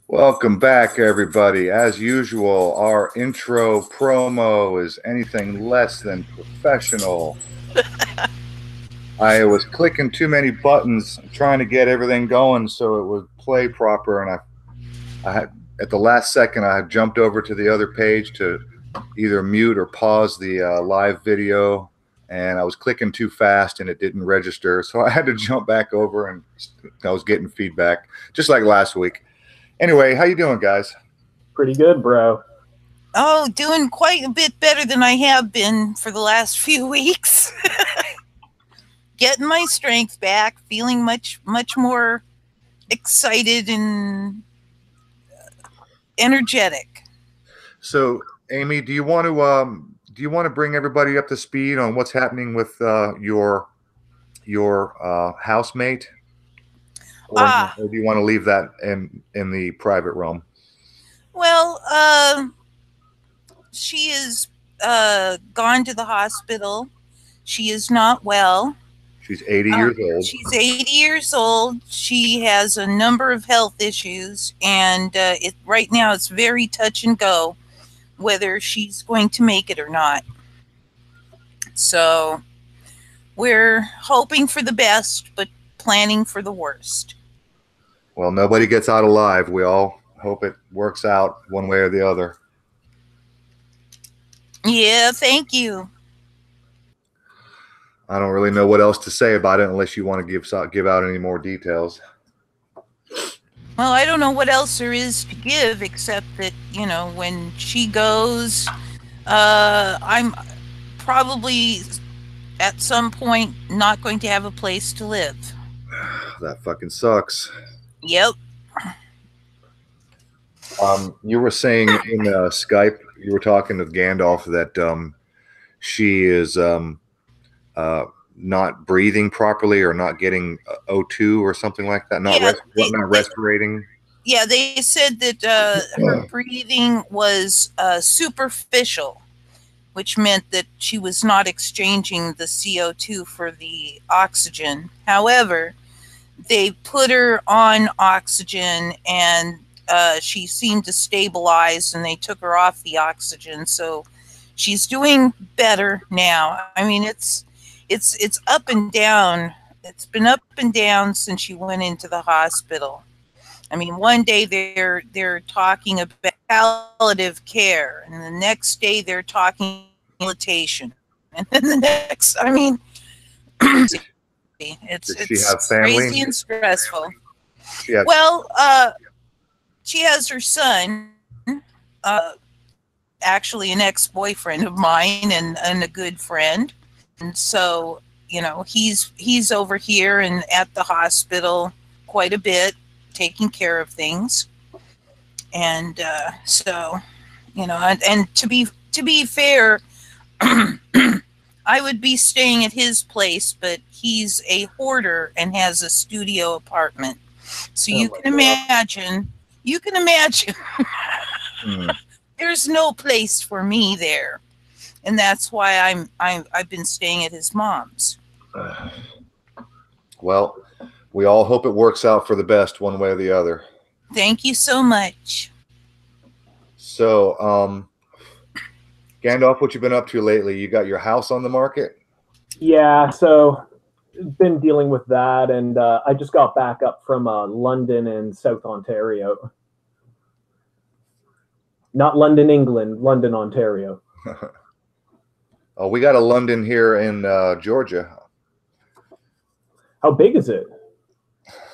Welcome back, everybody. As usual, our intro promo is anything less than professional. I was clicking too many buttons trying to get everything going so it would play proper, and I had, at the last second, I had jumped over to the other page to either mute or pause the live video, and I was clicking too fast and it didn't register, so I had to jump back over, and I was getting feedback just like last week. Anyway, how you doing, guys? Pretty good, bro. Oh, doing quite a bit better than I have been for the last few weeks. Getting my strength back, feeling much more excited and energetic. So, Amy, do you want to bring everybody up to speed on what's happening with your housemate? Or do you want to leave that in the private realm? Well, she is gone to the hospital. She is not well. She's 80 years old. She's 80 years old. She has a number of health issues, and right now it's very touch and go whether she's going to make it or not. So we're hoping for the best, but planning for the worst. Well, nobody gets out alive. We all hope it works out one way or the other. Yeah, thank you. I don't really know what else to say about it unless you want to give out any more details. Well, I don't know what else there is to give except that, you know, when she goes, I'm probably at some point not going to have a place to live. That fucking sucks. Yep. You were saying in Skype, you were talking with Gandalf that she is not breathing properly or not getting O2 or something like that. Not respirating. Yeah, they said that her breathing was superficial, which meant that she was not exchanging the CO2 for the oxygen. However, they put her on oxygen and she seemed to stabilize, and they took her off the oxygen. So she's doing better now. I mean, it's up and down. It's been up and down since she went into the hospital. I mean, one day they're talking about palliative care, and the next day they're talking rehabilitation, and then the next, I mean, it's crazy and stressful. Well, she has her son, actually an ex-boyfriend of mine and a good friend. And so, you know, he's over here and at the hospital quite a bit, taking care of things. And so, you know, and to be fair, I would be staying at his place, but he's a hoarder and has a studio apartment. So you can imagine, there's no place for me there. And that's why I've been staying at his mom's. Well, we all hope it works out for the best one way or the other. Thank you so much. So, Gandalf, what you been up to lately? You got your house on the market? Yeah, so been dealing with that, and I just got back up from London and South Ontario. Not London, England, London, Ontario. Oh, we got a London here in Georgia. How big is it?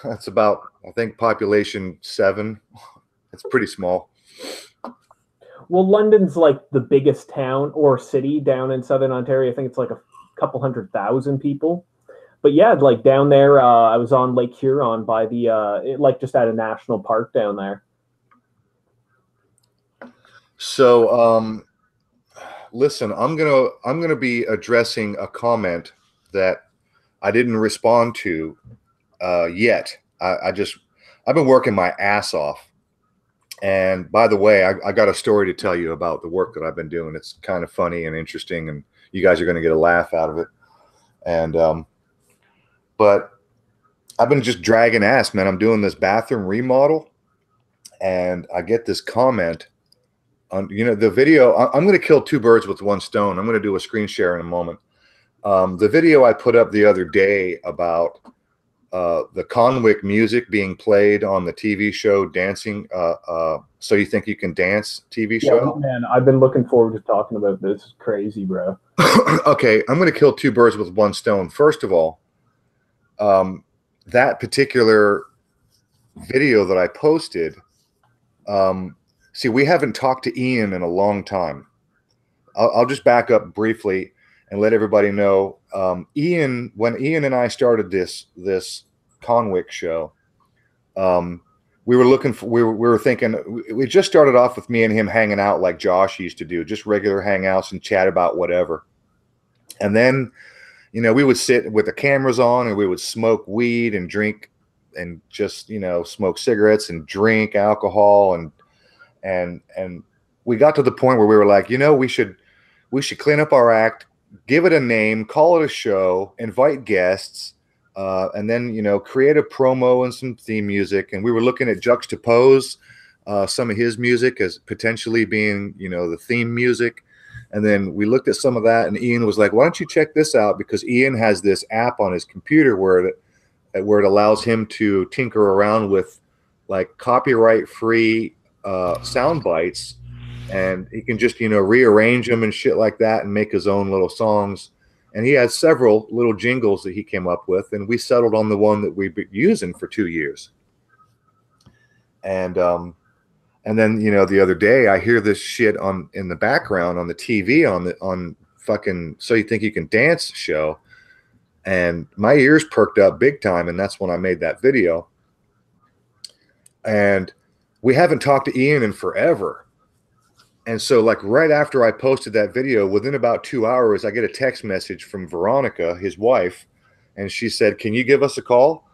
That's about, I think, population 7. It's pretty small. Well, London's like the biggest town or city down in Southern Ontario. I think it's like a couple 100,000 people. But yeah, like down there, I was on Lake Huron by the, like just at a national park down there. So, listen, I'm gonna be addressing a comment that I didn't respond to yet. I've been working my ass off, And by the way, I got a story to tell you about the work that I've been doing. It's kind of funny and interesting, and you guys are going to get a laugh out of it. And but I've been just dragging ass, man. I'm doing this bathroom remodel, and I get this comment on, you know, the video. I'm going to kill two birds with one stone. I'm going to do a screen share in a moment. The video I put up the other day about the CONHWC music being played on the TV show Dancing, So You Think You Can Dance TV show. Yeah, man, I've been looking forward to talking about this. It's crazy, bro. Okay, I'm going to kill two birds with one stone. First of all, that particular video that I posted, see, we haven't talked to Ian in a long time. I'll just back up briefly and let everybody know. Ian, when Ian and I started this CONHWC show, we were looking for, we were thinking, we just started off with me and him hanging out like Josh used to do, just regular hangouts and chat about whatever. And then, you know, we would sit with the cameras on and we would smoke weed and drink and just, you know, smoke cigarettes and drink alcohol. And we got to the point where we were like, you know, we should clean up our act, give it a name, call it a show, invite guests, and then, you know, create a promo and some theme music. And we were looking at juxtapose some of his music as potentially being, you know, the theme music. And then we looked at some of that, and Ian was like, why don't you check this out? Because Ian has this app on his computer where it allows him to tinker around with like copyright-free sound bites. And he can just, you know, rearrange them and shit like that and make his own little songs. And he had several little jingles that he came up with, and we settled on the one that we've been using for 2 years. And then, you know, the other day I hear this shit in the background on the TV on fucking So You Think You Can Dance show, and my ears perked up big time, and that's when I made that video. And we haven't talked to Ian in forever. And so, like, right after I posted that video, within about 2 hours, I get a text message from Veronica, his wife, and she said, "Can you give us a call?"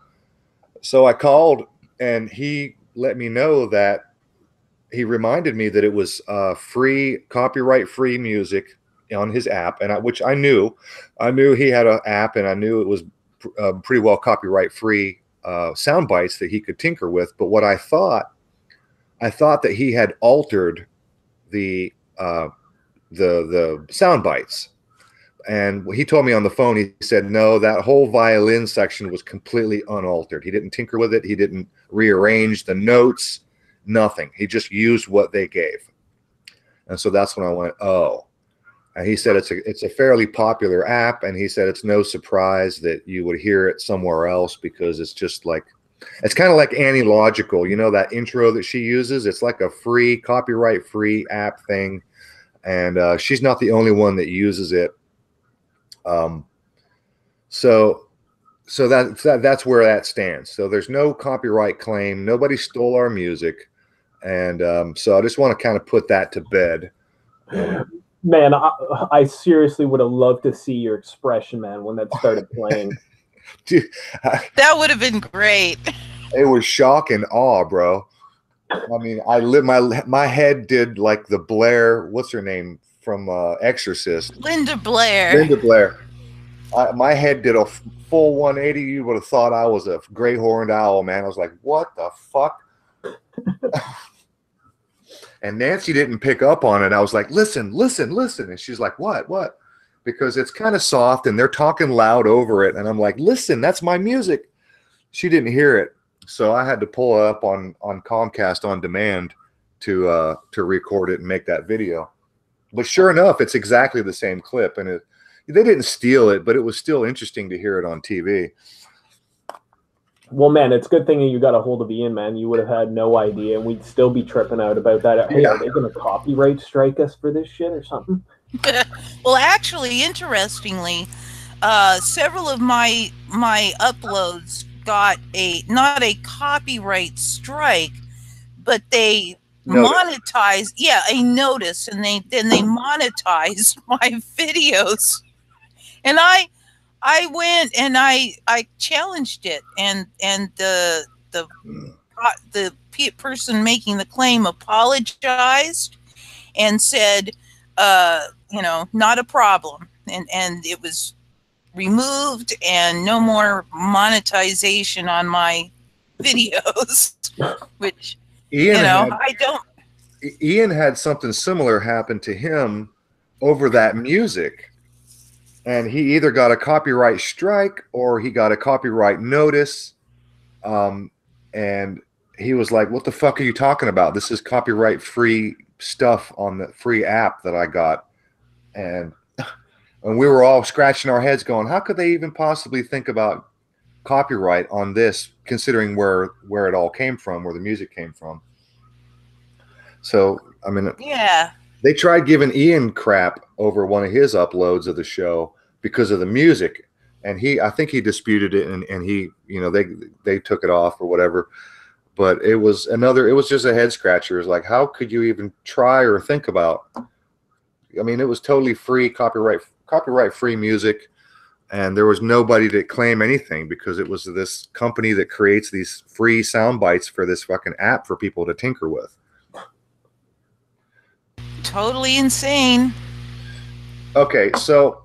So I called, and he let me know that he reminded me that it was free, copyright-free music on his app, and which I knew. I knew he had an app, and I knew it was pretty well copyright-free sound bites that he could tinker with. But what I thought that he had altered the sound bites, and he told me on the phone, he said, no, that whole violin section was completely unaltered. He didn't tinker with it. He didn't rearrange the notes, nothing. He just used what they gave. And so that's when I went, oh. And he said it's a fairly popular app, and he said it's no surprise that you would hear it somewhere else, because it's just like, it's kind of like Annie Logical, you know, that intro that she uses. It's like a free, copyright-free app thing, and she's not the only one that uses it. So that's where that stands. So there's no copyright claim. Nobody stole our music, and so I just want to kind of put that to bed. Man, I seriously would have loved to see your expression, man, when that started playing. Dude, that would have been great. It was shock and awe, bro. I mean, my head did like the Blair, what's her name from Exorcist? Linda Blair. Linda Blair. My head did a full 180. You would have thought I was a gray horned owl, man. I was like, what the fuck? And Nancy didn't pick up on it. I was like, listen. And she's like, what? Because it's kind of soft and they're talking loud over it. And I'm like, listen, that's my music. She didn't hear it. So I had to pull it up on Comcast On Demand to record it and make that video. But sure enough, it's exactly the same clip. And they didn't steal it, but it was still interesting to hear it on TV. Well, man, it's a good thing you got a hold of Ian, man. You would have had no idea, and we'd still be tripping out about that. Hey, are they going to copyright strike us for this shit or something? Well, actually, interestingly, several of my uploads got not a copyright strike, but they monetized. Yeah, a notice, and they monetized my videos, and I went and I challenged it, and the person making the claim apologized and said, you know, not a problem, and it was removed, and no more monetization on my videos. Which Ian had something similar happen to him over that music, and he either got a copyright strike or he got a copyright notice, and he was like, what the fuck are you talking about? This is copyright free stuff on the free app that I got. And we were all scratching our heads going, how could they even possibly think about copyright on this, considering where it all came from, where the music came from? So, I mean, yeah, they tried giving Ian crap over one of his uploads of the show because of the music, and I think he disputed it, and he, you know, they took it off or whatever. But it was just a head scratcher. It's like, how could you even try or think about? I mean, it was totally free, copyright free music, and there was nobody to claim anything because it was this company that creates these free sound bites for this fucking app for people to tinker with. Totally insane. Okay, so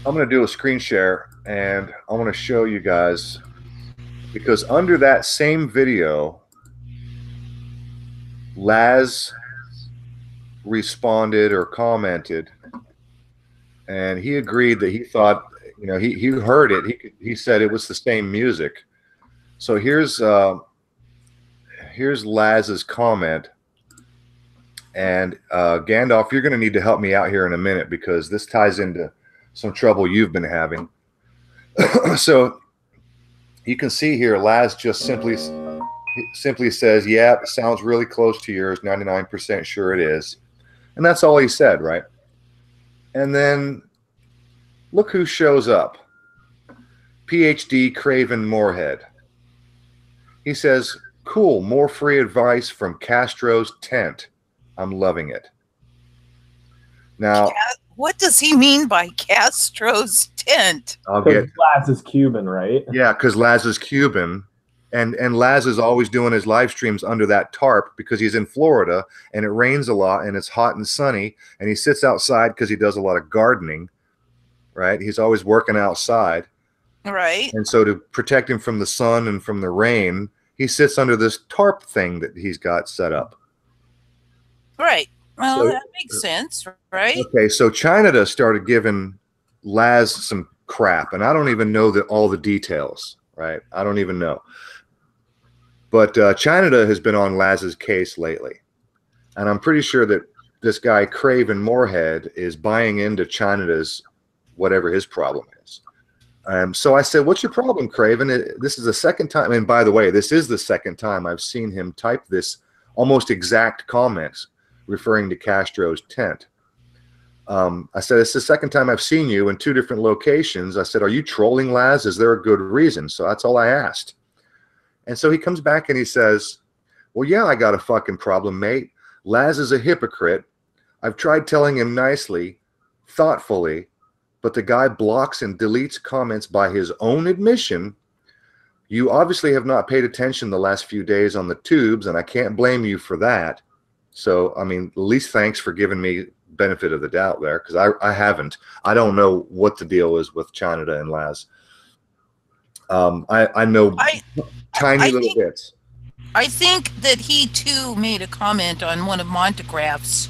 I'm going to do a screen share, and I want to show you guys, because under that same video, Laz responded or commented, and he agreed that he thought, you know, he heard it. He said it was the same music. So here's Laz's comment. And Gandalf, you're going to need to help me out here in a minute because this ties into some trouble you've been having. So you can see here, Laz just simply says, yeah, it sounds really close to yours, 99% sure it is. And that's all he said, right? And then look who shows up. PhD Craven Moorhead. He says, cool, more free advice from Castro's tent. I'm loving it. Now, what does he mean by Castro's tent? Laz is Cuban, right? Yeah, because Laz is Cuban, and Laz is always doing his live streams under that tarp because he's in Florida and it rains a lot and it's hot and sunny, and he sits outside because he does a lot of gardening, right? He's always working outside, right? And so to protect him from the sun and from the rain, he sits under this tarp thing that he's got set up. Right. Well, so, that makes sense, right? Okay, so China started giving Laz some crap, and I don't even know all the details, right? I don't even know. But China has been on Laz's case lately, and I'm pretty sure that this guy Craven Moorhead is buying into China's whatever his problem is. So I said, what's your problem, Craven? This is the second time, and by the way, this is the second time I've seen him type this almost exact comments referring to Castro's tent. I said, it's the second time I've seen you in 2 different locations. I said, are you trolling, Laz? Is there a good reason? So that's all I asked. And so he comes back and he says, well, yeah, I got a fucking problem, mate. Laz is a hypocrite. I've tried telling him nicely, thoughtfully, but the guy blocks and deletes comments by his own admission. You obviously have not paid attention the last few days on the tubes, and I can't blame you for that. So, I mean, at least thanks for giving me benefit of the doubt there, because I haven't. I don't know what the deal is with China and Laz. I know tiny little bits. I think that he, too, made a comment on one of Montegraph's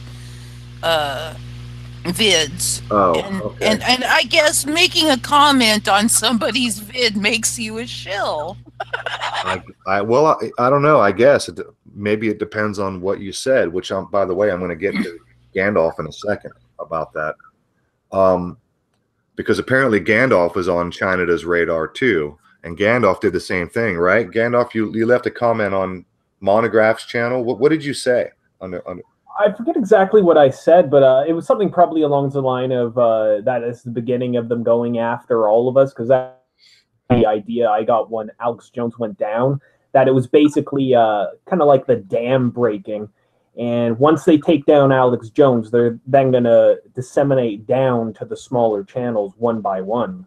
vids. Oh, okay. And I guess making a comment on somebody's vid makes you a shill. Well, I don't know. I guess maybe it depends on what you said, which, by the way, I'm going to get to Gandalf in a second about that. Because apparently Gandalf is on China's radar too, and Gandalf did the same thing, right? Gandalf, you left a comment on Monograph's channel. What did you say? I forget exactly what I said, but it was something probably along the line of that is the beginning of them going after all of us, because that's the idea I got when Alex Jones went down, that it was basically kind of like the dam breaking. And once they take down Alex Jones, they're then going to disseminate down to the smaller channels one by one.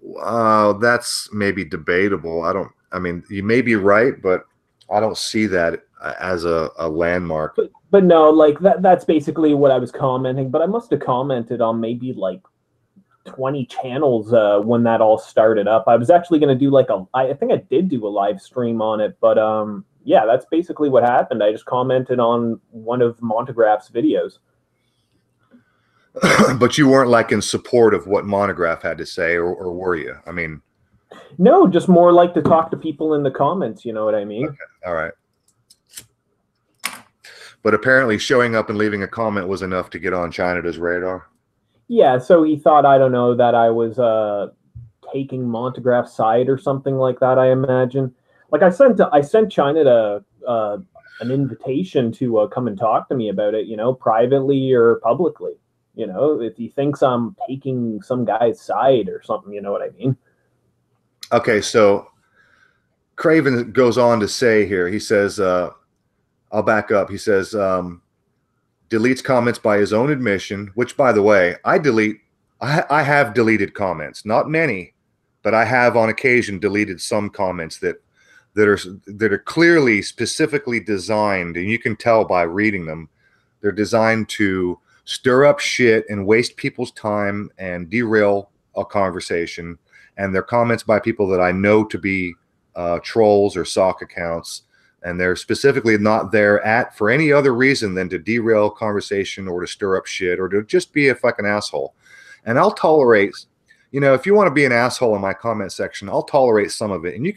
Wow, that's maybe debatable. I mean, you may be right, but I don't see that as a landmark. But no, like that's basically what I was commenting. But I must have commented on maybe like 20 channels when that all started up. I was actually going to do like I think I did do a live stream on it, but yeah, that's basically what happened. I just commented on one of Montegraph's videos. But you weren't like in support of what Montegraph had to say, or were you? I mean, no, just more like to talk to people in the comments. You know what I mean? Okay. All right. But apparently showing up and leaving a comment was enough to get on China's radar. Yeah, so he thought, I don't know, that I was taking Montegraph's side or something like that, I imagine. Like I sent China an invitation to come and talk to me about it, you know, privately or publicly. You know, if he thinks I'm taking some guy's side or something, you know what I mean? Okay, so Craven goes on to say here, he says, I'll back up. He says, deletes comments by his own admission, which, by the way, I have deleted comments. Not many, but I have on occasion deleted some comments that are clearly specifically designed, and you can tell by reading them, they're designed to stir up shit and waste people's time and derail a conversation. And they're comments by people that I know to be trolls or sock accounts. And they're specifically not there for any other reason than to derail conversation or to stir up shit or to just be a fucking asshole. And I'll tolerate, you know, if you want to be an asshole in my comment section, I'll tolerate some of it. And you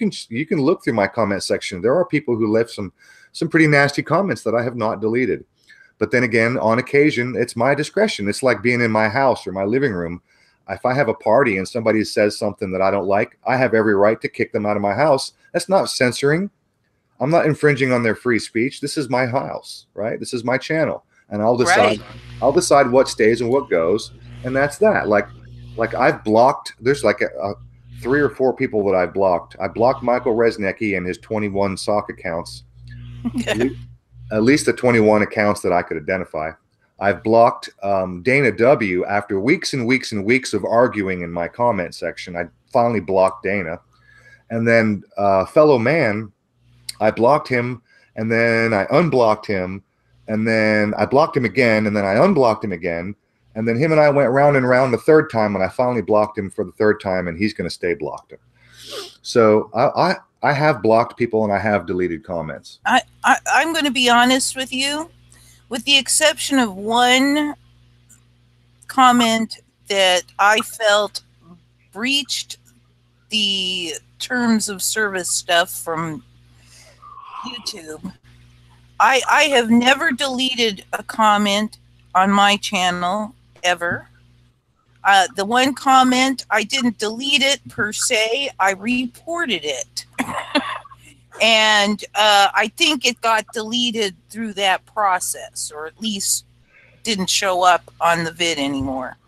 can look through my comment section. There are people who left some pretty nasty comments that I have not deleted. But then again, on occasion, it's my discretion. It's like being in my house or my living room. If I have a party and somebody says something that I don't like, I have every right to kick them out of my house. That's not censoring. I'm not infringing on their free speech. This is my house, right? This is my channel, and I'll decide. Right. I'll decide what stays and what goes, and that's that. Like I've blocked. There's like 3 or 4 people that I've blocked. I blocked Michael Resnicky and his 21 sock accounts. At least the 21 accounts that I could identify. I've blocked Dana W. after weeks and weeks and weeks of arguing in my comment section. I finally blocked Dana, and then fellow man. I blocked him, and then I unblocked him, and then I blocked him again, and then I unblocked him again, and then him and I went round and round the third time, and I finally blocked him for the third time, and he's going to stay blocked. So I have blocked people, and I have deleted comments. I'm going to be honest with you, with the exception of one comment that I felt breached the terms of service stuff from YouTube. I have never deleted a comment on my channel ever. The one comment, I didn't delete it per se, I reported it. And I think it got deleted through that process, or at least didn't show up on the vid anymore.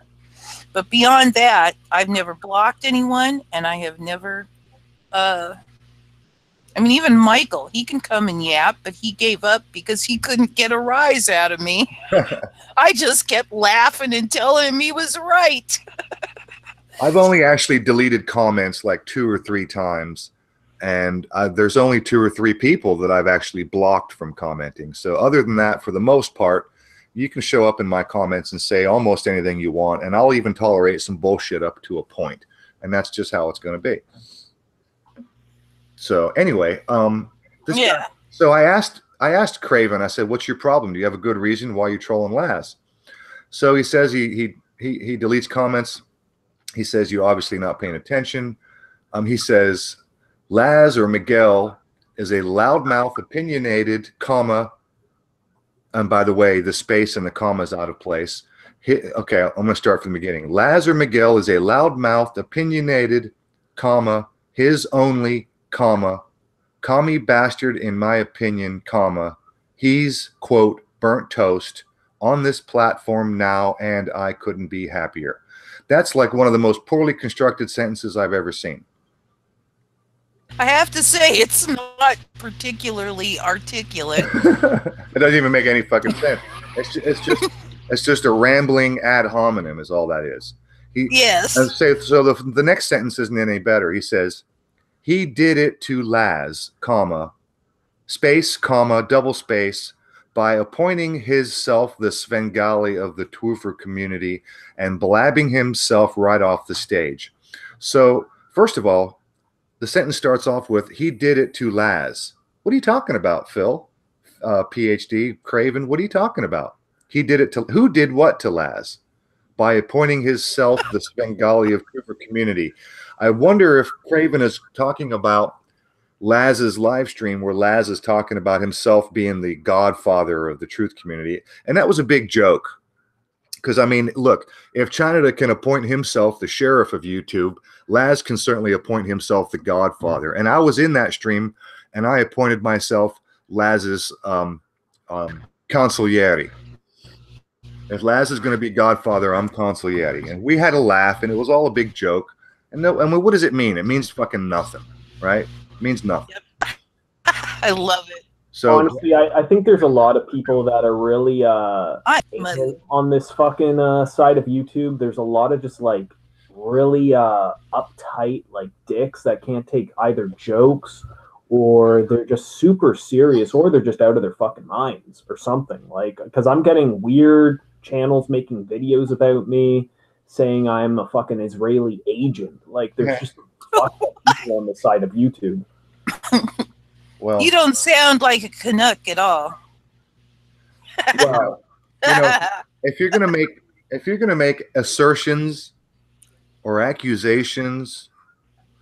But beyond that, I've never blocked anyone, and I have never I mean, even Michael, he can come and yap, but he gave up because he couldn't get a rise out of me. I just kept laughing and telling him he was right. I've only actually deleted comments like 2 or 3 times, and there's only 2 or 3 people that I've actually blocked from commenting. So other than that, for the most part, you can show up in my comments and say almost anything you want, and I'll even tolerate some bullshit up to a point, and that's just how it's going to be. So anyway, yeah. So I asked Craven, I said, what's your problem? Do you have a good reason why you're trolling Laz? So he says he deletes comments. He says, you're obviously not paying attention. He says, Laz or Miguel is a loudmouth, opinionated, comma, and by the way, the space and the comma is out of place. Okay, I'm going to start from the beginning. Laz or Miguel is a loudmouth, opinionated, comma, his only, comma, commie bastard in my opinion, comma, he's, quote, burnt toast on this platform now, and I couldn't be happier. That's like one of the most poorly constructed sentences I've ever seen. I have to say, it's not particularly articulate. It doesn't even make any fucking sense. It's just a rambling ad hominem is all that is. Yes. So the next sentence isn't any better. He says, he did it to Laz, comma, space, comma, double space, by appointing his self the Svengali of the Twoofer community and blabbing himself right off the stage. So, first of all, the sentence starts off with, he did it to Laz. What are you talking about, Phil? PhD, Craven, what are you talking about? He did it to, who did what to Laz? By appointing himself the Svengali of Twoofer community. I wonder if Craven is talking about Laz's live stream where Laz is talking about himself being the godfather of the truth community. And that was a big joke. Because, I mean, look, if China can appoint himself the sheriff of YouTube, Laz can certainly appoint himself the godfather. And I was in that stream, and I appointed myself Laz's consigliere. If Laz is going to be godfather, I'm consigliere. And we had a laugh, and it was all a big joke. And no, I mean, what does it mean? It means fucking nothing, right? It means nothing. Yep. I love it. So honestly, I think there's a lot of people that are really on this fucking side of YouTube. There's a lot of just like really uptight like dicks that can't take either jokes, or they're just super serious, or they're just out of their fucking minds or something. Like, because I'm getting weird channels making videos about me saying I'm a fucking Israeli agent. Like, there's just fucked up people on the side of YouTube. well, You don't sound like a Canuck at all. well, you know, if you're gonna make assertions or accusations,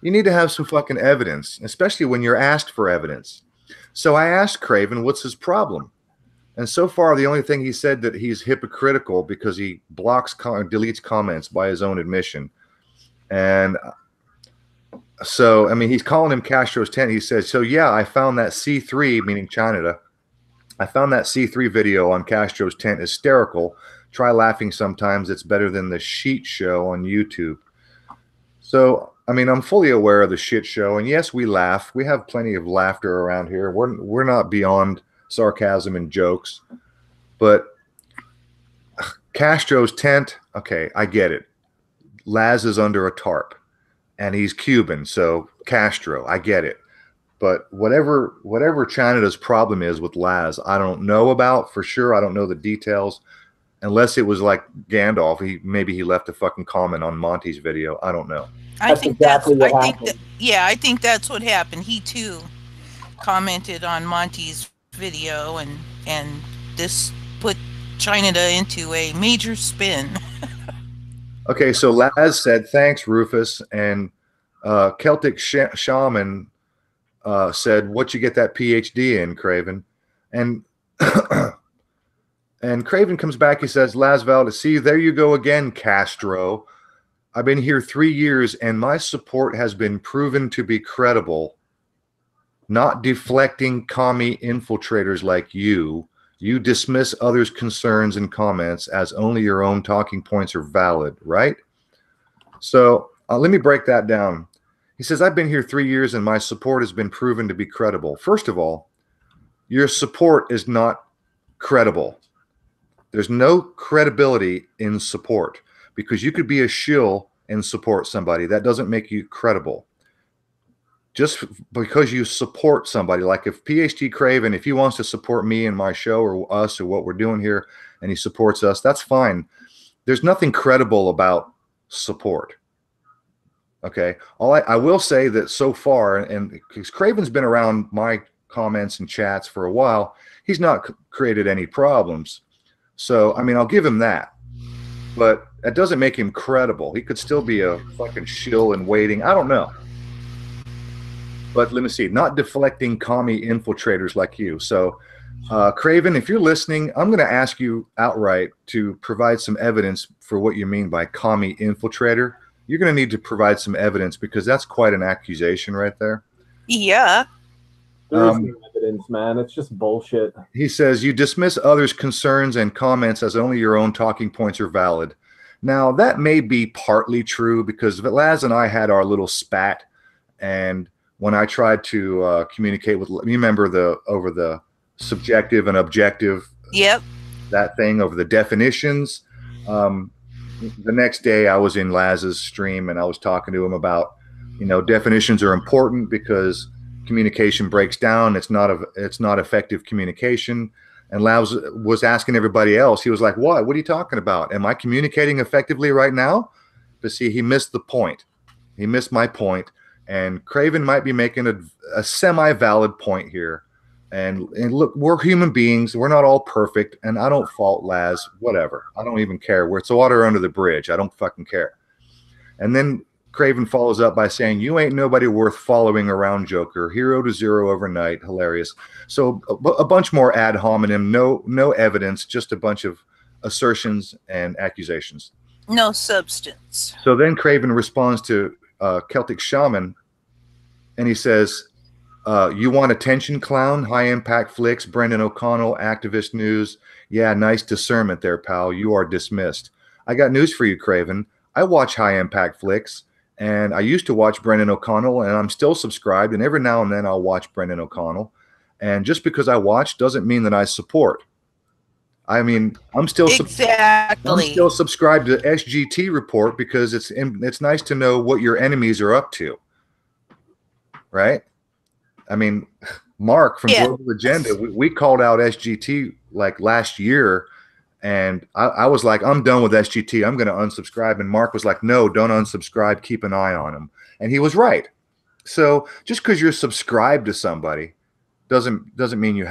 you need to have some fucking evidence, especially when you're asked for evidence. So I asked Craven, what's his problem? And so far, the only thing he said that he's hypocritical because he blocks, deletes comments by his own admission. And so, I mean, he's calling him Castro's tent. He says, so yeah, I found that C3, meaning China, I found that C3 video on Castro's tent hysterical. Try laughing sometimes. It's better than the sheet show on YouTube. So, I mean, I'm fully aware of the shit show. And yes, we laugh. We have plenty of laughter around here. We're not beyond sarcasm and jokes. But Castro's tent, okay, I get it. Laz is under a tarp. And he's Cuban, so Castro, I get it. But whatever China's problem is with Laz, I don't know about for sure. I don't know the details, unless it was like Gandalf. Maybe he left a fucking comment on Monty's video. I don't know. I think that's what happened. He too commented on Monty's video, and this put China into a major spin. Okay, so Laz said, thanks, Rufus. And Celtic Shaman said, what you get that PhD in, Craven? And and Craven comes back, he says, Laz Valdez, see, there you go again, Castro. I've been here 3 years, and my support has been proven to be credible, not deflecting commie infiltrators like you. You dismiss others' concerns and comments as only your own talking points are valid, right? So let me break that down. He says, I've been here 3 years and my support has been proven to be credible. First of all, your support is not credible. There's no credibility in support because you could be a shill and support somebody. That doesn't make you credible. Just because you support somebody, like if PhD Craven, if he wants to support me and my show or us or what we're doing here, and he supports us, that's fine. There's nothing credible about support. Okay. I will say that so far, and because Craven's been around my comments and chats for a while, he's not created any problems. So, I mean, I'll give him that. But that doesn't make him credible. He could still be a fucking shill and waiting. I don't know. But let me see, not deflecting commie infiltrators like you. So, Craven, if you're listening, I'm going to ask you outright to provide some evidence for what you mean by commie infiltrator. You're going to need to provide some evidence because that's quite an accusation right there. Yeah. There is no evidence, man. It's just bullshit. He says, you dismiss others' concerns and comments as only your own talking points are valid. Now, that may be partly true because Laz and I had our little spat, and when I tried to communicate with, you remember over the subjective and objective, yep, that thing over the definitions. The next day I was in Laz's stream and I was talking to him about, definitions are important because communication breaks down. It's not effective communication. And Laz was asking everybody else. He was like, "What? What are you talking about? Am I communicating effectively right now?" But see, he missed the point. He missed my point. And Craven might be making a semi-valid point here. And look, we're human beings. We're not all perfect. And I don't fault Laz. Whatever. I don't even care. It's water under the bridge. I don't fucking care. And then Craven follows up by saying, "You ain't nobody worth following around, Joker. Hero to zero overnight." Hilarious. So a bunch more ad hominem. No evidence. Just a bunch of assertions and accusations. No substance. So then Craven responds to Celtic Shaman, and he says, "You want attention, clown? High impact flicks, Brendan O'Connell, activist news. Yeah, nice discernment there, pal. You are dismissed." I got news for you, Craven. I watch high impact flicks, and I used to watch Brendan O'Connell, and I'm still subscribed, and every now and then I'll watch Brendan O'Connell. And just because I watch doesn't mean that I support. I mean, I'm still subscribed to SGT Report because it's nice to know what your enemies are up to, right? I mean, Mark from Global Agenda, we called out SGT like last year, and I was like, "I'm done with SGT. I'm going to unsubscribe." And Mark was like, "No, don't unsubscribe. Keep an eye on him." And he was right. So just because you're subscribed to somebody doesn't mean you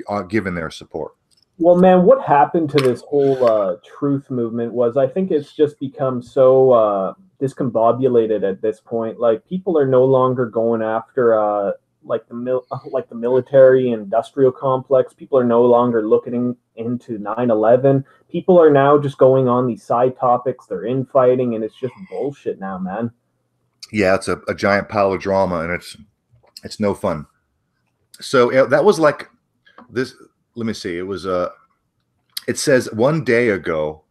are given their support. Well, man, what happened to this whole truth movement was I think it's just become so discombobulated at this point. Like, people are no longer going after like the military industrial complex. People are no longer looking into 9/11. People are now just going on these side topics. They're infighting, and it's just bullshit now, man. Yeah, it's a giant pile of drama, and it's no fun. So that was like this. Let me see. It was it says 1 day ago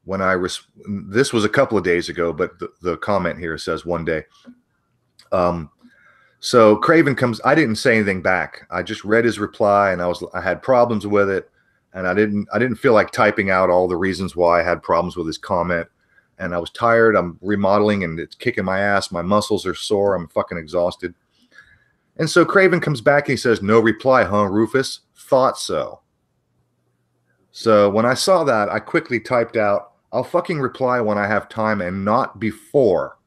when this was a couple of days ago, but the comment here says 1 day. So Craven comes. I didn't say anything back. I just read his reply, and I had problems with it, and I didn't feel like typing out all the reasons why I had problems with his comment, and I was tired. I'm remodeling, and it's kicking my ass. My muscles are sore. I'm fucking exhausted. And so Craven comes back and he says, "No reply, huh, Rufus? Thought so." So when I saw that, I quickly typed out, "I'll fucking reply when I have time and not before.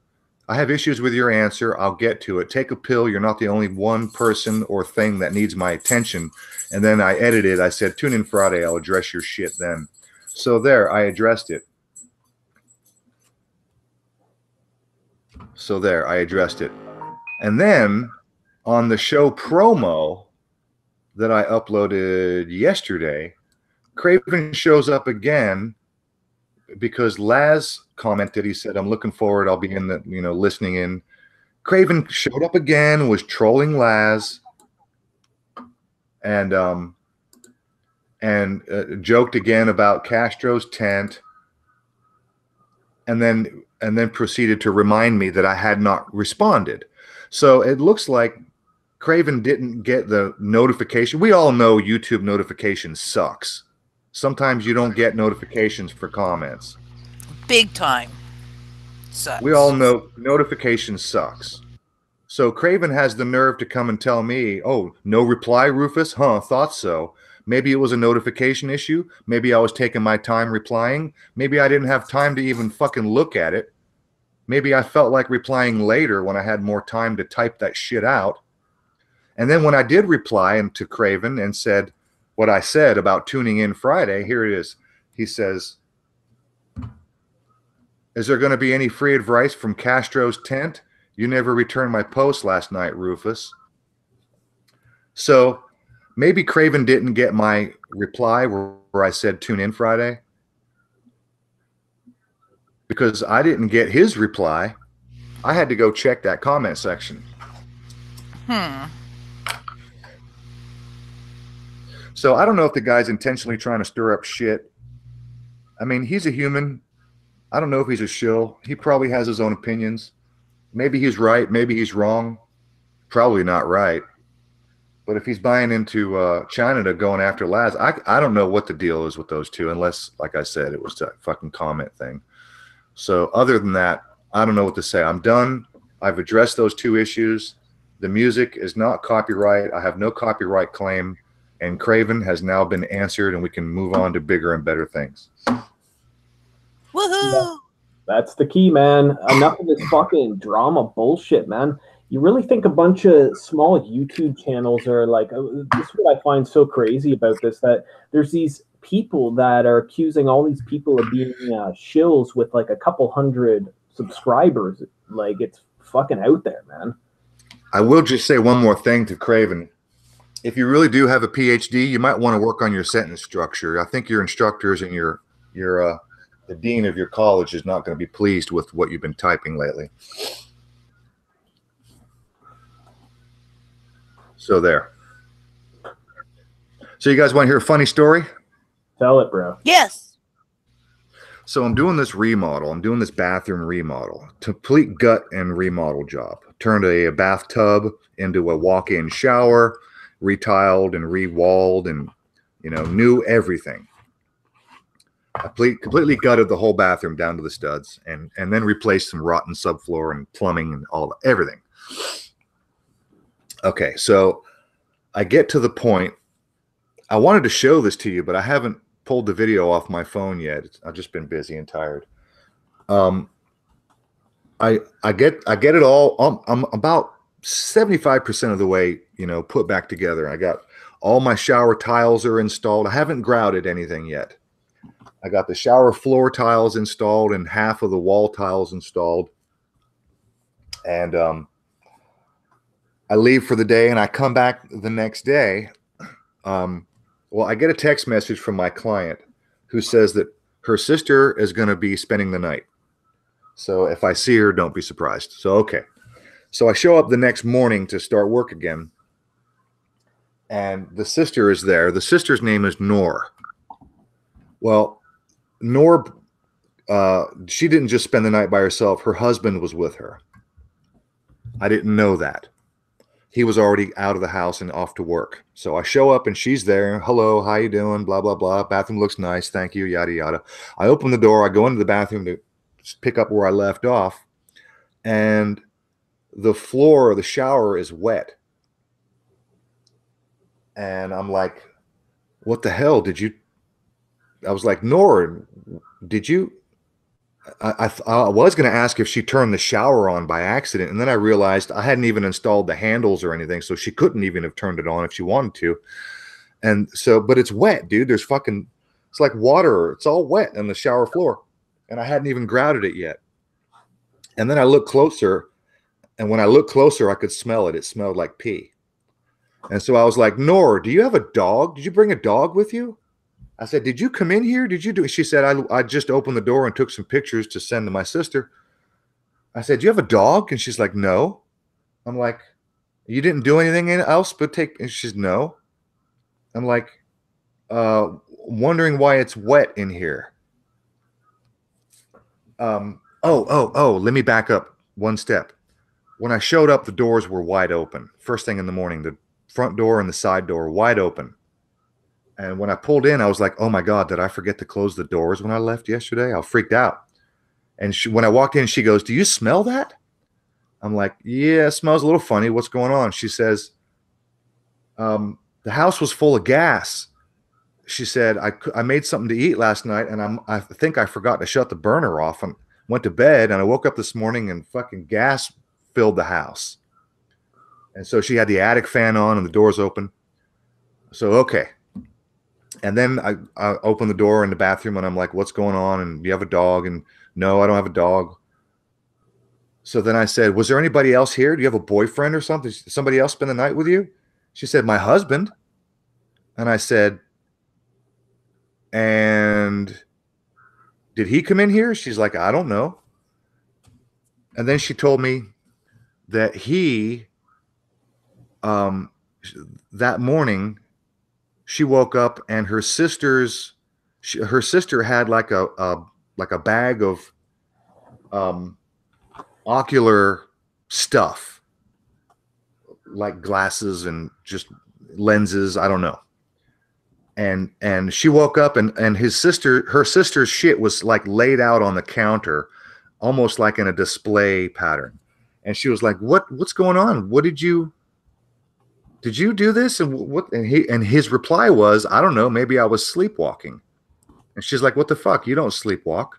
I have issues with your answer. I'll get to it. Take a pill. You're not the only one person or thing that needs my attention." And then I edited. I said, "Tune in Friday. I'll address your shit then." So there, I addressed it. And then on the show promo that I uploaded yesterday, Craven shows up again because Laz commented. He said, "I'm looking forward. I'll be in the, listening in." Craven showed up again, was trolling Laz, and joked again about Castro's tent, and then proceeded to remind me that I had not responded. So it looks like Craven didn't get the notification. We all know YouTube notification sucks. Sometimes you don't get notifications for comments. Big time. Sucks. We all know notification sucks. So Craven has the nerve to come and tell me, "Oh, no reply, Rufus? Huh, thought so. Maybe it was a notification issue. Maybe I was taking my time replying. Maybe I didn't have time to even fucking look at it. Maybe I felt like replying later when I had more time to type that shit out." And then when I did reply to Craven and said what I said about tuning in Friday, here it is. He says, "Is there going to be any free advice from Castro's tent? You never returned my post last night, Rufus." So maybe Craven didn't get my reply where I said tune in Friday, because I didn't get his reply. I had to go check that comment section. So I don't know if the guy's intentionally trying to stir up shit. I mean, he's a human. I don't know if he's a shill. He probably has his own opinions. Maybe he's right. Maybe he's wrong. Probably not right. But if he's buying into China going after Laz, I don't know what the deal is with those two, unless, like I said, it was that fucking comment thing. So other than that, I don't know what to say. I'm done. I've addressed those two issues. The music is not copyright. I have no copyright claim, and Craven has now been answered, and we can move on to bigger and better things. Woohoo! That's the key, man. Enough of this fucking drama bullshit, man. You really think a bunch of small YouTube channels are like, this is what I find so crazy about this, that there's these people that are accusing all these people of being shills with like a couple hundred subscribers. Like, it's fucking out there, man. I will just say one more thing to Craven. If you really do have a PhD, you might want to work on your sentence structure. I think your instructors and the dean of your college is not going to be pleased with what you've been typing lately. So there. So you guys want to hear a funny story? Tell it, bro. Yes. So I'm doing this remodel. I'm doing this bathroom remodel. Complete gut and remodel job. Turned a bathtub into a walk-in shower, retiled and re-walled, and knew everything. I completely gutted the whole bathroom down to the studs, and then replaced some rotten subfloor and plumbing and everything. Okay, so I get to the point. I wanted to show this to you, but I haven't pulled the video off my phone yet. I've just been busy and tired. I get it all. I'm about 75% of the way, put back together. I got all my shower tiles are installed. I haven't grouted anything yet. I got the shower floor tiles installed and half of the wall tiles installed. And I leave for the day, and I come back the next day. Well, I get a text message from my client who says that her sister is going to be spending the night. So if I see her, don't be surprised. So, okay. So I show up the next morning to start work again, and the sister is there. The sister's name is Nor. Well, Nor, she didn't just spend the night by herself. Her husband was with her. I didn't know that. He was already out of the house and off to work. So I show up and she's there. Hello, how you doing? Blah, blah, blah. Bathroom looks nice. Thank you, yada, yada. I open the door. I go into the bathroom to pick up where I left off. And the floor of the shower is wet. And I'm like, what the hell? I was like, Nora, did you? I was going to ask if she turned the shower on by accident, and then I realized I hadn't even installed the handles or anything, so she couldn't even have turned it on if she wanted to. And so, but it's wet, dude. It's like water. It's all wet on the shower floor, and I hadn't even grouted it yet. And then I looked closer, and when I looked closer, I could smell it. It smelled like pee. And so I was like, Nora, do you have a dog? Did you bring a dog with you? I said, did you come in here? Did you do it? She said, I just opened the door and took some pictures to send to my sister. I said, do you have a dog? And she's like, no. I'm like, you didn't do anything else but take, and she's no. I'm like, wondering why it's wet in here. Let me back up one step. When I showed up, the doors were wide open. First thing in the morning, the front door and the side door were wide open. And when I pulled in, I was like, oh my God, did I forget to close the doors when I left yesterday? I freaked out. And when I walked in, she goes, do you smell that? I'm like, yeah, it smells a little funny. What's going on? She says, the house was full of gas. She said, I made something to eat last night, and I think I forgot to shut the burner off and went to bed. And I woke up this morning and fucking gas filled the house. And so she had the attic fan on and the doors open. So, okay. And then I opened the door in the bathroom and I'm like, what's going on? And do you have a dog? And no, I don't have a dog. So then I said, was there anybody else here? Do you have a boyfriend or something? Did somebody else spend the night with you? She said, my husband. And I said, and did he come in here? She's like, I don't know. And then she told me that that morning, she woke up and her sister had like a bag of ocular stuff, like glasses and just lenses. I don't know. And she woke up and her sister's shit was like laid out on the counter, almost like in a display pattern. And she was like, what's going on? What did you did you do this? And what? And his reply was, I don't know. Maybe I was sleepwalking. And she's like, what the fuck? You don't sleepwalk.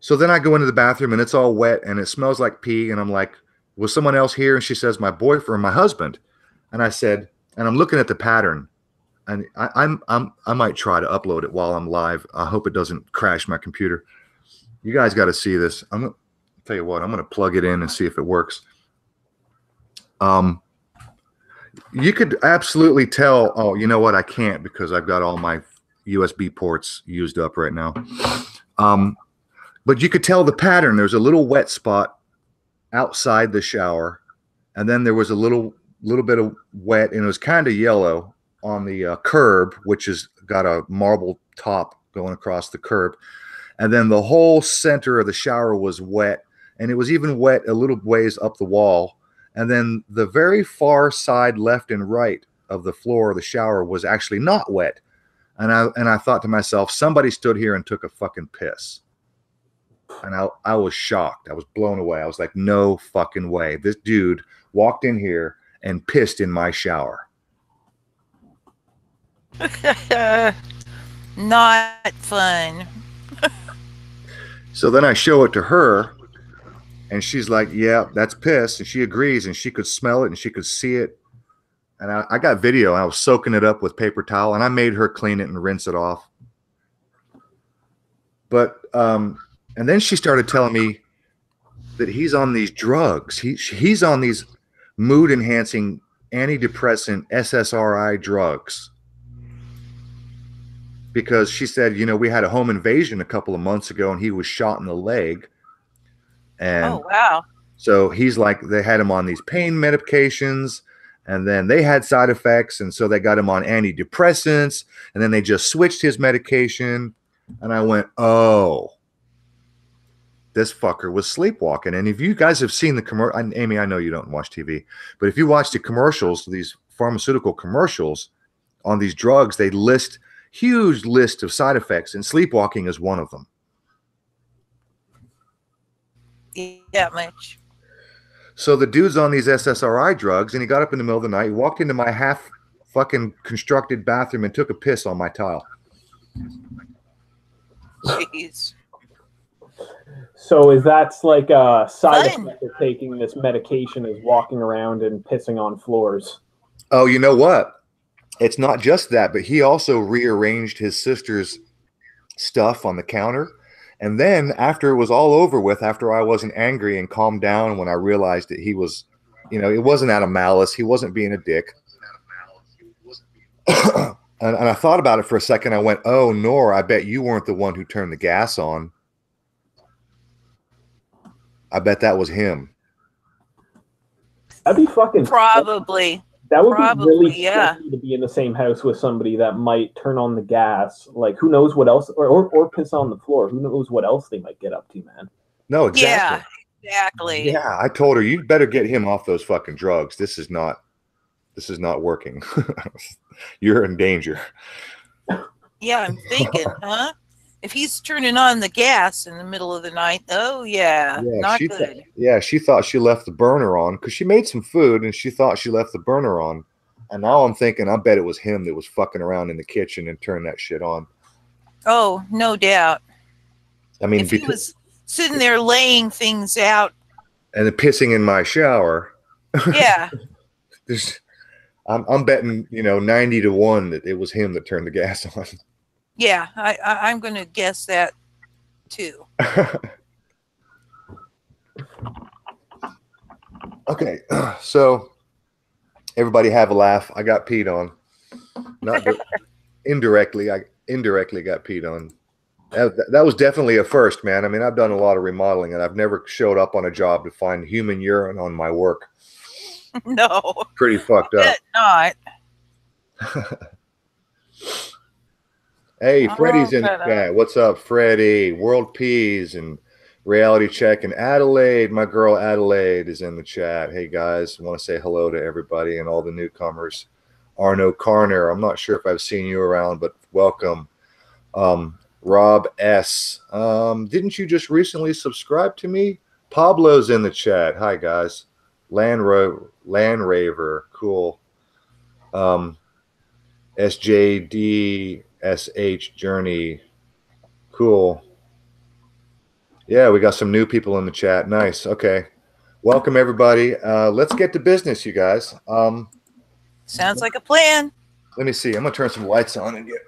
So then I go into the bathroom and it's all wet and it smells like pee. And I'm like, was someone else here? And she says, my boyfriend, my husband. And I said, and I'm looking at the pattern, and I might try to upload it while I'm live. I hope it doesn't crash my computer. You guys got to see this. I'm gonna tell you what. I'm gonna plug it in and see if it works. You could absolutely tell. Oh, you know what? I can't because I've got all my USB ports used up right now. But you could tell the pattern. There's a little wet spot outside the shower, and then there was a little bit of wet, and it was kind of yellow on the curb, which has got a marble top going across the curb. And then the whole center of the shower was wet, and it was even wet a little ways up the wall. And then the very far side left and right of the floor of the shower was actually not wet. And I thought to myself, somebody stood here and took a fucking piss. And I was shocked. I was blown away. I was like, no fucking way. This dude walked in here and pissed in my shower. Not fun. So then I show it to her, and she's like, yeah, that's piss. And she agrees, and she could smell it and she could see it. And I got video. I was soaking it up with paper towel, and I made her clean it and rinse it off. But and then she started telling me that he's on these drugs. He's on these mood-enhancing antidepressant SSRI drugs. Because she said, you know, we had a home invasion a couple of months ago and he was shot in the leg. And oh, wow. So he's like, they had him on these pain medications, and then they had side effects. And so they got him on antidepressants, and then they just switched his medication. And I went, oh, this fucker was sleepwalking. And if you guys have seen the commercial, Amy, I know you don't watch TV, but if you watch the commercials, these pharmaceutical commercials on these drugs, they list huge list of side effects, and sleepwalking is one of them. Yeah, much. So the dude's on these SSRI drugs, and he got up in the middle of the night, he walked into my half fucking constructed bathroom and took a piss on my tile. Jeez. So is that's like a side effect of taking this medication is walking around and pissing on floors? Oh, you know what? It's not just that, but he also rearranged his sister's stuff on the counter. And then after it was all over with, after I wasn't angry and calmed down, when I realized that he was, you know, it wasn't out of malice. He wasn't being a dick. and I thought about it for a second. I went, oh, Nora, I bet you weren't the one who turned the gas on. I bet that was him. That'd be fucking probably. That would be really tricky to be in the same house with somebody that might turn on the gas. Like, who knows what else, or piss on the floor. Who knows what else they might get up to, man. No, exactly. Yeah, exactly. Yeah, I told her, you better get him off those fucking drugs. This is not working. You're in danger. Yeah, I'm thinking, huh? If he's turning on the gas in the middle of the night, oh yeah, not good. She thought she left the burner on because she made some food and she thought she left the burner on. And now I'm thinking, I bet it was him that was fucking around in the kitchen and turned that shit on. Oh, no doubt. I mean, if he was sitting there laying things out and then pissing in my shower. Yeah. I'm betting, 90-1 that it was him that turned the gas on. Yeah, I'm going to guess that too. Okay, so everybody have a laugh. I got peed on. Not indirectly. I indirectly got peed on. That was definitely a first, man. I mean, I've done a lot of remodeling, and I've never showed up on a job to find human urine on my work. No. Pretty fucked up. Not. Hey, Freddie's in the chat. What's up, Freddie? World Peas and Reality Check and Adelaide. My girl Adelaide is in the chat. Hey, guys. I want to say hello to everybody and all the newcomers. Arno Carner. I'm not sure if I've seen you around, but welcome. Rob S. Didn't you just recently subscribe to me? Pablo's in the chat. Hi, guys. Land Raver, cool. SJDSH Journey, cool. Yeah, we got some new people in the chat. Nice. Okay. Welcome, everybody. Let's get to business, you guys. Sounds like a plan. Let me see. I'm going to turn some lights on and get...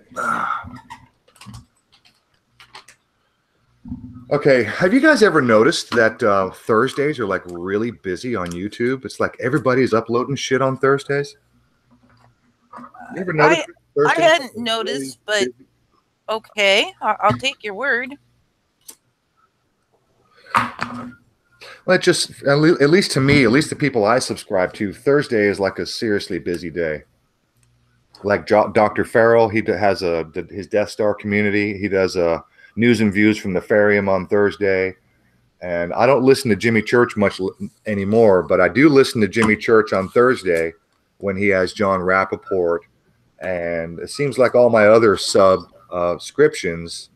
Okay. Have you guys ever noticed that Thursdays are like really busy on YouTube? It's like everybody's uploading shit on Thursdays. You ever noticed? I hadn't noticed, but okay. I'll take your word. Well, it just, at least to me, at least the people I subscribe to, Thursday is like a seriously busy day. Like Dr. Farrell, he has his Death Star community. He does news and views from the Farium on Thursday. And I don't listen to Jimmy Church much anymore, but I do listen to Jimmy Church on Thursday when he has John Rappaport. And it seems like all my other subscriptions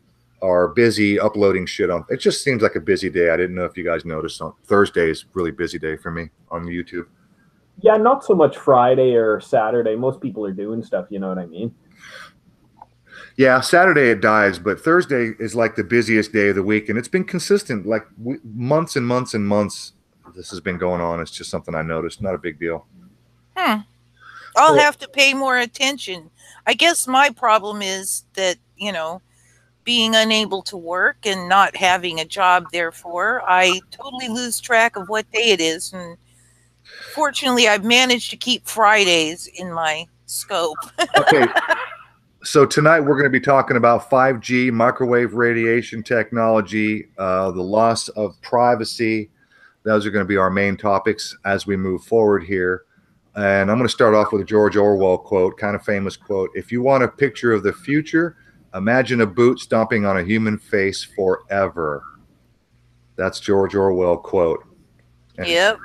are busy uploading shit on. It just seems like a busy day. I didn't know if you guys noticed. On Thursday is a really busy day for me on YouTube. Yeah, not so much Friday or Saturday. Most people are doing stuff, you know what I mean? Yeah, Saturday it dies, but Thursday is like the busiest day of the week, and it's been consistent, like months and months and months. This has been going on. It's just something I noticed. Not a big deal. I'll have to pay more attention. I guess my problem is that, you know, being unable to work and not having a job, therefore, I totally lose track of what day it is. And fortunately, I've managed to keep Fridays in my scope. Okay. So tonight we're going to be talking about 5G, microwave radiation technology, the loss of privacy. Those are going to be our main topics as we move forward here. And I'm going to start off with a George Orwell quote, kind of famous quote. If you want a picture of the future, imagine a boot stomping on a human face forever. That's George Orwell quote. And, yep.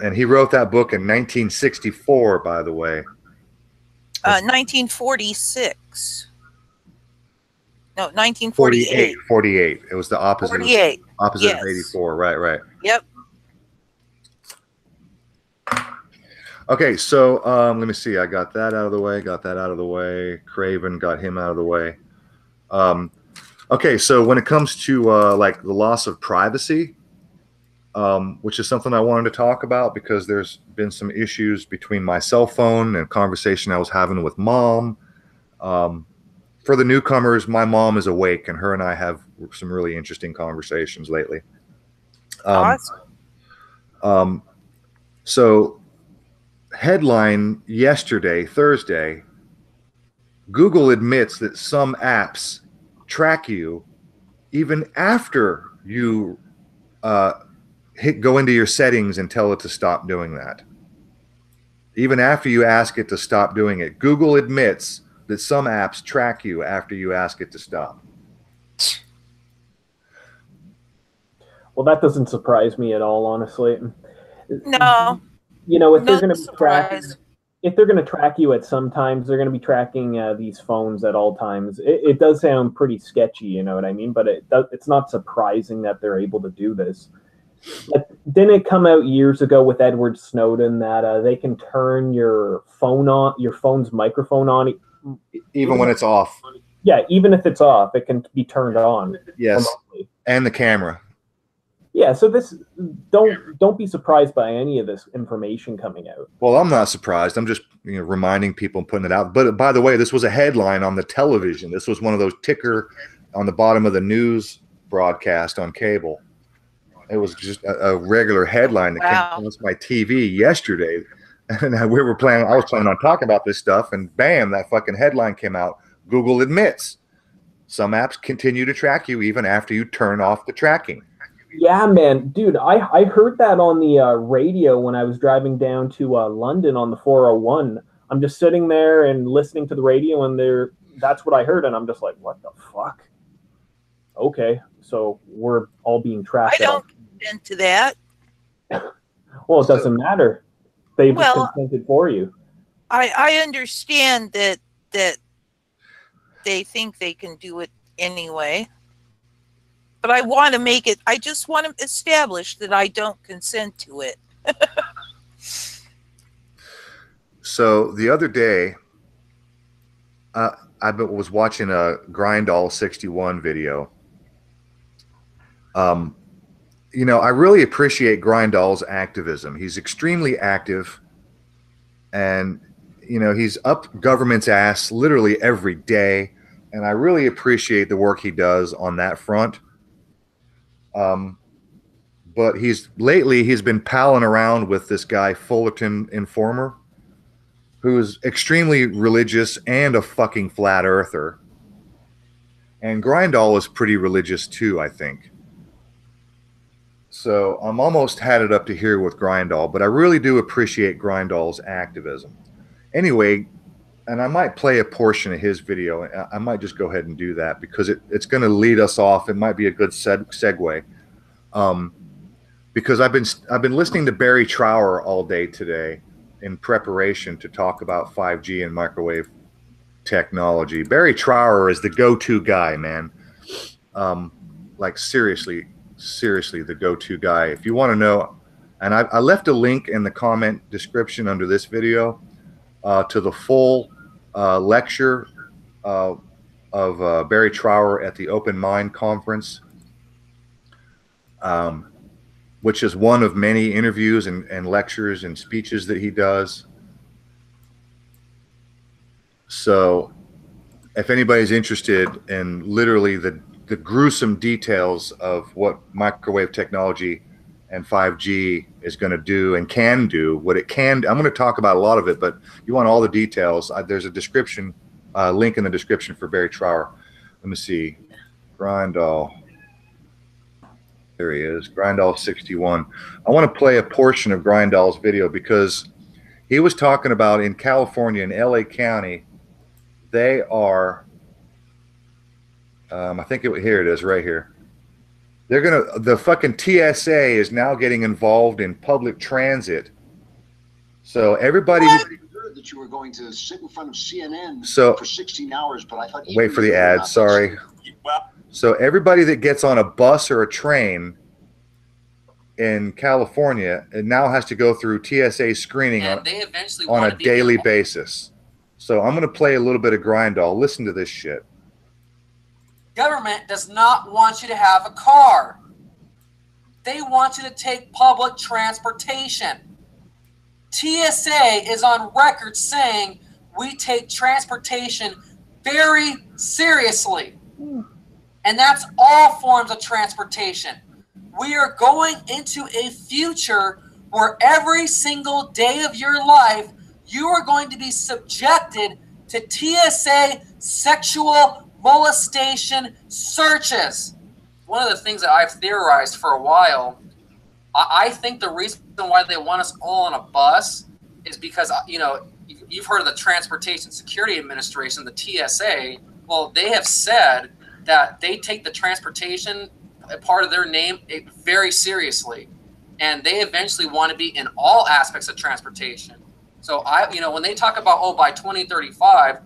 And he wrote that book in 1964, by the way. 1946. No, 1948. 48. It was the opposite. 48. Opposite of 84. Right. Yep. Okay, so let me see. I got that out of the way. Craven, got him out of the way. Okay, so when it comes to like the loss of privacy, which is something I wanted to talk about because there's been some issues between my cell phone and conversation I was having with Mom. For the newcomers, my mom is awake, and her and I have some really interesting conversations lately. Awesome. So headline yesterday, Thursday, Google admits that some apps track you even after you go into your settings and tell it to stop doing that. Even after you ask it to stop doing it, Google admits that some apps track you after you ask it to stop. Well, that doesn't surprise me at all, honestly. No. You know, if they're going to track you at some times, they're going to be tracking these phones at all times. It does sound pretty sketchy, you know what I mean? But it's not surprising that they're able to do this. Didn't it come out years ago with Edward Snowden that they can turn your phone on, your phone's microphone on, even when it's off? Yeah, even if it's off, it can be turned on. Yes, remotely. And the camera. Yeah, so don't be surprised by any of this information coming out. Well, I'm not surprised. I'm just reminding people and putting it out. But by the way, this was a headline on the television. This was one of those ticker on the bottom of the news broadcast on cable. It was just a regular headline that came across my TV yesterday, and I was planning on talking about this stuff, and bam, that fucking headline came out. Google admits some apps continue to track you even after you turn off the tracking. Yeah, man, dude, I heard that on the radio when I was driving down to London on the 401. I'm just sitting there and listening to the radio, and that's what I heard, and I'm just like, what the fuck? Okay, so we're all being tracked. I don't consent to that. Well, it doesn't matter. They've consented for you. I understand that they think they can do it anyway. But I want to make it, I just want to establish that I don't consent to it. So the other day, I was watching a Grindall 61 video. You know, I really appreciate Grindall's activism. He's extremely active, and you know, he's up government's ass literally every day, and I really appreciate the work he does on that front. But he's been palling around with this guy Fullerton Informer, who's extremely religious and a fucking flat earther. And Grindall is pretty religious too, I think. So I'm almost had it up to here with Grindall, but I really do appreciate Grindall's activism. Anyway, and I might play a portion of his video. I might just go ahead and do that because it's going to lead us off. It might be a good segue. Because I've been listening to Barry Trower all day today in preparation to talk about 5G and microwave technology. Barry Trower is the go-to guy, man. Like seriously, the go-to guy. If you want to know, and I left a link in the comment description under this video to the full lecture of Barry Trower at the Open Mind Conference, which is one of many interviews and lectures and speeches that he does. So if anybody's interested in literally the gruesome details of what microwave technology and 5G is going to do and can do, what it can, I'm going to talk about a lot of it, but you want all the details, there's a description, link in the description for Barry Trower. Let me see. Grindall. There he is, Grindall 61. I want to play a portion of Grindall's video because he was talking about in California, in LA County, they are, I think here it is right here. They're the fucking TSA is now getting involved in public transit. So everybody. I heard that you were going to sit in front of CNN for 16 hours, but I thought. Wait for the ad. Sorry. Well. So everybody that gets on a bus or a train in California, it now has to go through TSA screening on a daily basis. So I'm going to play a little bit of Grindall. Listen to this shit. Government does not want you to have a car. They want you to take public transportation. TSA is on record saying we take transportation very seriously. And that's all forms of transportation. We are going into a future where every single day of your life, you are going to be subjected to TSA sexual molestation searches. One of the things that I've theorized for a while, I think the reason why they want us all on a bus is because, you know, you've heard of the Transportation Security Administration, the TSA. Well, they have said that they take the transportation part of their name very seriously, and they eventually want to be in all aspects of transportation. So when they talk about, by 2035,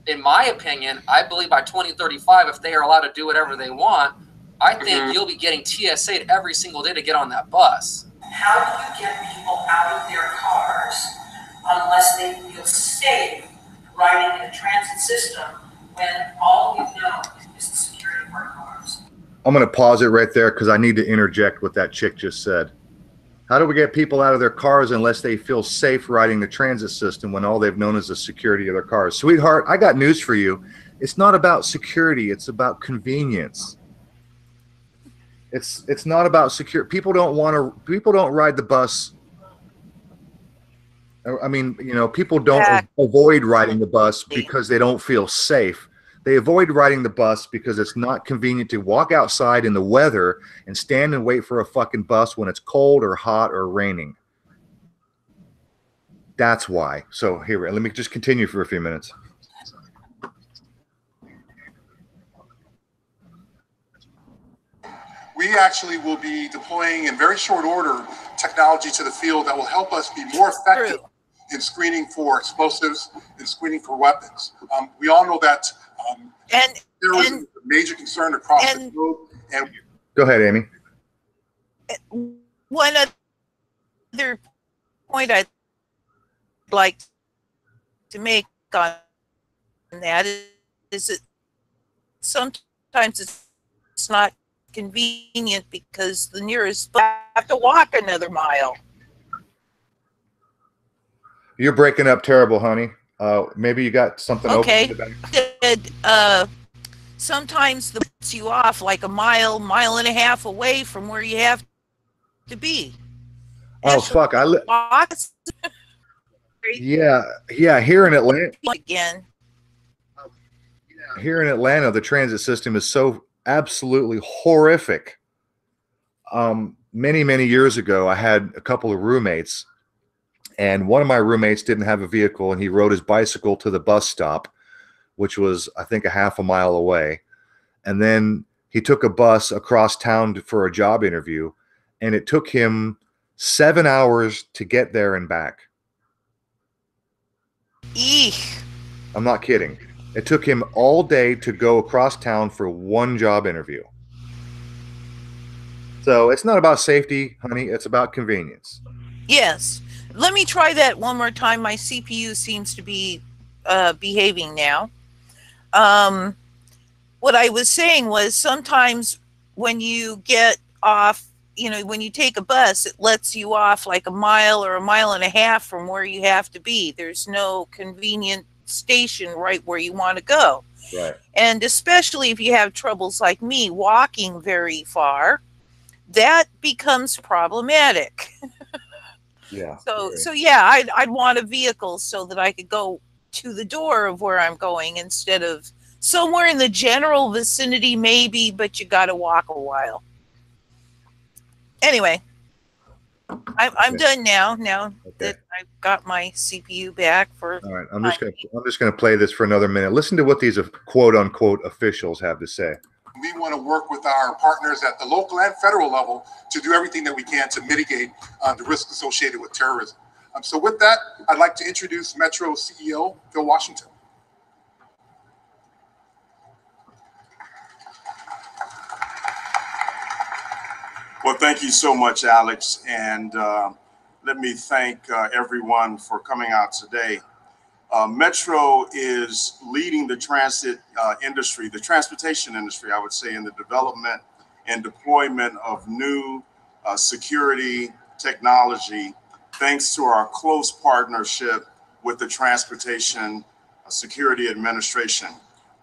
in my opinion, I believe by 2035, if they are allowed to do whatever they want, I think you'll be getting TSA'd every single day to get on that bus. How do you get people out of their cars unless they feel safe riding in a transit system when all we know is the security of our cars? I'm going to pause it right there because I need to interject what that chick just said. How do we get people out of their cars unless they feel safe riding the transit system when all they've known is the security of their cars? Sweetheart, I got news for you. It's not about security. It's about convenience. It's not about security. People don't ride the bus. I mean, people don't avoid riding the bus because they don't feel safe. They avoid riding the bus because it's not convenient to walk outside in the weather and stand and wait for a fucking bus when it's cold or hot or raining. That's why. So here, let me just continue for a few minutes. We actually will be deploying in very short order technology to the field that will help us be more effective in screening for explosives and screening for weapons. We all know that terrorism is a major concern across the globe. And go ahead, Amy. One other point I'd like to make on that is that sometimes it's not convenient because the nearest have to walk another mile. You're breaking up terrible, honey. Maybe you got something okay. open in the back. Sometimes the puts you off like a mile and a half away from where you have to be. Oh, fuck. Yeah. Here in Atlanta. Again. Here in Atlanta, the transit system is so absolutely horrific. Many years ago, I had a couple of roommates, and one of my roommates didn't have a vehicle, and he rode his bicycle to the bus stop, which was, I think, a half a mile away. And then he took a bus across town for a job interview, and it took him 7 hours to get there and back. Eek. I'm not kidding. It took him all day to go across town for one job interview. So it's not about safety, honey. It's about convenience. Yes. Let me try that one more time. My CPU seems to be behaving now. What I was saying was sometimes when you get off, when you take a bus, it lets you off like a mile or a mile and a half from where you have to be. There's no convenient station right where you want to go. Right. And especially if you have troubles like me walking very far, that becomes problematic. Yeah. So yeah, I'd want a vehicle so that I could go to the door of where I'm going instead of somewhere in the general vicinity, maybe, but you got to walk a while. Anyway, I'm done now. Now that I've got my CPU back for. All right, I'm just gonna play this for another minute. Listen to what these quote unquote officials have to say. We want to work with our partners at the local and federal level to do everything that we can to mitigate the risk associated with terrorism. So with that, I'd like to introduce Metro CEO Phil Washington. Well, thank you so much, Alex. And let me thank everyone for coming out today. Metro is leading the transit industry, the transportation industry, I would say, in the development and deployment of new security technology, thanks to our close partnership with the Transportation Security Administration.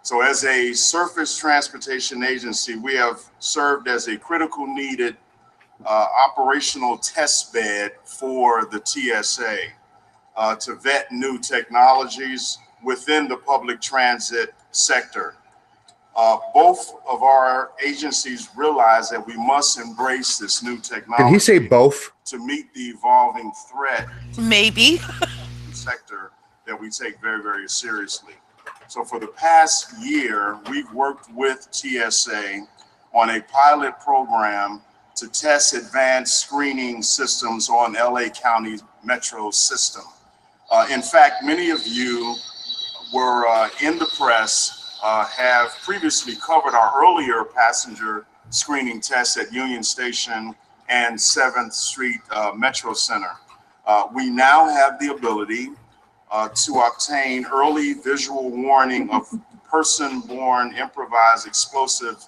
So as a surface transportation agency, we have served as a critical needed operational test bed for the TSA to vet new technologies within the public transit sector. Both of our agencies realize that we must embrace this new technology. Did he say both? To meet the evolving threat. Maybe. Sector that we take very, very seriously. So for the past year, we've worked with TSA on a pilot program to test advanced screening systems on LA County Metro system. In fact, many of you were in the press, have previously covered our earlier passenger screening tests at Union Station and 7th Street Metro Center. We now have the ability to obtain early visual warning of person-borne improvised explosive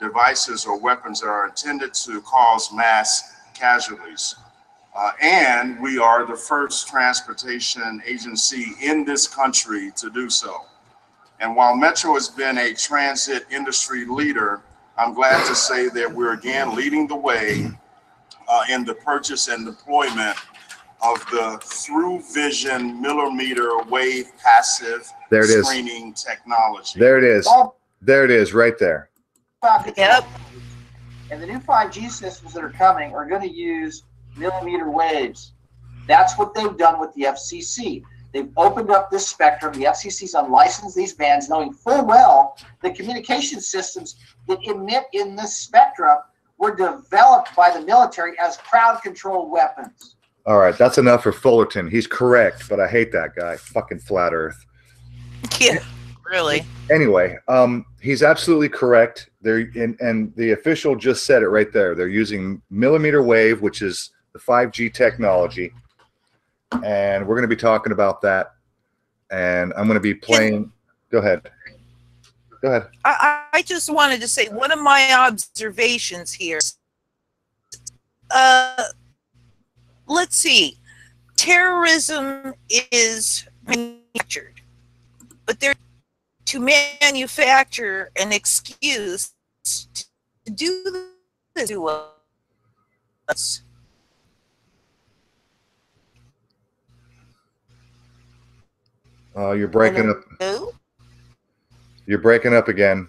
devices or weapons that are intended to cause mass casualties. And we are the first transportation agency in this country to do so. And while Metro has been a transit industry leader, I'm glad to say that we're again leading the way in the purchase and deployment of the Through Vision millimeter wave passive screening technology. There it is. There it is, right there. Yep. And the new 5G systems that are coming are going to use millimeter waves. That's what they've done with the FCC. They've opened up this spectrum. The FCC's unlicensed these bands, knowing full well the communication systems that emit in this spectrum were developed by the military as crowd control weapons. All right, that's enough for Fullerton. He's correct, but I hate that guy. Fucking flat Earth. Yeah, really. Anyway, he's absolutely correct. And the official just said it right there. They're using millimeter wave, which is the 5G technology, and we're going to be talking about that. And I'm going to be playing. Go ahead. Go ahead. I just wanted to say one of my observations here. Let's see. Terrorism is manufactured, but they're to manufacture an excuse to do this to us. You're breaking up. Hello? You're breaking up again.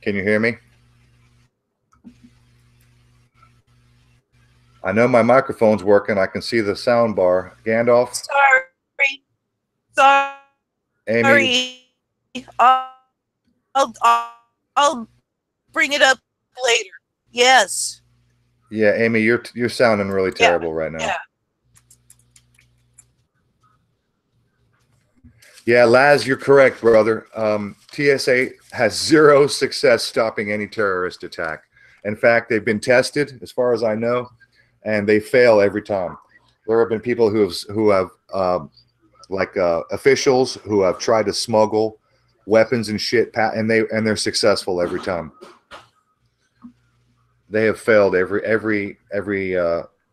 Can you hear me? I know my microphone's working. I can see the sound bar. Gandalf? Sorry. Amy? I'll bring it up later. Yes. Yeah, Amy, you're sounding really terrible right now. Yeah. Yeah, Laz, you're correct, brother. TSA has zero success stopping any terrorist attack. In fact, they've been tested, as far as I know, and they fail every time. There have been people who have officials who have tried to smuggle weapons and shit, and they're successful every time. They have failed every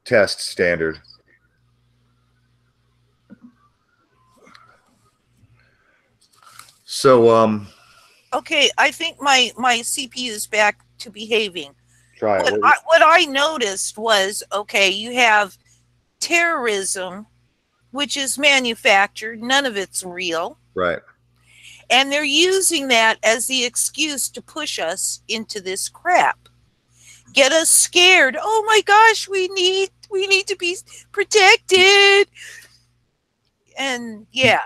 test standard. So okay, I think my CPU is back to behaving. Try it. What I noticed was, okay, you have terrorism, which is manufactured, none of it's real. Right. And they're using that as the excuse to push us into this crap. Get us scared. Oh my gosh, we need to be protected. And yeah,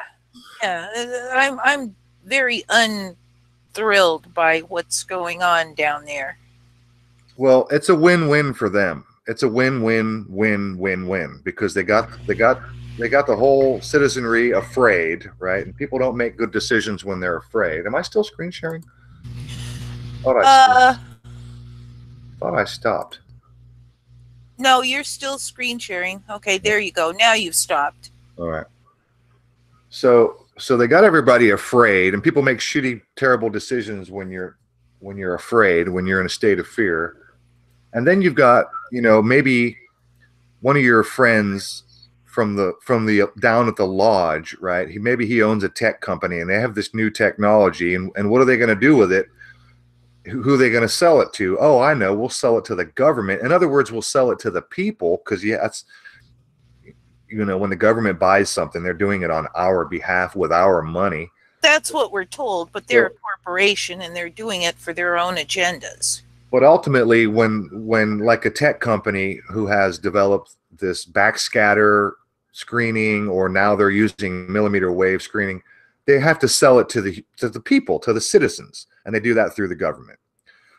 I'm very unthrilled by what's going on down there. Well, it's a win-win for them. It's a win-win-win-win-win because they got the whole citizenry afraid, right? And people don't make good decisions when they're afraid. Am I still screen sharing? Thought I stopped. No, you're still screen sharing. Okay, there you go. Now you've stopped. All right. So they got everybody afraid, and people make shitty, terrible decisions when you're afraid, when you're in a state of fear. And then you've got, maybe one of your friends from the down at the lodge, right? Maybe he owns a tech company and they have this new technology, and what are they going to do with it? Who are they going to sell it to? Oh, I know. We'll sell it to the government. In other words, we'll sell it to the people because that's, when the government buys something, they're doing it on our behalf with our money. That's what we're told, but they're a corporation and they're doing it for their own agendas. But ultimately, when like a tech company who has developed this backscatter screening, or now they're using millimeter wave screening, they have to sell it to the people, to the citizens, and they do that through the government.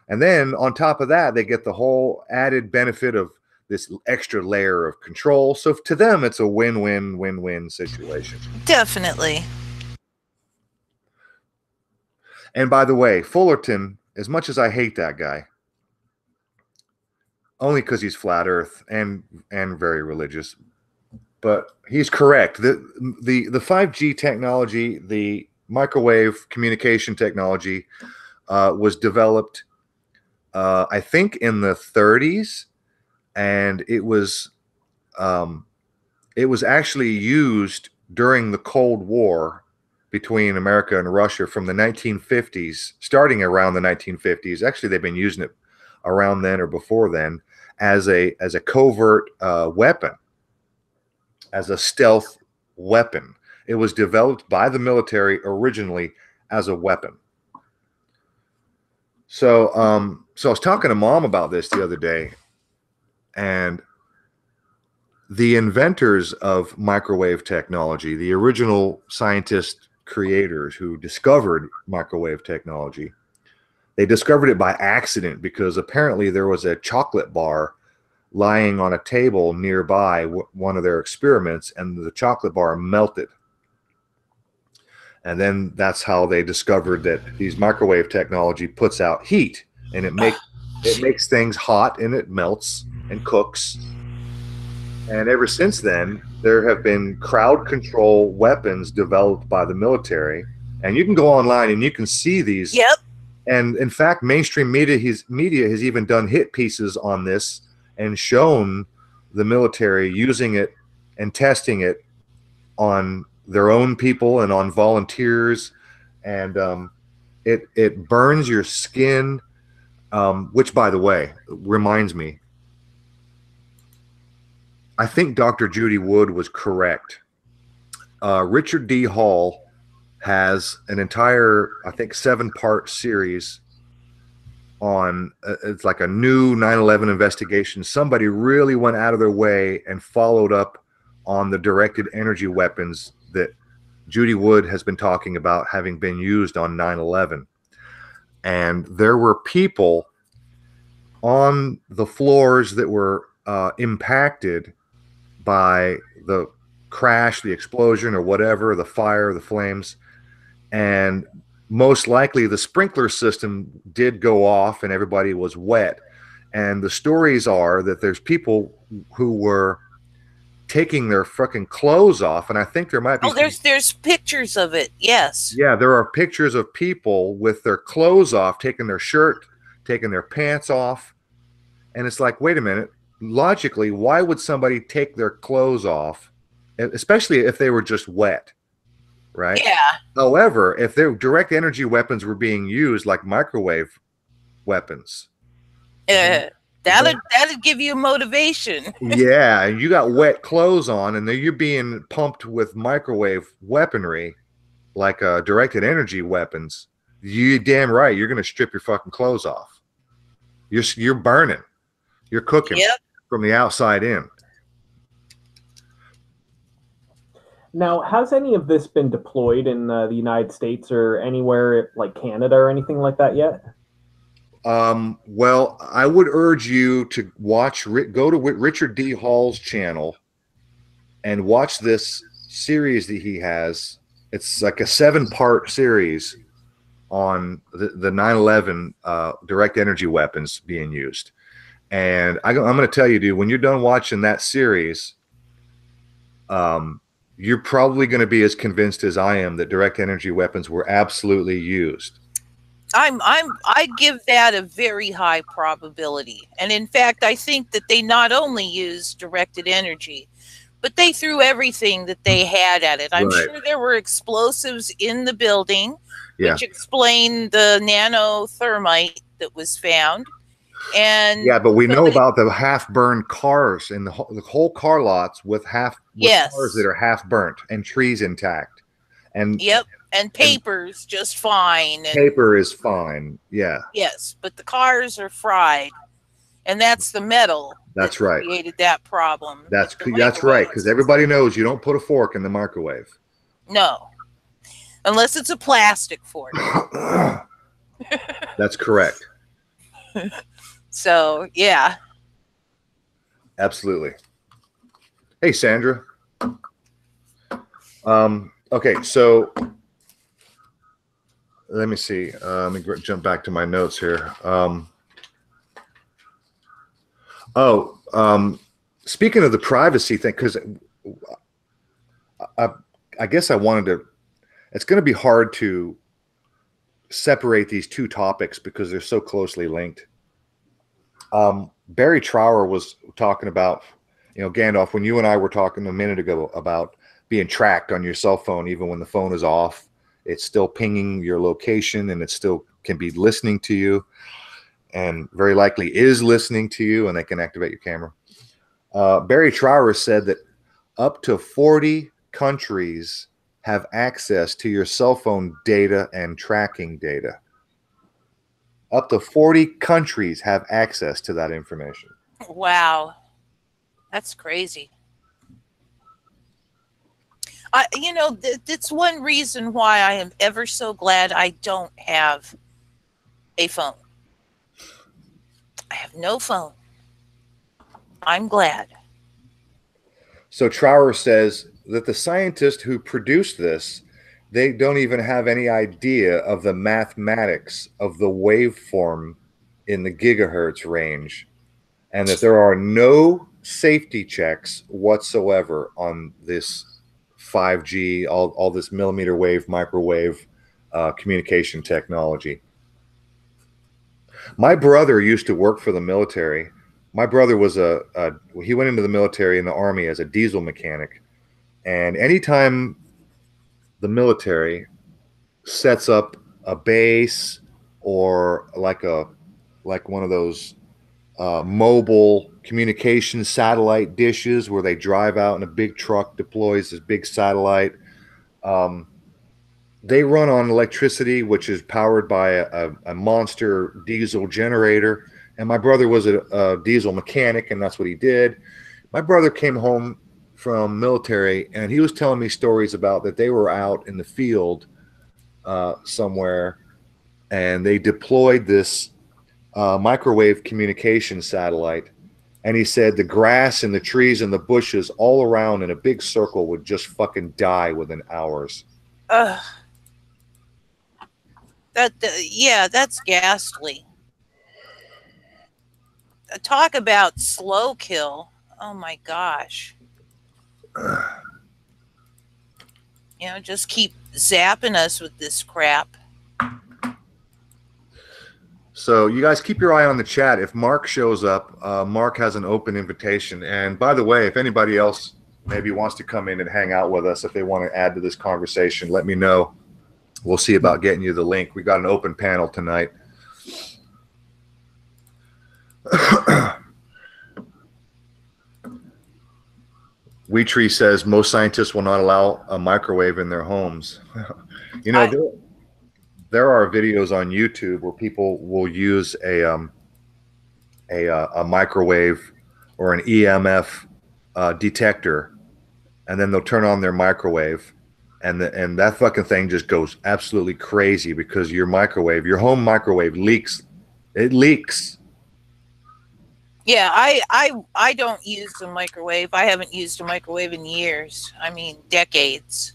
And then on top of that, they get the whole added benefit of this extra layer of control. So to them, it's a win-win-win-win situation. Definitely. And by the way, Fullerton, as much as I hate that guy, only because he's flat earth and very religious, but he's correct. The 5G technology, the microwave communication technology, was developed, I think, in the 30s, and it was actually used during the Cold War between America and Russia from the 1950s, starting around the 1950s. Actually, they've been using it around then or before then as a covert weapon, as a stealth weapon. It was developed by the military originally as a weapon. So I was talking to Mom about this the other day, and the inventors of microwave technology, the original scientists, creators who discovered microwave technology, they discovered it by accident because apparently there was a chocolate bar lying on a table nearby one of their experiments, and the chocolate bar melted. And then that's how they discovered that these microwave technology puts out heat, and it makes things hot, and it melts and cooks. And ever since then, there have been crowd control weapons developed by the military. And you can go online and you can see these. Yep. And in fact, mainstream media has even done hit pieces on this and shown the military using it and testing it on their own people and on volunteers. And it burns your skin, which, by the way, reminds me, I think Dr. Judy Wood was correct. Richard D. Hall has an entire, I think, 7-part series on, it's like a new 9/11 investigation. Somebody really went out of their way and followed up on the directed energy weapons that Judy Wood has been talking about having been used on 9/11. And there were people on the floors that were impacted by the crash, the explosion, or whatever, the fire, the flames. And most likely the sprinkler system did go off and everybody was wet. And the stories are that there's people who were taking their fucking clothes off. And I think there might be... Oh, there's pictures of it. Yes. Yeah, there are pictures of people with their clothes off, taking their shirt, taking their pants off. And it's like, wait a minute. Logically, why would somebody take their clothes off, especially if they were just wet? Right? Yeah. However, if their direct energy weapons were being used like microwave weapons, that'd give you motivation. Yeah, and you got wet clothes on, and then you're being pumped with microwave weaponry, like directed energy weapons. You damn right, you're gonna strip your fucking clothes off. You're burning, you're cooking from the outside in. Now, has any of this been deployed in the United States or anywhere like Canada or anything like that yet? Well, I would urge you to go to Richard D. Hall's channel and watch this series that he has. It's like a 7-part series on the 9/11 direct energy weapons being used. And I'm going to tell you, dude, when you're done watching that series, you're probably going to be as convinced as I am that direct energy weapons were absolutely used. I give that a very high probability. And in fact, I think that they not only used directed energy, but they threw everything that they had at it. I'm sure there were explosives in the building, which explain the nanothermite that was found. And yeah, but we know about the half-burned cars and the whole car lots with cars that are half-burnt and trees intact. And and paper's just fine. And paper is fine. Yeah. Yes, but the cars are fried, and that's the metal. That's right. Created that problem. That's right, because everybody knows you don't put a fork in the microwave. No, unless it's a plastic fork. That's correct. So yeah. Absolutely. Hey, Sandra. Okay, so let me see. Let me jump back to my notes here. Speaking of the privacy thing, because I guess I wanted to. It's going to be hard to separate these two topics because they're so closely linked. Barry Trower was talking about, Gandalf, when you and I were talking a minute ago about being tracked on your cell phone, even when the phone is off, it's still pinging your location and it still can be listening to you and very likely is listening to you, and they can activate your camera. Barry Trower said that up to 40 countries have access to your cell phone data and tracking data. Up to 40 countries have access to that information. Wow. That's crazy. That's one reason why I am ever so glad I don't have a phone. I have no phone. I'm glad. So Trower says that the scientists who produced this, they don't even have any idea of the mathematics of the waveform in the gigahertz range. and that there are no safety checks whatsoever on this 5G, all this millimeter wave, microwave communication technology. My brother used to work for the military. My brother was he went into the military in the Army as a diesel mechanic. And anytime the military sets up a base or like one of those mobile communication satellite dishes where they drive out in a big truck, deploys this big satellite, they run on electricity, which is powered by a monster diesel generator. And my brother was a diesel mechanic, and that's what he did. My brother came home from military, and he was telling me stories about that they were out in the field somewhere, and they deployed this microwave communication satellite. And he said the grass and the trees and the bushes all around in a big circle would just fucking die within hours. Yeah, that's ghastly. Talk about slow kill. Oh my gosh. You know, just keep zapping us with this crap. So you guys keep your eye on the chat. If Mark shows up, Mark has an open invitation. And by the way, if anybody else maybe wants to come in and hang out with us, if they want to add to this conversation, let me know. We'll see about getting you the link. We got an open panel tonight. Wheatree says most scientists will not allow a microwave in their homes. You know, there are videos on YouTube where people will use a microwave or an EMF detector, and then they'll turn on their microwave, and that fucking thing just goes absolutely crazy because your home microwave leaks. It leaks. Yeah, I don't use the microwave. I haven't used a microwave in years. I mean, decades.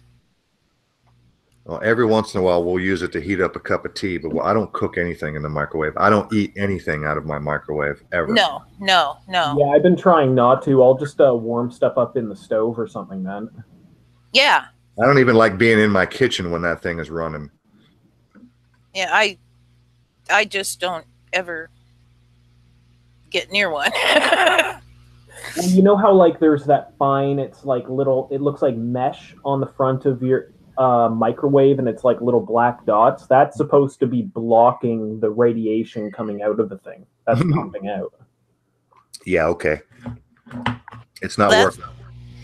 Well, every once in a while, we'll use it to heat up a cup of tea, but I don't cook anything in the microwave. I don't eat anything out of my microwave, ever. No. Yeah, I've been trying not to. I'll just warm stuff up in the stove or something then. Yeah. I don't even like being in my kitchen when that thing is running. Yeah, I just don't ever get near one. Well, you know how like there's that fine, it's like little, it looks like mesh on the front of your microwave, and it's like little black dots. That's supposed to be blocking the radiation coming out of the thing. That's pumping out. Yeah, okay. It's not working.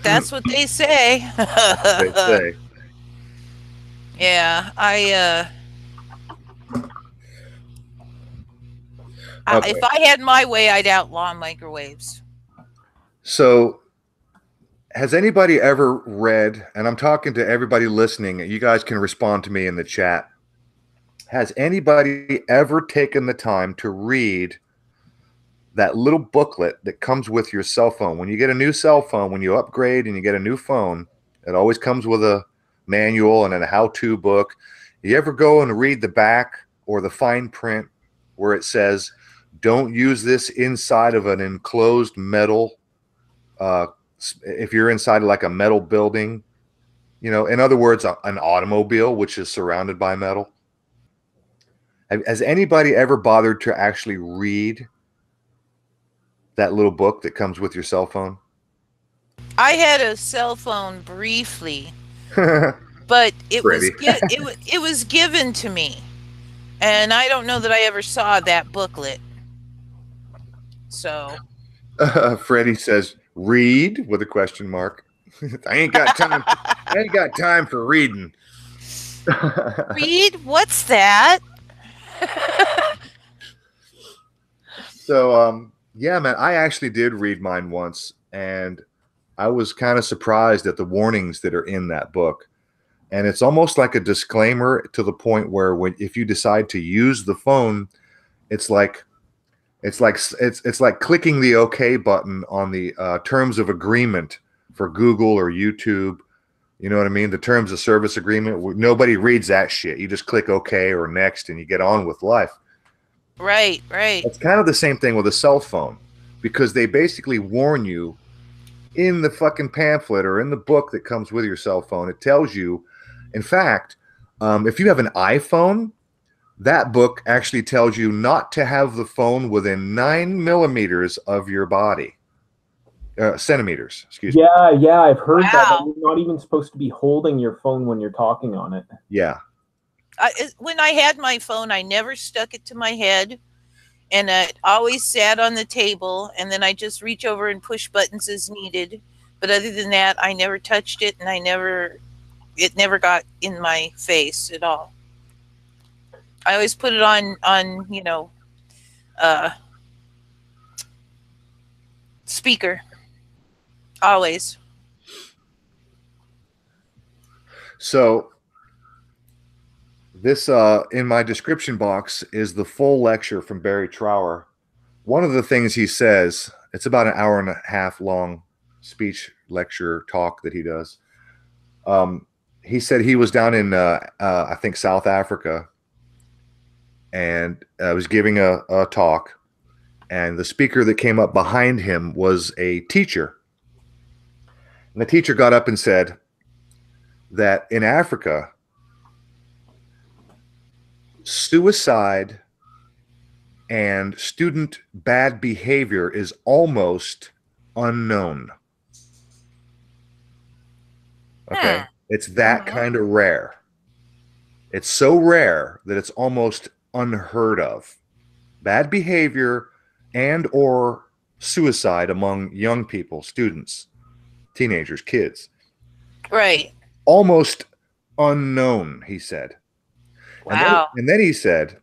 That's what they say. They say. Yeah, Okay. If I had my way, I'd outlaw microwaves. So, has anybody ever read, and I'm talking to everybody listening, you guys can respond to me in the chat. Has anybody ever taken the time to read that little booklet that comes with your cell phone? When you get a new cell phone, when you upgrade and you get a new phone, it always comes with a manual and a how-to book. You ever go and read the back or the fine print where it says, don't use this inside of an enclosed metal, if you're inside of like a metal building, you know, in other words, an automobile, which is surrounded by metal. Has anybody ever bothered to actually read that little book that comes with your cell phone? I had a cell phone briefly, but it was given to me, and I don't know that I ever saw that booklet. So, Freddie says, "Read?" with a question mark. I ain't got time. I ain't got time for reading. Read? What's that? So, yeah, man, I actually did read mine once, and I was kind of surprised at the warnings that are in that book. And it's almost like a disclaimer to the point where if you decide to use the phone, it's like clicking the OK button on the terms of agreement for Google or YouTube. You know what I mean? The terms of service agreement. Nobody reads that shit. You just click OK or next, and you get on with life. Right. It's kind of the same thing with a cell phone, because they basically warn you in the fucking pamphlet or in the book that comes with your cell phone. It tells you, in fact, if you have an iPhone, that book actually tells you not to have the phone within 9 millimeters of your body. Centimeters, excuse me. Yeah, I've heard that. You're not even supposed to be holding your phone when you're talking on it. Yeah. When I had my phone, I never stuck it to my head, and it always sat on the table, and then I just reach over and push buttons as needed. But other than that, I never touched it, and it never got in my face at all. I always put it on you know, speaker. Always. So this in my description box is the full lecture from Barry Trower. One of the things he says, it's about an hour and a half long speech, lecture, talk that he does. He said he was down in I think South Africa, and was giving a talk, and the speaker that came up behind him was a teacher. And the teacher got up and said that in Africa, suicide and student bad behavior is almost unknown. Okay. It's that kind of rare. It's so rare that it's almost unheard of. Bad behavior and or suicide among young people, students, teenagers, kids. Right. Almost unknown, he said. Wow. And then he said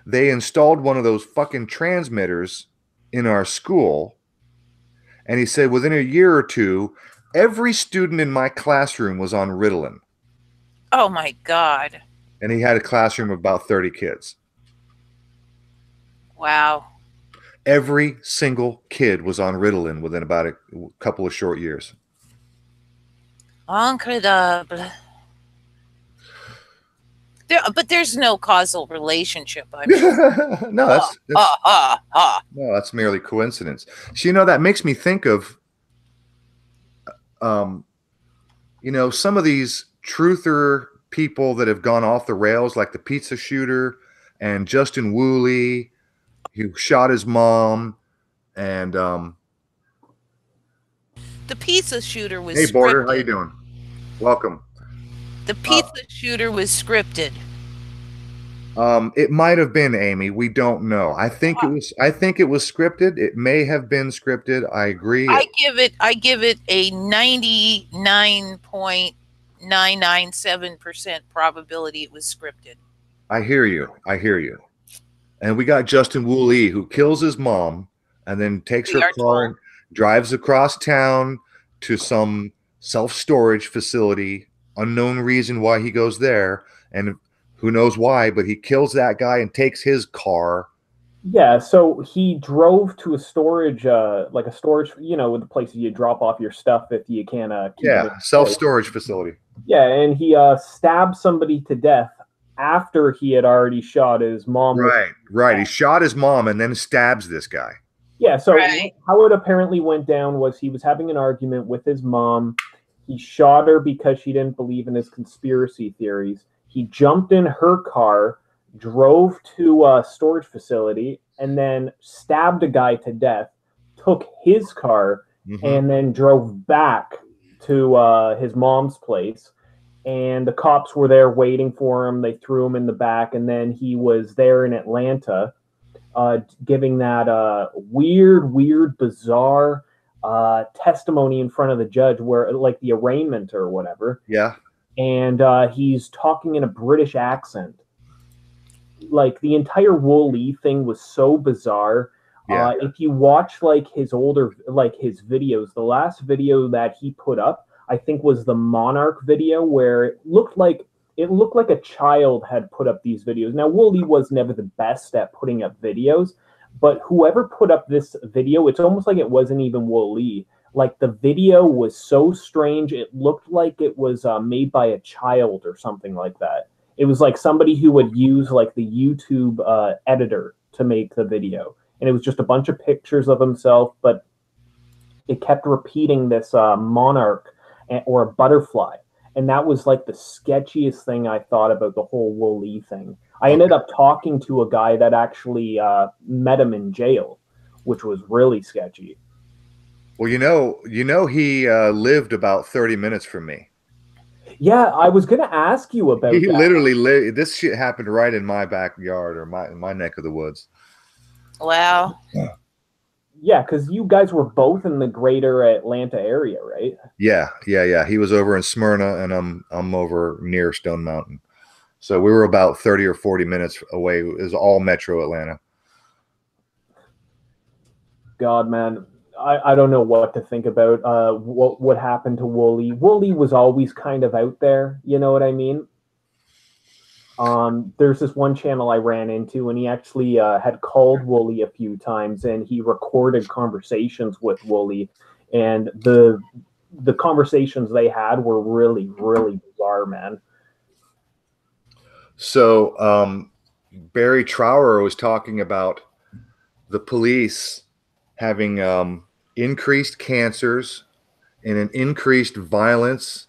they installed one of those fucking transmitters in our school. And he said within a year or two, every student in my classroom was on Ritalin. Oh, my God. And he had a classroom of about 30 kids. Wow. Every single kid was on Ritalin within about a couple of short years. Incredible. But there's no causal relationship, I'm sure. No, that's merely coincidence. So, you know, that makes me think of, you know, some of these truther people that have gone off the rails, like the pizza shooter and Justin Woolley, who shot his mom, and the pizza shooter was Hey, Border, scripted. how you doing? Welcome. The pizza shooter was scripted. It might have been, Amy. We don't know. I think it was scripted. It may have been scripted. I agree. I give it a 99.997% probability it was scripted. I hear you. And we got Justin Woolley, who kills his mom and then takes her car and drives across town to some self-storage facility. Unknown reason why he goes there, and who knows why, but he kills that guy and takes his car. Yeah, so he drove to a storage, like a storage, you know, the places you drop off your stuff if you can't keep it. Self-storage facility. Yeah, and he stabbed somebody to death after he had already shot his mom. Right. He shot his mom and then stabs this guy. Yeah, so how it apparently went down was he was having an argument with his mom. He shot her because she didn't believe in his conspiracy theories. He jumped in her car, drove to a storage facility, and then stabbed a guy to death, took his car, and then drove back to his mom's place. And the cops were there waiting for him. They threw him in the back, and then he was there in Atlanta giving that weird, bizarre testimony in front of the judge, where like the arraignment or whatever. Yeah. And he's talking in a British accent. Like the entire Woolley thing was so bizarre. Yeah. If you watch like his older, like his videos, the last video that he put up, I think was the Monarch video, where it looked like a child had put up these videos. Now Woolley was never the best at putting up videos, but whoever put up this video, it's almost like it wasn't even Woolley. Like the video was so strange, it looked like it was made by a child or something like that. It was like somebody who would use like the YouTube editor to make the video. and it was just a bunch of pictures of himself, but it kept repeating this monarch or a butterfly. And that was like the sketchiest thing I thought about the whole Wooly thing. I ended up talking to a guy that actually met him in jail, which was really sketchy. Well, he lived about 30 minutes from me. Yeah, I was going to ask you about that. He literally lived. This shit happened right in my backyard or my neck of the woods. Wow. Yeah, because you guys were both in the greater Atlanta area, right? Yeah. He was over in Smyrna, and I'm over near Stone Mountain. So we were about 30 or 40 minutes away. It was all Metro Atlanta. God, man. I don't know what to think about what happened to Wooly. Wooly was always kind of out there, you know what I mean? There's this one channel I ran into, and he actually had called Wooly a few times, and he recorded conversations with Wooly, and the conversations they had were really, really bizarre, man. So Barry Trower was talking about the police having increased cancers and an increased violence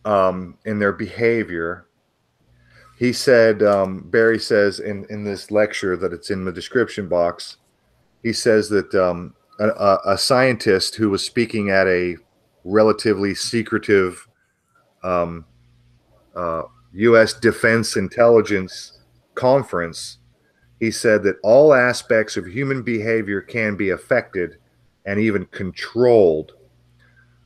in their behavior. He said, Barry says in this lecture that it's in the description box, he says that a scientist who was speaking at a relatively secretive U.S. Defense Intelligence conference, he said that all aspects of human behavior can be affected and even controlled.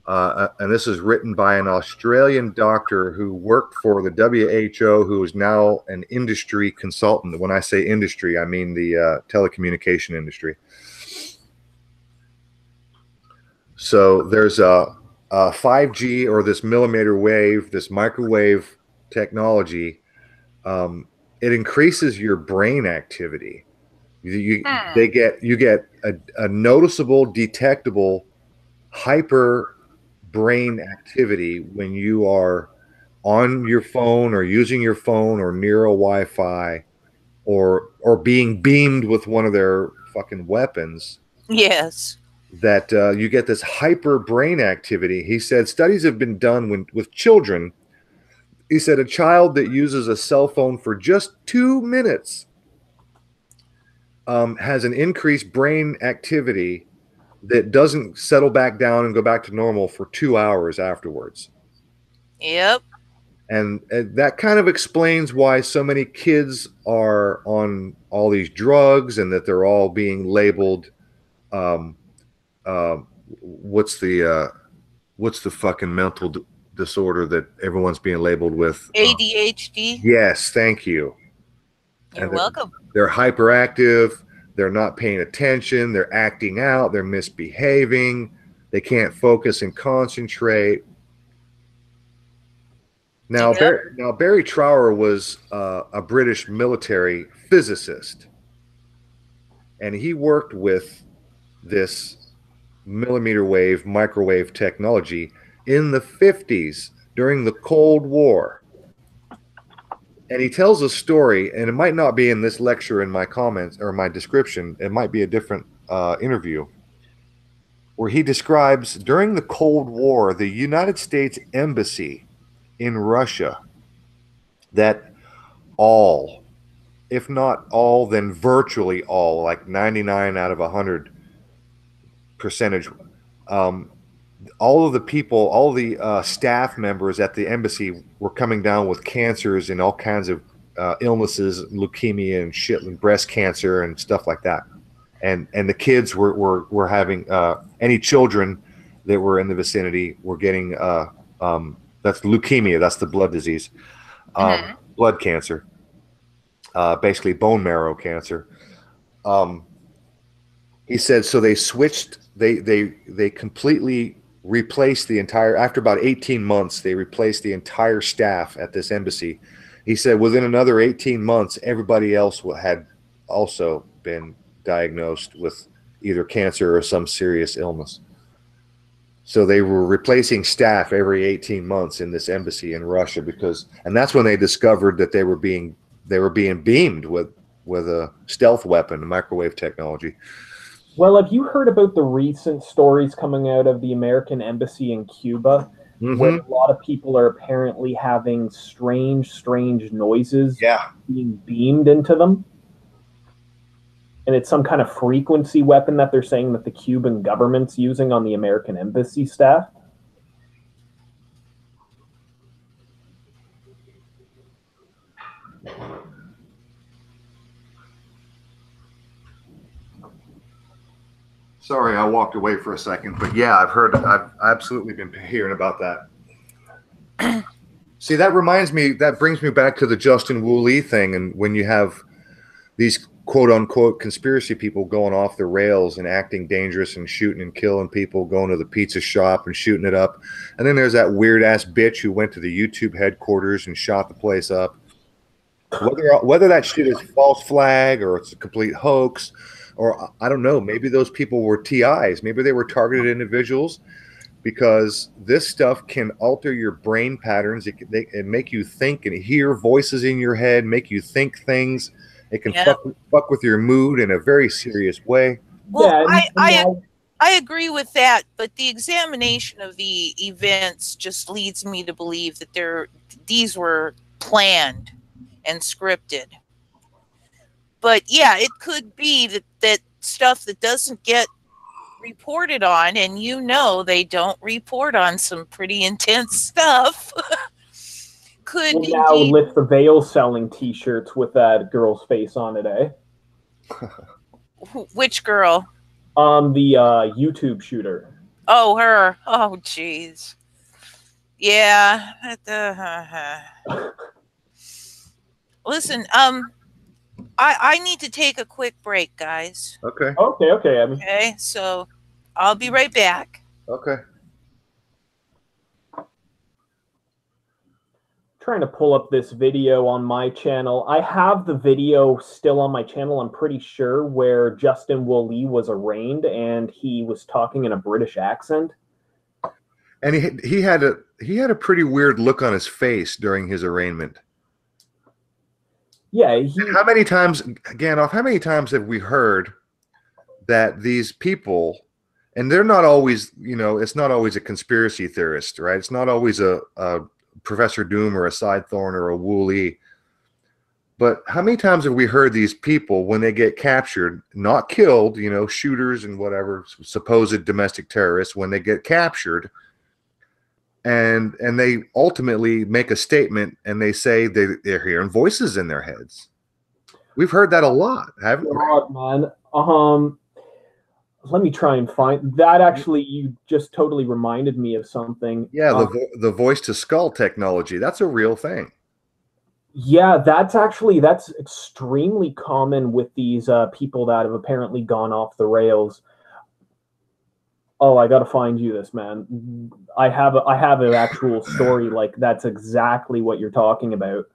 And this is written by an Australian doctor who worked for the WHO, who is now an industry consultant. When I say industry, I mean the telecommunication industry. So there's a 5G, or this millimeter wave, this microwave technology. It increases your brain activity. You get a noticeable, detectable hyper brain activity when you are on your phone or using your phone or near a Wi-Fi or being beamed with one of their fucking weapons. Yes. That you get this hyper brain activity. He said studies have been done with children. He said a child that uses a cell phone for just 2 minutes has an increased brain activity that doesn't settle back down and go back to normal for 2 hours afterwards. Yep. And that kind of explains why so many kids are on all these drugs and that they're all being labeled. What's the fucking mental disorder that everyone's being labeled with? ADHD. Yes, thank you. You're welcome. They're hyperactive. They're not paying attention. They're acting out. They're misbehaving. They can't focus and concentrate. Now, Yep. Barry Trower was a British military physicist, and he worked with this millimeter wave microwave technology in the 50s during the Cold War. And he tells a story, and it might not be in this lecture in my comments or my description. It might be a different interview, where he describes during the Cold War, the United States Embassy in Russia, that all, if not all, then virtually all, like 99 out of 100 percentage, all of the people, all the staff members at the embassy were coming down with cancers and all kinds of illnesses, leukemia and shit, and breast cancer and stuff like that. And the kids were having any children that were in the vicinity were getting that's leukemia, that's the blood disease, blood cancer, basically bone marrow cancer. He said so they switched. They completely replaced the entire, after about 18 months, they replaced the entire staff at this embassy. He said within another 18 months, everybody else had also been diagnosed with either cancer or some serious illness. So they were replacing staff every 18 months in this embassy in Russia and that's when they discovered that they were being beamed with with a stealth weapon, microwave technology. Well, have you heard about the recent stories coming out of the American embassy in Cuba, where a lot of people are apparently having strange noises being beamed into them? And it's some kind of frequency weapon that they're saying that the Cuban government's using on the American embassy staff. Sorry, I walked away for a second, but yeah, I've absolutely been hearing about that. See, that brings me back to the Justin Wu Lee thing. And when you have these quote unquote conspiracy people going off the rails and acting dangerous and shooting and killing people, going to the pizza shop and shooting it up. And then there's that weird ass bitch who went to the YouTube headquarters and shot the place up. Whether that shit is false flag or it's a complete hoax, or I don't know, maybe those people were TIs, maybe they were targeted individuals, because this stuff can alter your brain patterns. It make you think and hear voices in your head, make you think things. It can fuck with your mood in a very serious way. Well, I agree with that, but the examination of the events just leads me to believe that these were planned and scripted. But yeah, it could be that stuff that doesn't get reported on, and they don't report on some pretty intense stuff. Could now lift the veil selling T-shirts with that girl's face on it, eh? Which girl? The YouTube shooter. Oh, her. Oh, jeez. Yeah. Listen, I need to take a quick break, guys. Okay. Okay, Abby. Okay, so I'll be right back. Okay. Trying to pull up this video on my channel. I have the video still on my channel, I'm pretty sure, where Justin Wu Lee was arraigned and he was talking in a British accent. And he had a pretty weird look on his face during his arraignment. Yeah. How many times, Gandalf, how many times have we heard that these people, and they're not always, it's not always a conspiracy theorist, right? It's not always a Professor Doom or a Sidethorn or a Wu Lee. But how many times have we heard these people, when they get captured, not killed, shooters and whatever, supposed domestic terrorists, when they get captured, and they ultimately make a statement and they say they're hearing voices in their heads. We've heard that a lot, haven't we? Man. Let me try and find that. Actually, you just totally reminded me of something. Yeah, the voice to skull technology. That's a real thing. Yeah, that's extremely common with these people that have apparently gone off the rails. Oh, I got to find you this, man. I have an actual story like that's exactly what you're talking about.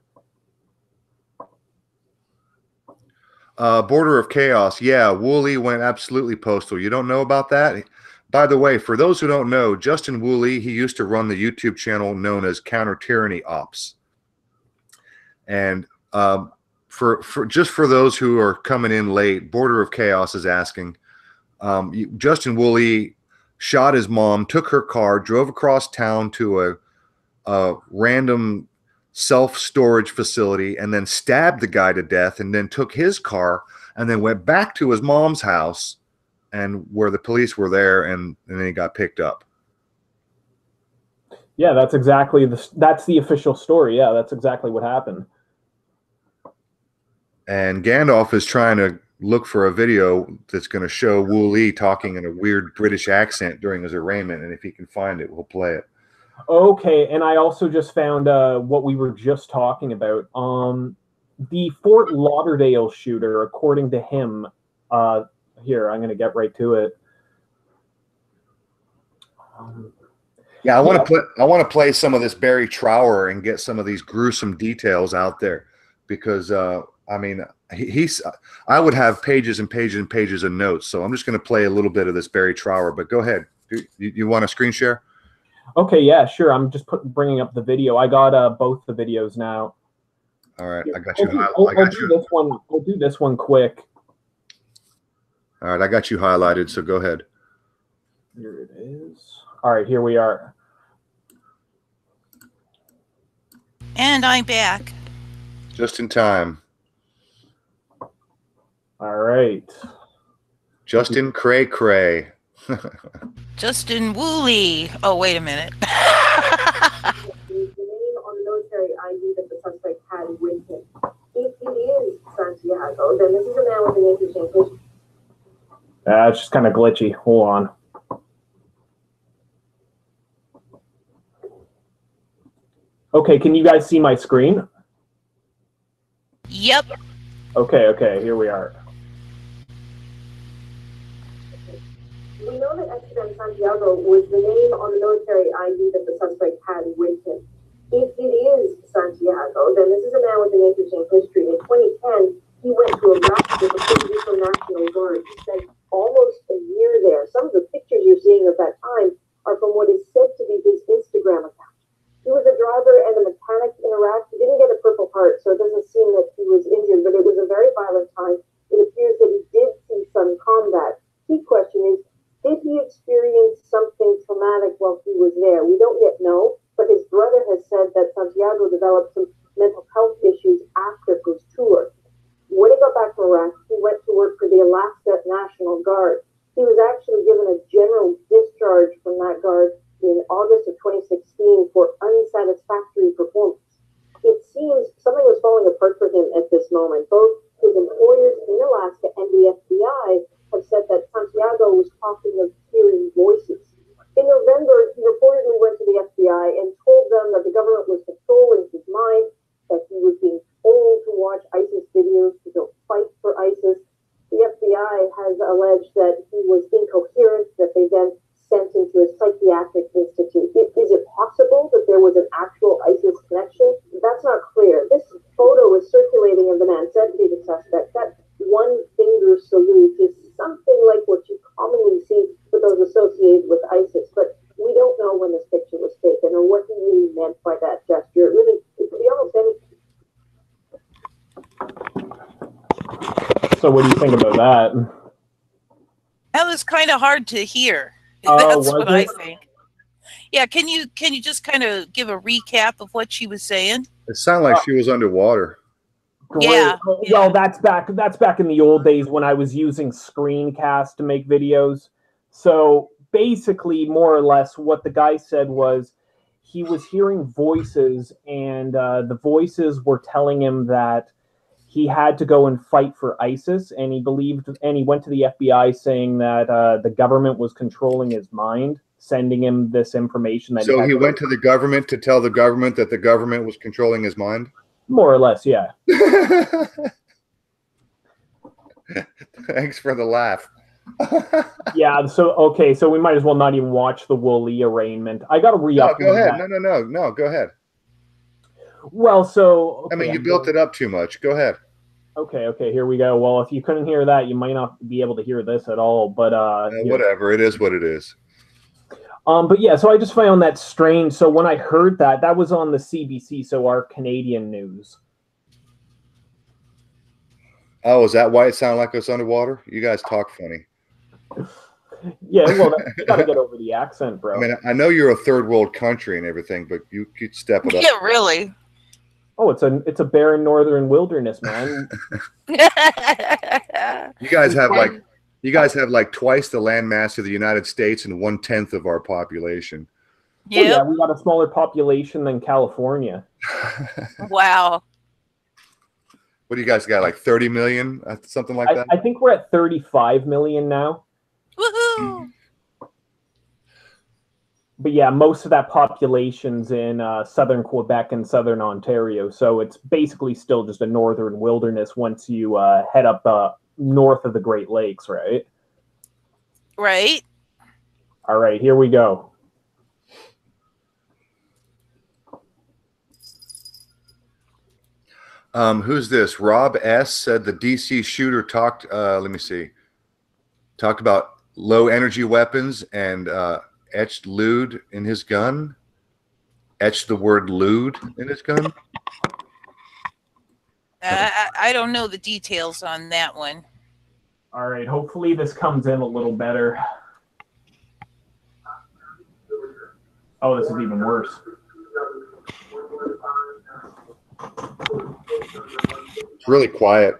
Border of Chaos. Yeah, Wu Lee went absolutely postal. You don't know about that? By the way, for those who don't know, Justin Wu Lee, he used to run the YouTube channel known as Counter Tyranny Ops. And for those who are coming in late, Border of Chaos is asking, Justin Wu Lee shot his mom, took her car, drove across town to a random self-storage facility, and then stabbed the guy to death, and then took his car and then went back to his mom's house, and where the police were there, and then he got picked up. Yeah, that's exactly that's the official story. Yeah, that's exactly what happened. And Gandalf is trying to look for a video that's going to show Wu Lee talking in a weird British accent during his arraignment, and if he can find it, we'll play it. Okay, and I also just found what we were just talking about. The Fort Lauderdale shooter, according to him, here, I'm going to get right to it. Yeah, I want to play some of this Barry Trower and get some of these gruesome details out there, because I mean, I would have pages and pages and pages of notes. So I'm just going to play a little bit of this Barry Trower. But go ahead. You want to screen share? Okay, yeah, sure. I'm just bringing up the video. I got both the videos now. All right, I got you. I'll do this one. I'll do this one quick. All right, I got you highlighted, so go ahead. Here it is. All right, here we are. And I'm back. Just in time. All right. Justin Cray Cray. Justin Woolley. Oh, wait a minute. The name on the military ID that the suspect had with him. If it is Santiago, then this is a man with an interesting history. It's just kind of glitchy. Hold on. Okay, can you guys see my screen? Yep. Okay, here we are. We know that Esteban Santiago was the name on the military ID that the suspect had with him. If it is Santiago, then this is a man with an interesting history. In 2010, he went to Iraq with the Puerto Rico National Guard. He spent almost a year there. Some of the pictures you're seeing of that time are from what is said to be his Instagram account. He was a driver and a mechanic in Iraq. He didn't get a Purple Heart, so it doesn't seem that he was injured, but it was a very violent time. It appears that he did see some combat. Key question is, did he experience something traumatic while he was there? We don't yet know, but his brother has said that Santiago developed some mental health issues after his tour. When he got back from Iraq, he went to work for the Alaska National Guard. He was actually given a general discharge from that guard in August of 2016 for unsatisfactory performance. It seems something was falling apart for him at this moment. Both his employers in Alaska and the FBI have said that Santiago was talking of hearing voices. In November, he reportedly went to the FBI and told them that the government was controlling his mind, that he was being told to watch ISIS videos, to go fight for ISIS. The FBI has alleged that he was incoherent, that they then sent him to a psychiatric institute. Is it possible that there was an actual ISIS connection? That's not clear. This photo is circulating of the man said to be the suspect. That one finger salute is something like what you commonly see with those associated with ISIS, but we don't know when this picture was taken or what he really meant by that gesture. It could be almost anything. So what do you think about that? That was kind of hard to hear. Oh, That's what it? I think. Yeah, can you just kind of give a recap of what she was saying? It sounded like she was underwater. Great. Yeah. Well, that's back in the old days when I was using screencast to make videos. So basically, more or less, what the guy said was he was hearing voices, and the voices were telling him that he had to go and fight for ISIS, and he went to the FBI saying that the government was controlling his mind, sending him this information. That So he went to the government to tell the government that the government was controlling his mind? More or less, yeah. Thanks for the laugh. Yeah, so we might as well not even watch the Woolley arraignment. I got to re-up. No, go ahead. No, go ahead. Well, so... Okay, I mean, you built it up too much. Go ahead. Okay, here we go. Well, if you couldn't hear that, you might not be able to hear this at all, but... whatever, it is what it is. But yeah, so I just found that strange. So when I heard that was on the CBC, so our Canadian news. Oh, is that why it sounded like it was underwater? You guys talk funny. Yeah, well, you got to get over the accent, bro. I mean, I know you're a third world country and everything, but you could step it up. Yeah, really. Oh, it's a barren northern wilderness, man. You guys have like twice the land mass of the United States and 1/10 of our population. Yep. Yeah, we got a smaller population than California. Wow. What do you guys got? Like 30 million, something like that? I think we're at 35 million now. Woohoo! But yeah, most of that population's in southern Quebec and southern Ontario, so it's basically still just a northern wilderness once you head up north of the Great Lakes, right? Right. All right, here we go. Who's this? Rob S. said the DC shooter talked, let me see, talked about low energy weapons and etched lewd in his gun. Etched the word lewd in his gun. I don't know the details on that one. All right, hopefully this comes in a little better. Oh, this is even worse. It's really quiet.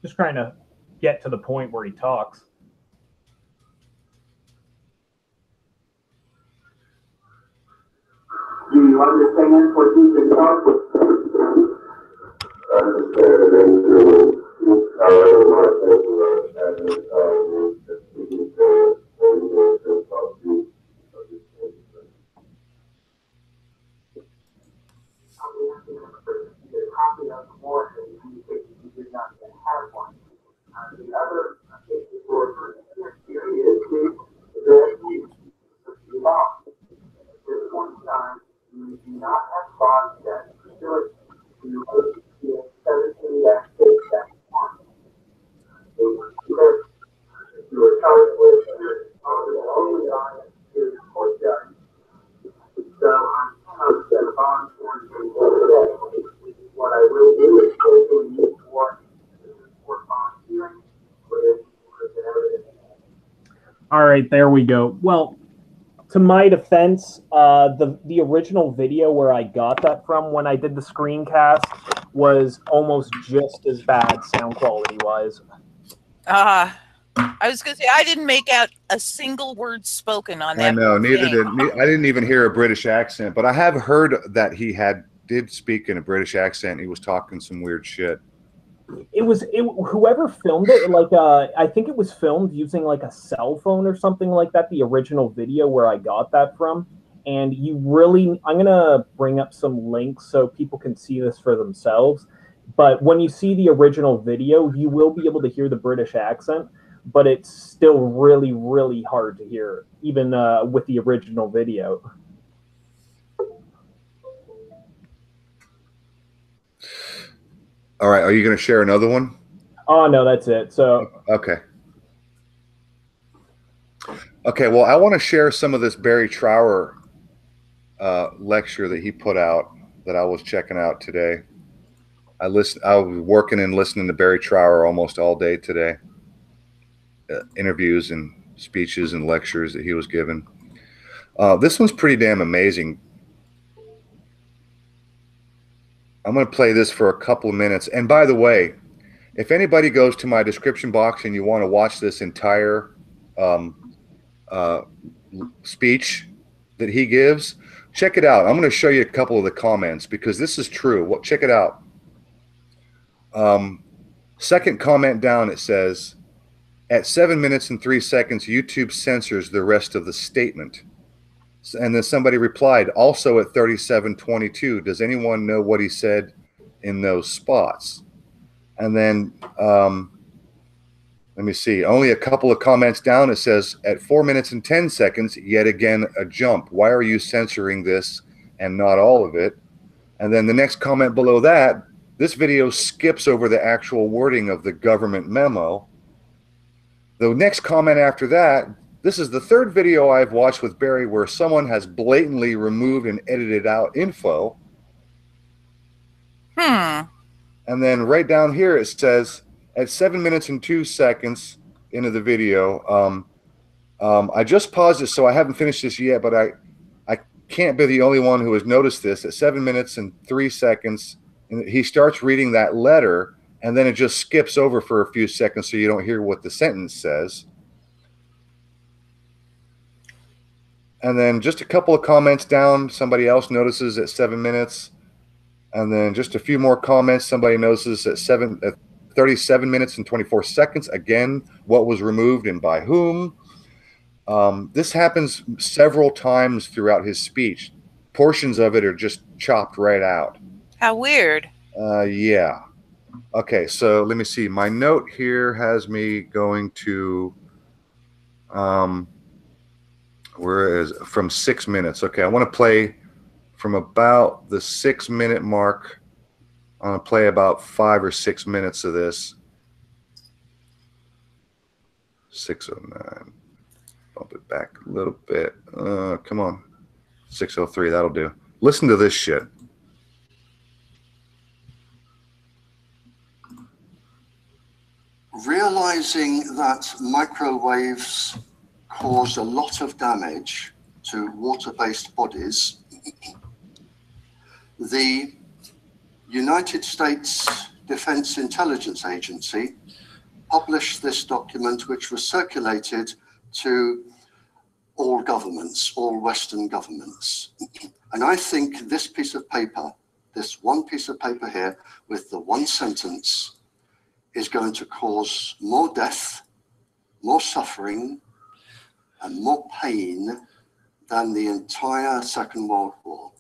Just trying to get to the point where he talks. Do you understand what you've been taught? All right, there we go. Well, to my defense, the original video where I got that from when I did the screencast was almost just as bad sound quality wise. I was going to say, I didn't make out a single word spoken on that. I know, neither did I didn't even hear a British accent, but I have heard that he did speak in a British accent. He was talking some weird shit. Whoever filmed it, like I think it was filmed using like a cell phone or something like that, the original video where I got that from. And I'm gonna bring up some links so people can see this for themselves. But when you see the original video, you will be able to hear the British accent, but it's still really, really hard to hear, even with the original video. All right, are you going to share another one? Oh, no, that's it. So okay. Well, I want to share some of this Barry Trower lecture that he put out that I was checking out today. I was working and listening to Barry Trower almost all day today. Interviews and speeches and lectures that he was giving. This one's pretty damn amazing. I'm going to play this for a couple of minutes. And by the way, if anybody goes to my description box and you want to watch this entire speech that he gives, check it out. I'm going to show you a couple of the comments because this is true. Well, check it out. Second comment down, it says, at 7 minutes and 3 seconds, YouTube censors the rest of the statement. And then somebody replied, also at 37:22, does anyone know what he said in those spots? And then, let me see, only a couple of comments down, it says, at 4 minutes and 10 seconds, yet again, a jump. Why are you censoring this and not all of it? And then the next comment below that, this video skips over the actual wording of the government memo. The next comment after that, this is the third video I've watched with Barry where someone has blatantly removed and edited out info. And then right down here it says, at 7 minutes and 2 seconds into the video, I just paused it, so I haven't finished this yet, but can't be the only one who has noticed this. At 7 minutes and 3 seconds, and he starts reading that letter, and then it just skips over for a few seconds so you don't hear what the sentence says. And then just a couple of comments down, somebody else notices at 7 minutes. And then just a few more comments, somebody notices at 37 minutes and 24 seconds, again, what was removed and by whom. This happens several times throughout his speech. Portions of it are just chopped right out. How weird. Yeah. Okay, so let me see. My note here has me going to where is from 6 minutes. Okay, I want to play from about the 6 minute mark. I'm going to play about 5 or 6 minutes of this. 6:09. Bump it back a little bit. Come on. 6:03, that'll do. Listen to this shit. Realizing that microwaves cause a lot of damage to water-based bodies, the United States Defense Intelligence Agency published this document, which was circulated to all governments, all Western governments. And I think this piece of paper, this one piece of paper here with the one sentence, is going to cause more death, more suffering, and more pain than the entire Second World War.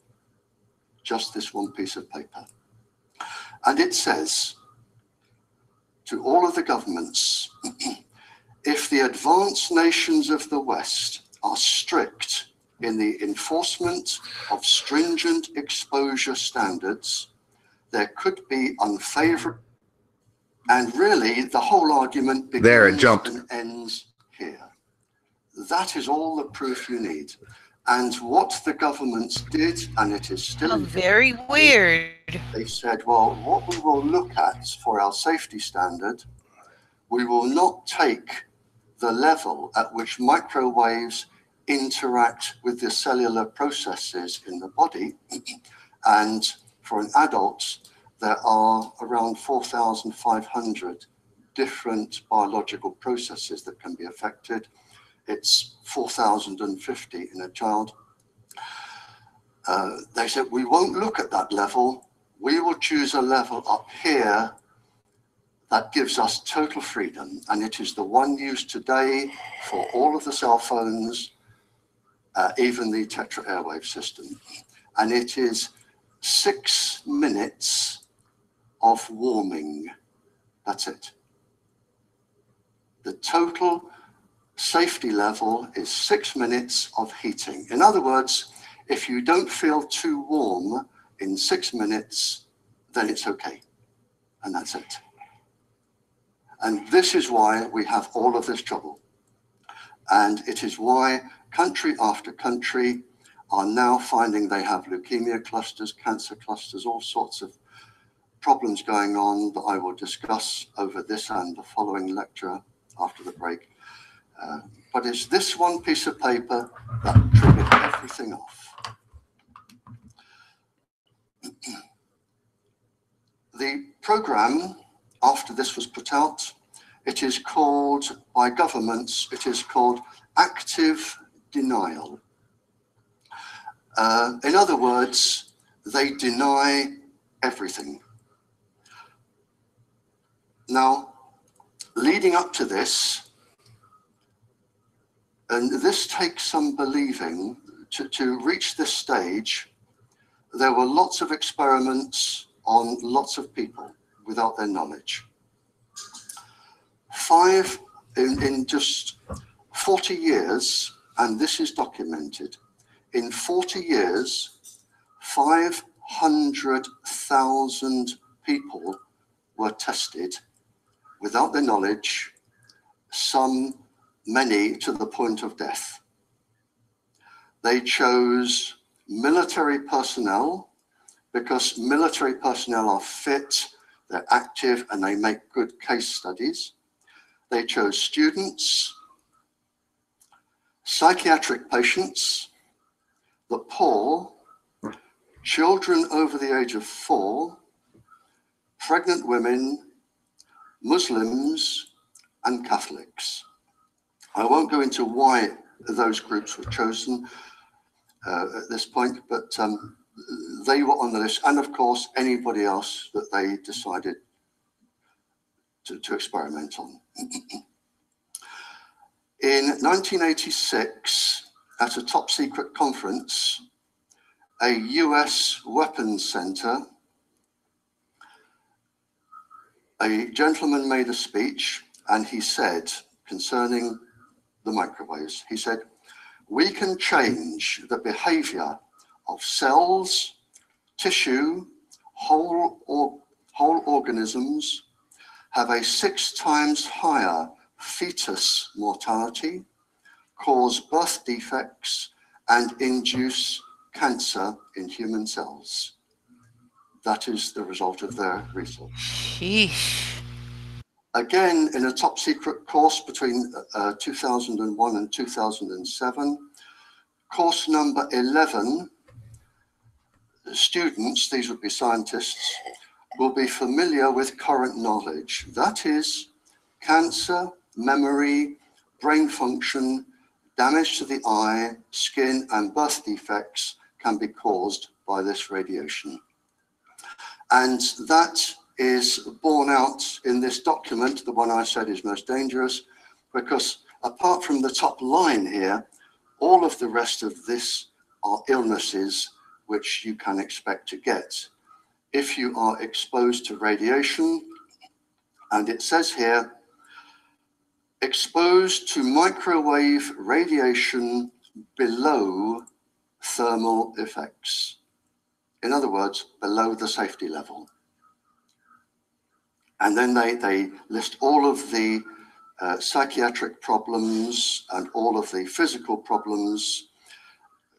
Just this one piece of paper. And it says to all of the governments, if the advanced nations of the West are strict in the enforcement of stringent exposure standards, there could be unfavorable. And really, the whole argument begins and ends here. That is all the proof you need. And what the governments did, and it is still very weird. They said, well, what we will look at for our safety standard, we will not take the level at which microwaves interact with the cellular processes in the body. And for an adult, there are around 4,500 different biological processes that can be affected. It's 4,050 in a child. They said, we won't look at that level. We will choose a level up here that gives us total freedom. And it is the one used today for all of the cell phones, even the Tetra airwave system. And it is 6 minutes of warming. That's it. The total safety level is 6 minutes of heating. In other words, if you don't feel too warm in 6 minutes, then it's okay. And that's it. And this is why we have all of this trouble. And it is why country after country are now finding they have leukemia clusters, cancer clusters, all sorts of problems going on that I will discuss over this and the following lecture after the break. But it's this one piece of paper that triggered everything off. The program, after this was put out, it is called, by governments, it is called active denial. In other words, they deny everything. Now, leading up to this, and this takes some believing, to reach this stage, there were lots of experiments on lots of people without their knowledge. In just 40 years, and this is documented, in 40 years, 500,000 people were tested without their knowledge, many to the point of death. They chose military personnel because military personnel are fit, they're active, and they make good case studies. They chose students, psychiatric patients, the poor, children over the age of 4, pregnant women, Muslims, and Catholics. I won't go into why those groups were chosen at this point, but they were on the list, and of course anybody else that they decided to experiment on. In 1986, at a top secret conference, a US weapons center, a gentleman made a speech, and he said, concerning the microwaves, he said, "We can change the behavior of cells, tissue, whole organisms, have a 6 times higher fetus mortality, cause birth defects, and induce cancer in human cells." That is the result of their research. Sheesh. Again, in a top secret course between 2001 and 2007, course number 11, students, these would be scientists, will be familiar with current knowledge. That is, cancer, memory, brain function, damage to the eye, skin, and birth defects can be caused by this radiation. And that is borne out in this document, the one I said is most dangerous, because apart from the top line here, all of the rest of this are illnesses which you can expect to get if you are exposed to radiation. And it says here, exposed to microwave radiation below thermal effects. In other words, below the safety level. And then they list all of the psychiatric problems and all of the physical problems.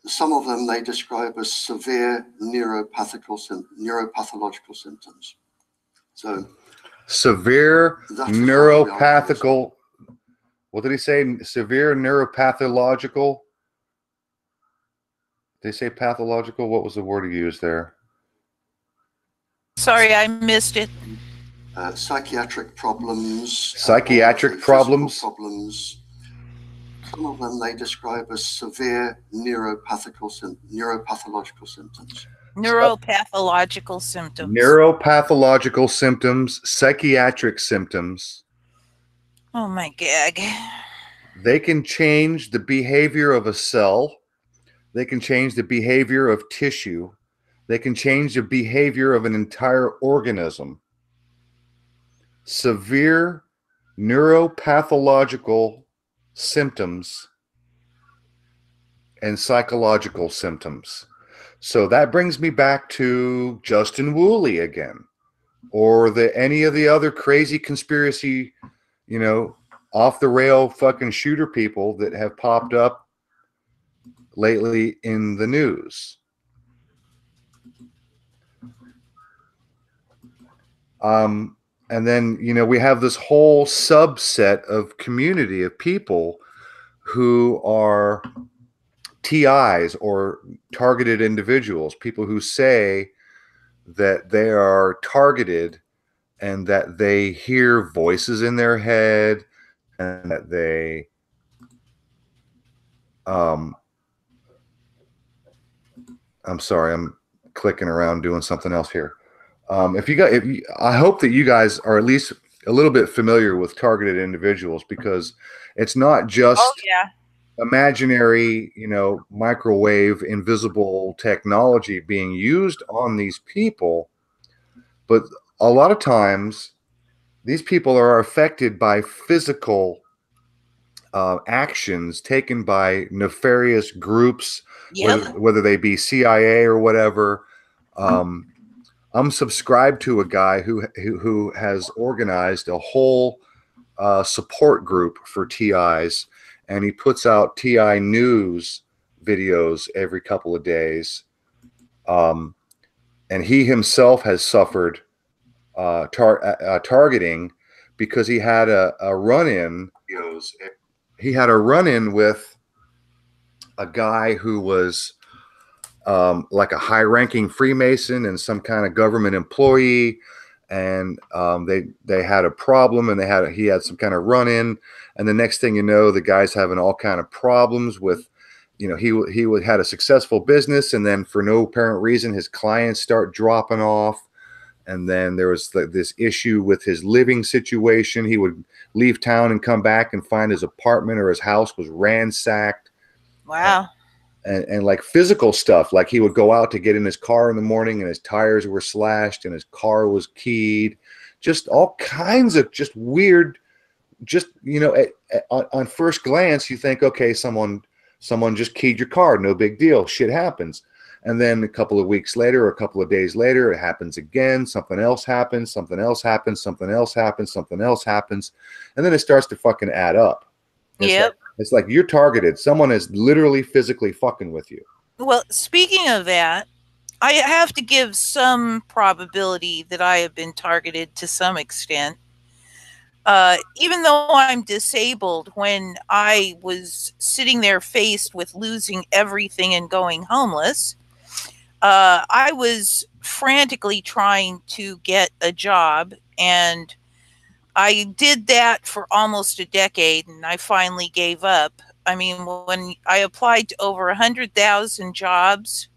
Some of them they describe as severe neuropathological symptoms. So severe neuropathological, what did he say? Severe neuropathological? They say pathological. What was the word he used there? Sorry, I missed it. Psychiatric problems. Psychiatric problems. Problems. Some of them they describe as severe neuropathological symptoms. Neuropathological symptoms. Neuropathological symptoms, psychiatric symptoms. Oh my gag. They can change the behavior of a cell. They can change the behavior of tissue. They can change the behavior of an entire organism. Severe neuropathological symptoms and psychological symptoms. So that brings me back to Justin Woolley again, or any of the other crazy conspiracy, you know, off the rail fucking shooter people that have popped up lately in the news. And then, you know, we have this whole subset of community of people who are TIs, or targeted individuals, people who say that they are targeted and that they hear voices in their head and that they I'm sorry, I'm clicking around doing something else here. I hope that you guys are at least a little bit familiar with targeted individuals, because it's not just imaginary, you know, microwave invisible technology being used on these people, but a lot of times these people are affected by physical actions taken by nefarious groups, whether they be CIA or whatever. I'm subscribed to a guy who has organized a whole support group for TIs, and he puts out TI news videos every couple of days. And he himself has suffered targeting because he had a run-in. He had a run-in with a guy who was like a high-ranking Freemason and some kind of government employee, and they had a problem, and he had some kind of run-in, and the next thing you know, the guy's having all kind of problems with, you know, he had a successful business, and then for no apparent reason, his clients start dropping off. And then there was this issue with his living situation. He would leave town and come back and find his apartment or his house was ransacked. Wow. And like physical stuff, like he would go out to get in his car in the morning and his tires were slashed and his car was keyed. Just all kinds of just weird, just, you know, on first glance, you think, okay, someone just keyed your car. No big deal. Shit happens. And then a couple of weeks later, or a couple of days later, it happens again. Something else happens. Something else happens. Something else happens. Something else happens. And then it starts to fucking add up. It's like you're targeted. Someone is literally physically fucking with you. Well, speaking of that, I have to give some probability that I have been targeted to some extent. Even though I'm disabled, when I was sitting there faced with losing everything and going homeless, I was frantically trying to get a job, and I did that for almost a decade, and I finally gave up. I mean, when I applied to over 100,000 jobs,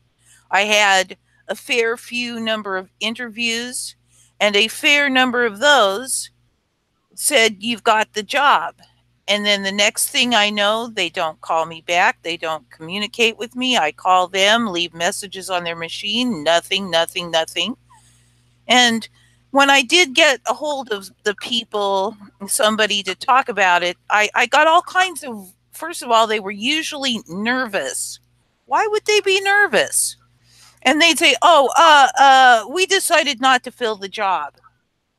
I had a fair few number of interviews, and a fair number of those said, "You've got the job." And then the next thing I know, they don't call me back. They don't communicate with me. I call them, leave messages on their machine, nothing, nothing, nothing. And when I did get a hold of the people, somebody to talk about it, I got all kinds of, first of all, they were usually nervous. Why would they be nervous? And they'd say, we decided not to fill the job.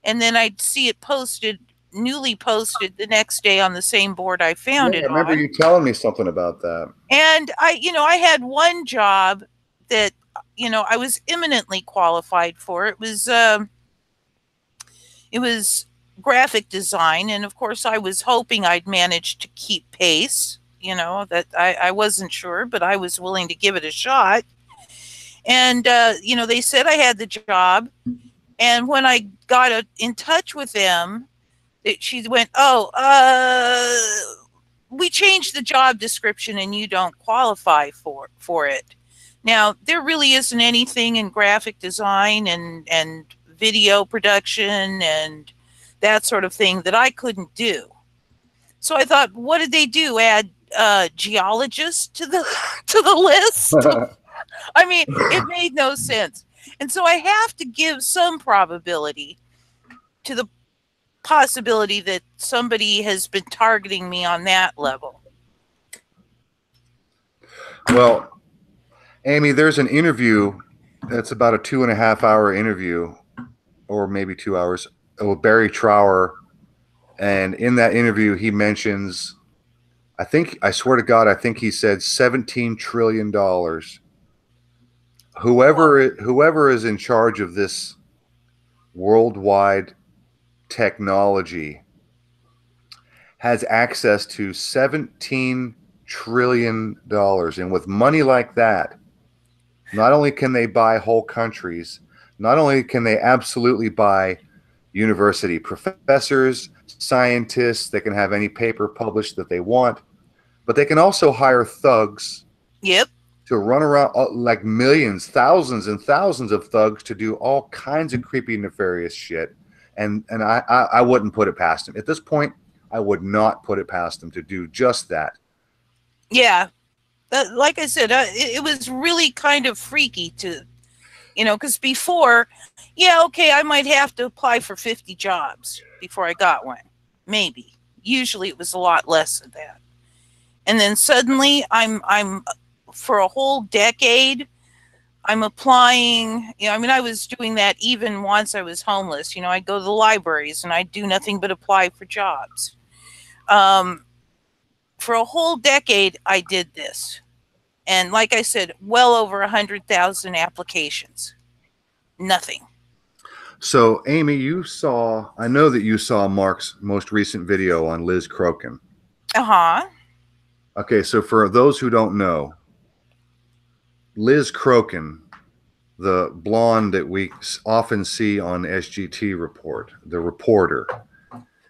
And then I'd see it posted, newly posted the next day on the same board I found it on. I remember you telling me something about that. And I had one job that, I was eminently qualified for. It was graphic design. And of course I was hoping I'd manage to keep pace, that I wasn't sure, but I was willing to give it a shot. And, they said I had the job. And when I got in touch with them, she went, we changed the job description and you don't qualify for it. Now, there really isn't anything in graphic design and video production and that sort of thing that I couldn't do. So I thought, what did they do? Add geologists to the list? I mean, it made no sense. And so I have to give some probability to the possibility that somebody has been targeting me on that level. Well, Amy, there's an interview that's about a 2.5-hour interview, or maybe 2 hours, with Barry Trower. And in that interview, he mentions, I swear to God, I think he said $17 trillion. Whoever is in charge of this worldwide technology has access to $17 trillion. And with money like that, not only can they buy whole countries, not only can they absolutely buy university professors, scientists, they can have any paper published that they want, but they can also hire thugs. Yep. To run around like millions, thousands and thousands of thugs to do all kinds of creepy, nefarious shit. And I wouldn't put it past him. At this point, I would not put it past him to do just that. Yeah. Like I said, it was really kind of freaky to, because before, I might have to apply for 50 jobs before I got one. Maybe. Usually it was a lot less than that. And then suddenly I'm for a whole decade, I'm applying, I was doing that even once I was homeless. I'd go to the libraries and I'd do nothing but apply for jobs. For a whole decade, I did this. And like I said, well over 100,000 applications. Nothing. So, Amy, I know that you saw Mark's most recent video on Liz Crokin. Okay, so for those who don't know, Liz Crokin, the blonde that we often see on SGT Report, the reporter,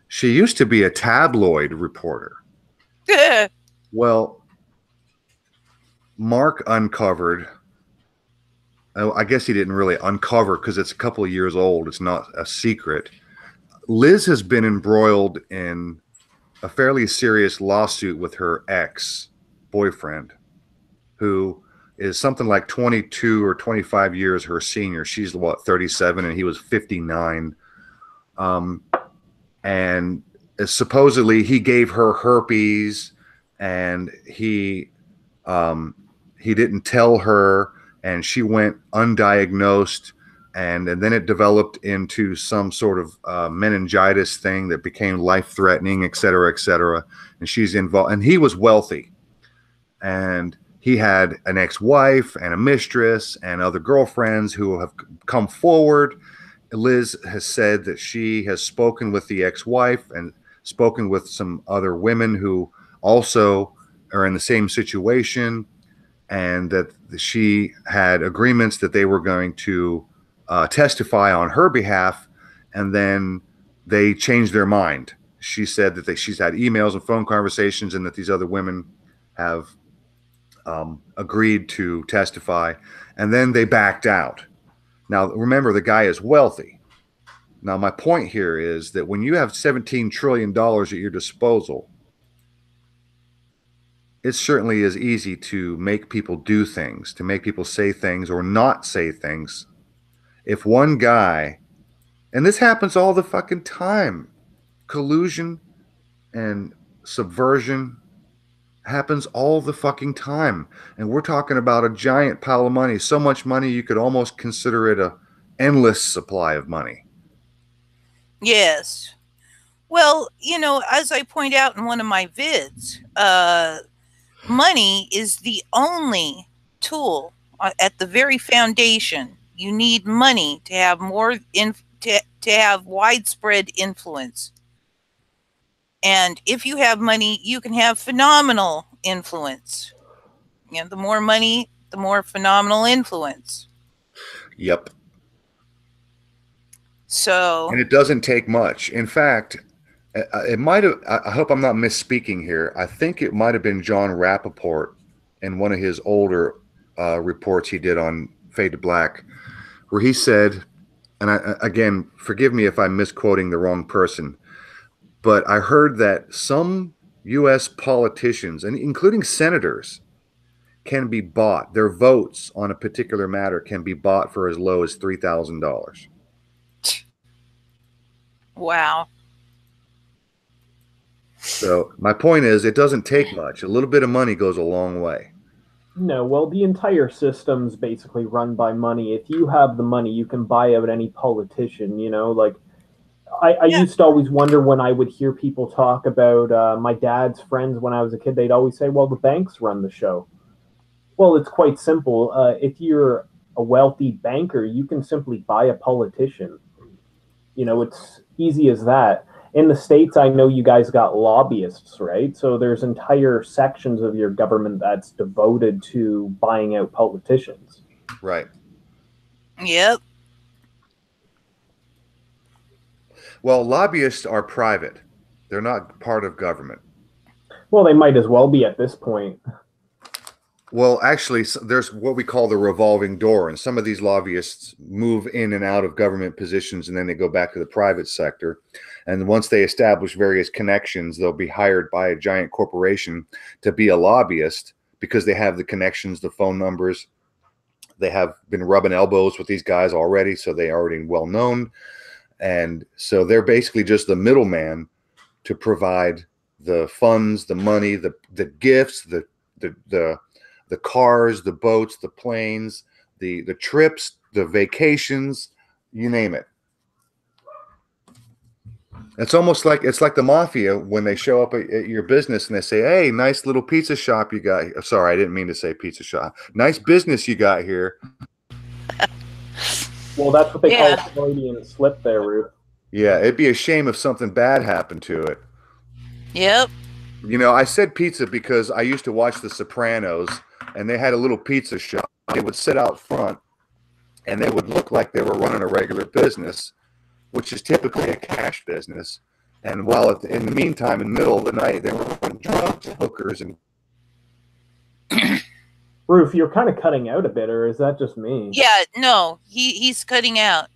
she used to be a tabloid reporter. Well, Mark uncovered, I guess he didn't really uncover because it's a couple of years old. It's not a secret. Liz has been embroiled in a fairly serious lawsuit with her ex-boyfriend, who is something like 22 or 25 years her senior. She's, what, 37, and he was 59. And supposedly he gave her herpes, and he didn't tell her, and she went undiagnosed, and then it developed into some sort of meningitis thing that became life-threatening, et cetera, et cetera. And she's involved, and he was wealthy, and he had an ex-wife and a mistress and other girlfriends who have come forward. Liz has said that she has spoken with the ex-wife and spoken with some other women who also are in the same situation, and that she had agreements that they were going to testify on her behalf, and then they changed their mind. She said that she's had emails and phone conversations, and that these other women have agreed to testify, and then they backed out. Now, remember, the guy is wealthy. Now, my point here is that when you have $17 trillion at your disposal, it certainly is easy to make people do things, to make people say things or not say things. If one guy, and this happens all the fucking time, collusion and subversion happens all the fucking time. And we're talking about a giant pile of money, so much money you could almost consider it a endless supply of money. Yes. Well, you know, as I point out in one of my vids, money is the only tool at the very foundation. You need money to have more to have widespread influence. And if you have money, you can have phenomenal influence. You know, the more money, the more phenomenal influence. Yep. So, and it doesn't take much. In fact, it might have, I hope I'm not misspeaking here. I think it might have been John Rappaport in one of his older reports he did on Fade to Black, where he said, and again, forgive me if I'm misquoting the wrong person, but I heard that some U.S. politicians, and including senators, can be bought. Their votes on a particular matter can be bought for as low as $3,000. Wow. So my point is, it doesn't take much. A little bit of money goes a long way. No, well, the entire system's basically run by money. If you have the money, you can buy out any politician, you know, like I used to always wonder when I would hear people talk about my dad's friends when I was a kid, they'd always say, well, the banks run the show. Well, it's quite simple. If you're a wealthy banker, you can simply buy a politician. You know, it's easy as that. In the States, I know you guys got lobbyists, right? So there's entire sections of your government that's devoted to buying out politicians. Right. Yep. Well, lobbyists are private. They're not part of government. Well, they might as well be at this point. Well, actually, there's what we call the revolving door, and some of these lobbyists move in and out of government positions, and then they go back to the private sector. And once they establish various connections, they'll be hired by a giant corporation to be a lobbyist because they have the connections, the phone numbers. They have been rubbing elbows with these guys already, so they are already well known. And so they're basically just the middleman to provide the funds, the money, the gifts, the cars, the boats, the planes, the trips, the vacations, you name it. It's almost like the mafia when they show up at your business and they say, "Hey, nice little pizza shop you got here." Sorry, I didn't mean to say pizza shop. Nice business you got here. Well, that's what they call a Freudian slip there, Ruth. Yeah, it'd be a shame if something bad happened to it. Yep. You know, I said pizza because I used to watch The Sopranos, and they had a little pizza shop they would sit out front and they would look like they were running a regular business, which is typically a cash business. And while in the meantime, in the middle of the night, they were running drugs, hookers, and Roof, you're kind of cutting out a bit, or is that just me? Yeah, no, he's cutting out.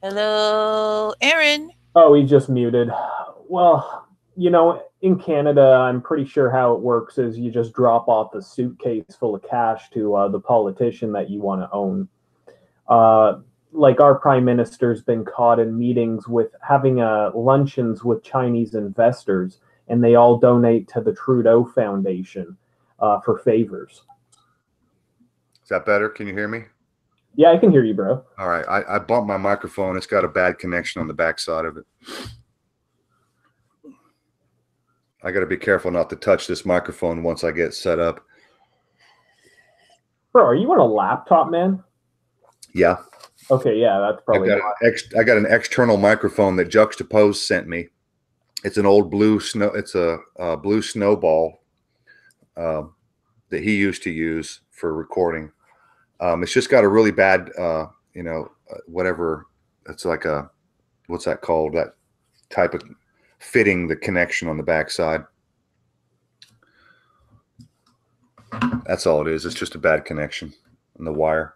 Hello, Aaron. Oh, he just muted. Well, you know, in Canada, I'm pretty sure how it works is you just drop off a suitcase full of cash to the politician that you want to own. Like our prime minister's been caught in meetings with having luncheons with Chinese investors, and they all donate to the Trudeau Foundation for favors. Is that better? Can you hear me? Yeah, I can hear you, bro. All right. I bumped my microphone. It's got a bad connection on the back side of it. I got to be careful not to touch this microphone once I get set up. Bro, are you on a laptop, man? Yeah. Okay, yeah, that's probably. I got an external microphone that Juxtapose sent me. It's an old blue snow. It's a blue snowball that he used to use for recording. It's just got a really bad, whatever. It's like a, what's that called? That type of fitting the connection on the backside. That's all it is. It's just a bad connection in the wire.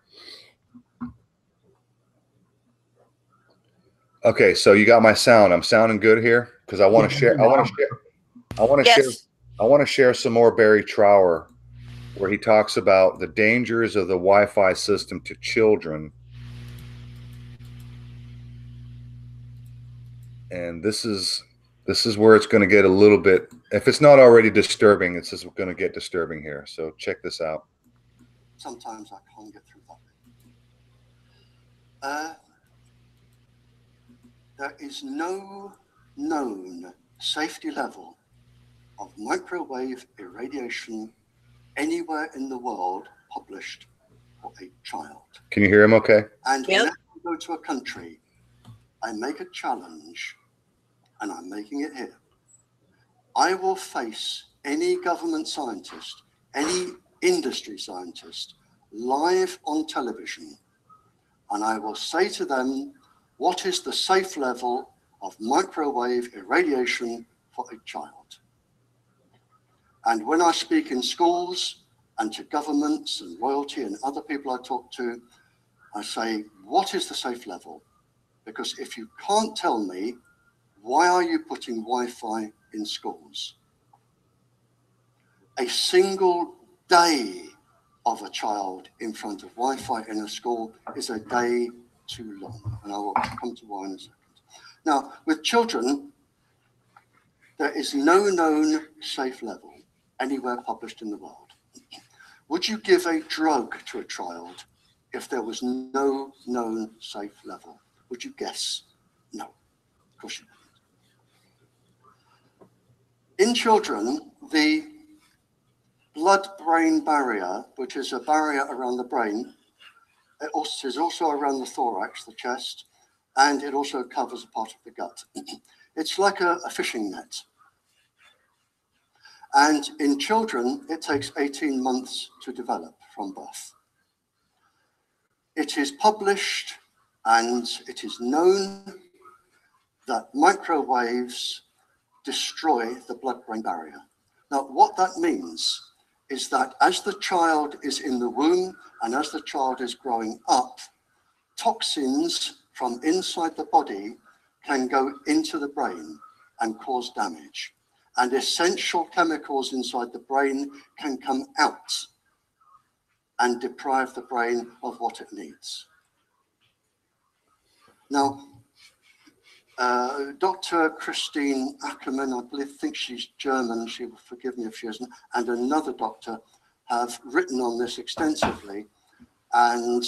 Okay, so you got my sound. I'm sounding good here because I want to share. I want to share some more Barry Trower, where he talks about the dangers of the Wi-Fi system to children. And this is where it's going to get a little bit, if it's not already disturbing, it's just going to get disturbing here. So check this out. Sometimes I can't get through that. There is no known safety level of microwave irradiation anywhere in the world published for a child. Can you hear him okay? And whenever I go to a country, I make a challenge, and I'm making it here. I will face any government scientist, any industry scientist, live on television, and I will say to them, what is the safe level of microwave irradiation for a child? And when I speak in schools and to governments and royalty and other people I talk to, I say, what is the safe level? Because if you can't tell me, why are you putting Wi-Fi in schools? A single day of a child in front of Wi-Fi in a school is a day too long. And I will come to why in a second. Now, with children, there is no known safe level anywhere published in the world. Would you give a drug to a child if there was no known safe level? Would you guess? No, of course you wouldn't. In children, the blood-brain barrier, which is a barrier around the brain, it is also around the thorax, the chest, and it also covers a part of the gut. It's like a fishing net. And in children, it takes 18 months to develop from birth. It is published and it is known that microwaves destroy the blood-brain barrier. Now, what that means is that as the child is in the womb and as the child is growing up, toxins from inside the body can go into the brain and cause damage. And essential chemicals inside the brain can come out and deprive the brain of what it needs. Now, Dr. Christine Ackerman, I think she's German, she will forgive me if she isn't, and another doctor have written on this extensively, and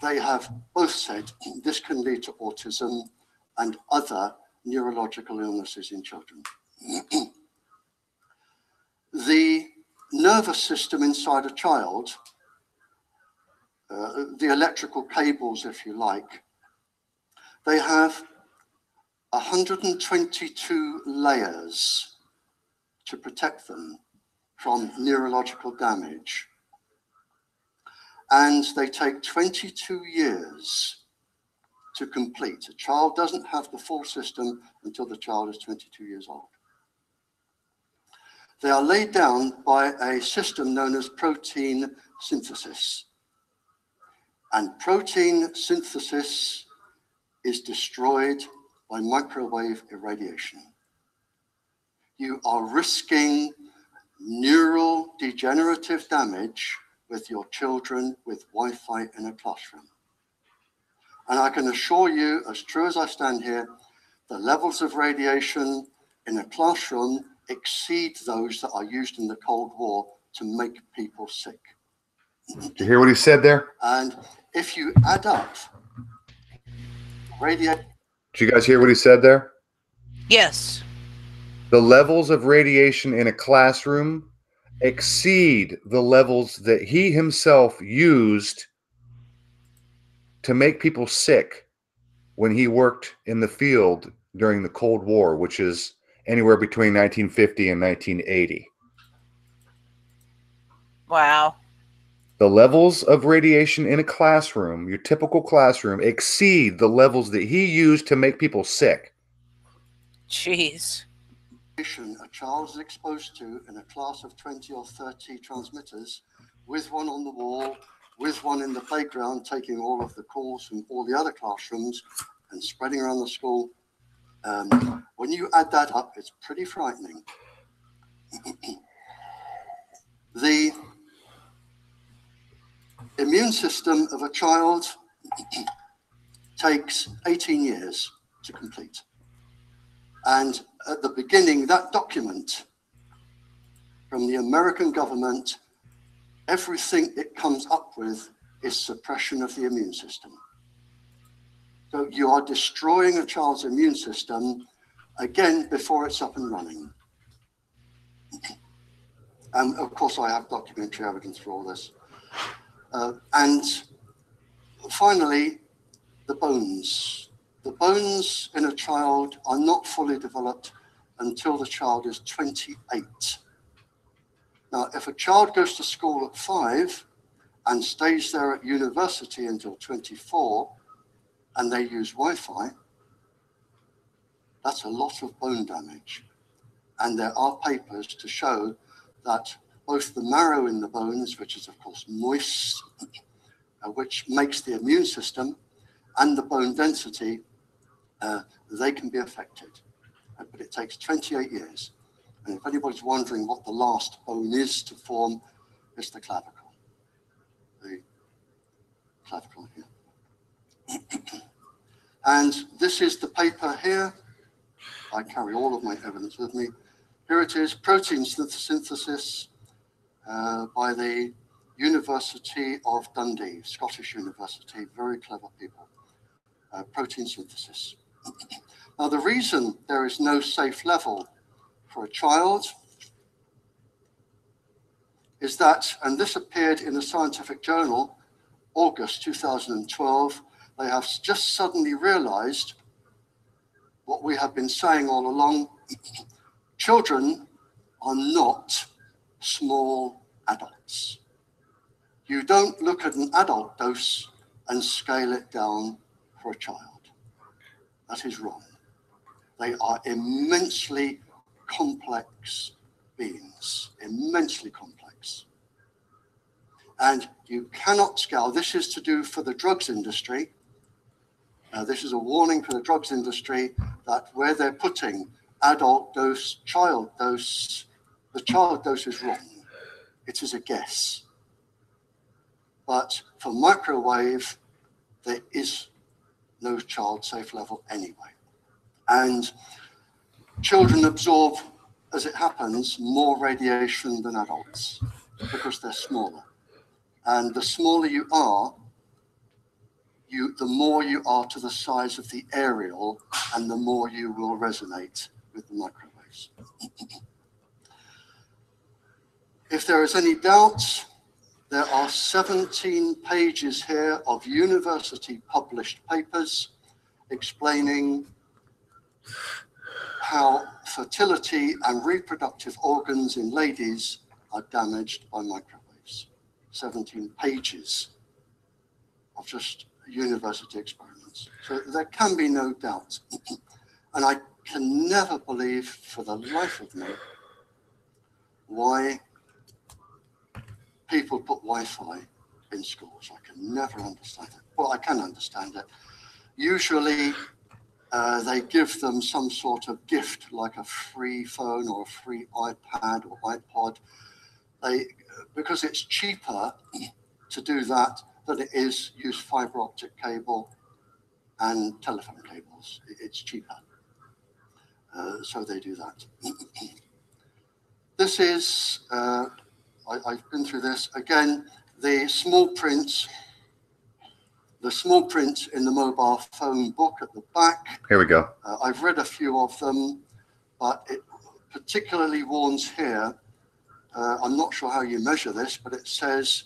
they have both said this can lead to autism and other neurological illnesses in children. The nervous system inside a child, the electrical cables, if you like, they have 122 layers to protect them from neurological damage. And they take 22 years to complete. A child doesn't have the full system until the child is 22 years old. They are laid down by a system known as protein synthesis. And protein synthesis is destroyed by microwave irradiation. You are risking neural degenerative damage with your children with Wi-Fi in a classroom. And I can assure you, as true as I stand here, the levels of radiation in a classroom exceed those that are used in the Cold War to make people sick. Did you hear what he said there? And if you add up radiation... Did you guys hear what he said there? Yes. The levels of radiation in a classroom exceed the levels that he himself used to make people sick when he worked in the field during the Cold War, which is anywhere between 1950 and 1980. Wow. The levels of radiation in a classroom, your typical classroom, exceed the levels that he used to make people sick. Jeez. A child is exposed to in a class of 20 or 30 transmitters, with one on the wall, with one in the playground, taking all of the calls from all the other classrooms and spreading around the school. When you add that up, it's pretty frightening. The immune system of a child takes 18 years to complete. And at the beginning, that document from the American government, everything it comes up with is suppression of the immune system. So you are destroying a child's immune system, again, before it's up and running. And of course, I have documentary evidence for all this. And finally, the bones. The bones in a child are not fully developed until the child is 28. Now, if a child goes to school at 5 and stays there at university until 24, and they use Wi-Fi, that's a lot of bone damage. And there are papers to show that both the marrow in the bones, which is of course moist, which makes the immune system, and the bone density, they can be affected. But it takes 28 years. And if anybody's wondering what the last bone is to form, it's the clavicle. The clavicle here. And this is the paper here. I carry all of my evidence with me. Here it is, protein synthesis by the University of Dundee, Scottish University, very clever people. Protein synthesis. Now, the reason there is no safe level for a child is that, and this appeared in a scientific journal, August 2012, they have just suddenly realized what we have been saying all along. Children are not small adults. You don't look at an adult dose and scale it down for a child. That is wrong. They are immensely complex beings, immensely complex. And you cannot scale. This is to do for the drugs industry. This is a warning for the drugs industry that where they're putting adult dose, child dose, the child dose is wrong. It is a guess. But for microwave, there is no child safe level anyway. And children absorb, as it happens, more radiation than adults because they're smaller. And the smaller you are, the more you are to the size of the aerial, and the more you will resonate with the microwaves. If there is any doubt, there are 17 pages here of university published papers explaining how fertility and reproductive organs in ladies are damaged by microwaves. 17 pages of just university experiments. So there can be no doubt. And I can never believe for the life of me why people put Wi-Fi in schools. I can never understand it. Well, I can understand it. Usually they give them some sort of gift, like a free phone or a free iPad or iPod. Because it's cheaper to do that than it is use fiber optic cable and telephone cables. It's cheaper. So they do that. This is, I've been through this. Again, the small print in the mobile phone book at the back. Here we go. I've read a few of them, but it particularly warns here. I'm not sure how you measure this, but it says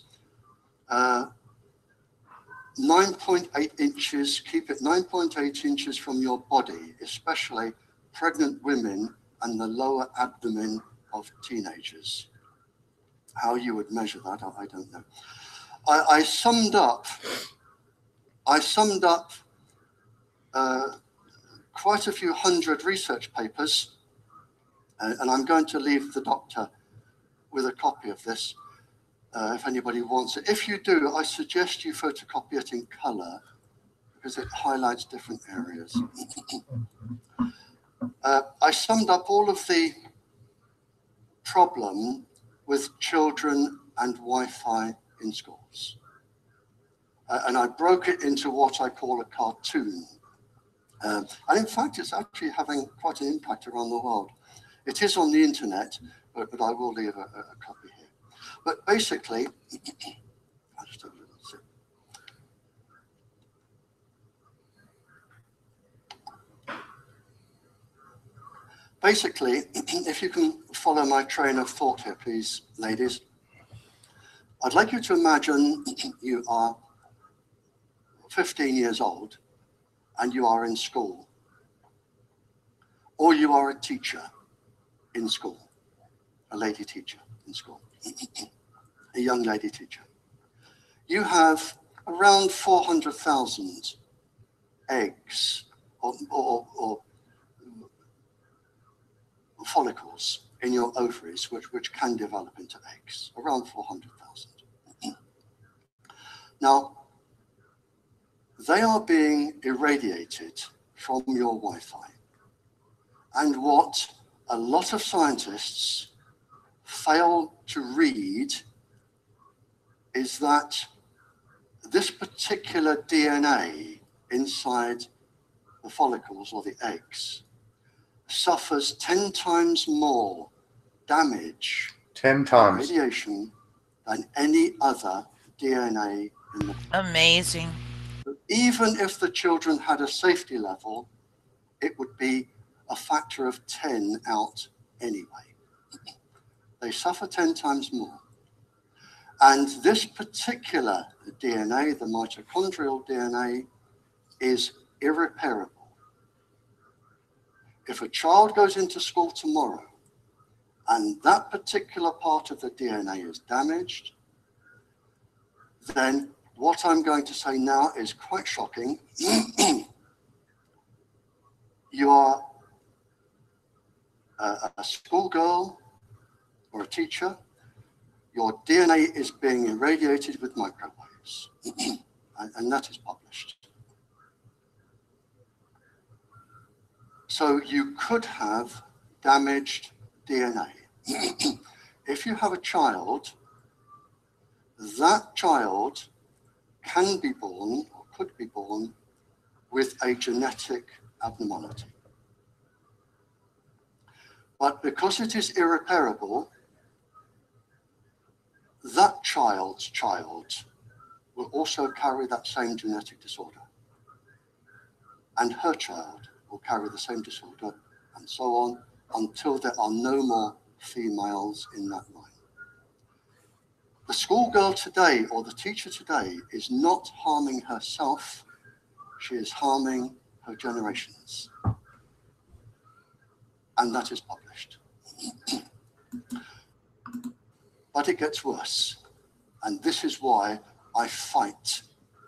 9.8 inches, keep it 9.8 inches from your body, especially pregnant women and the lower abdomen of teenagers. How you would measure that, I don't know. I summed up quite a few hundred research papers, and I'm going to leave the doctor with a copy of this if anybody wants it. If you do, I suggest you photocopy it in color because it highlights different areas. I summed up all of the problem with children and Wi-Fi in schools. And I broke it into what I call a cartoon. And in fact, it's actually having quite an impact around the world. It is on the internet, but I will leave a copy here. But basically, I'll just have a little sip. Basically, if you can follow my train of thought here, please, ladies, I'd like you to imagine you are 15 years old and you are in school, or you are a teacher in school, a lady teacher in school, a young lady teacher. You have around 400,000 eggs or follicles in your ovaries, which can develop into eggs, around 400,000. Now, they are being irradiated from your Wi-Fi. And what a lot of scientists fail to read is that this particular DNA inside the follicles or the eggs suffers 10 times more damage 10 times radiation than any other DNA in the Amazing. Even if the children had a safety level, it would be a factor of 10 out anyway. They suffer 10 times more. And this particular DNA, the mitochondrial DNA, is irreparable. If a child goes into school tomorrow and that particular part of the DNA is damaged, then what I'm going to say now is quite shocking. You are a schoolgirl or a teacher, your DNA is being irradiated with microwaves, and that is published. So you could have damaged DNA. If you have a child, that child can be born or could be born with a genetic abnormality. But because it is irreparable, that child's child will also carry that same genetic disorder. And her child will carry the same disorder, and so on, until there are no more females in that line. The schoolgirl today, or the teacher today, is not harming herself, she is harming her generations. and that is published. But it gets worse. And this is why I fight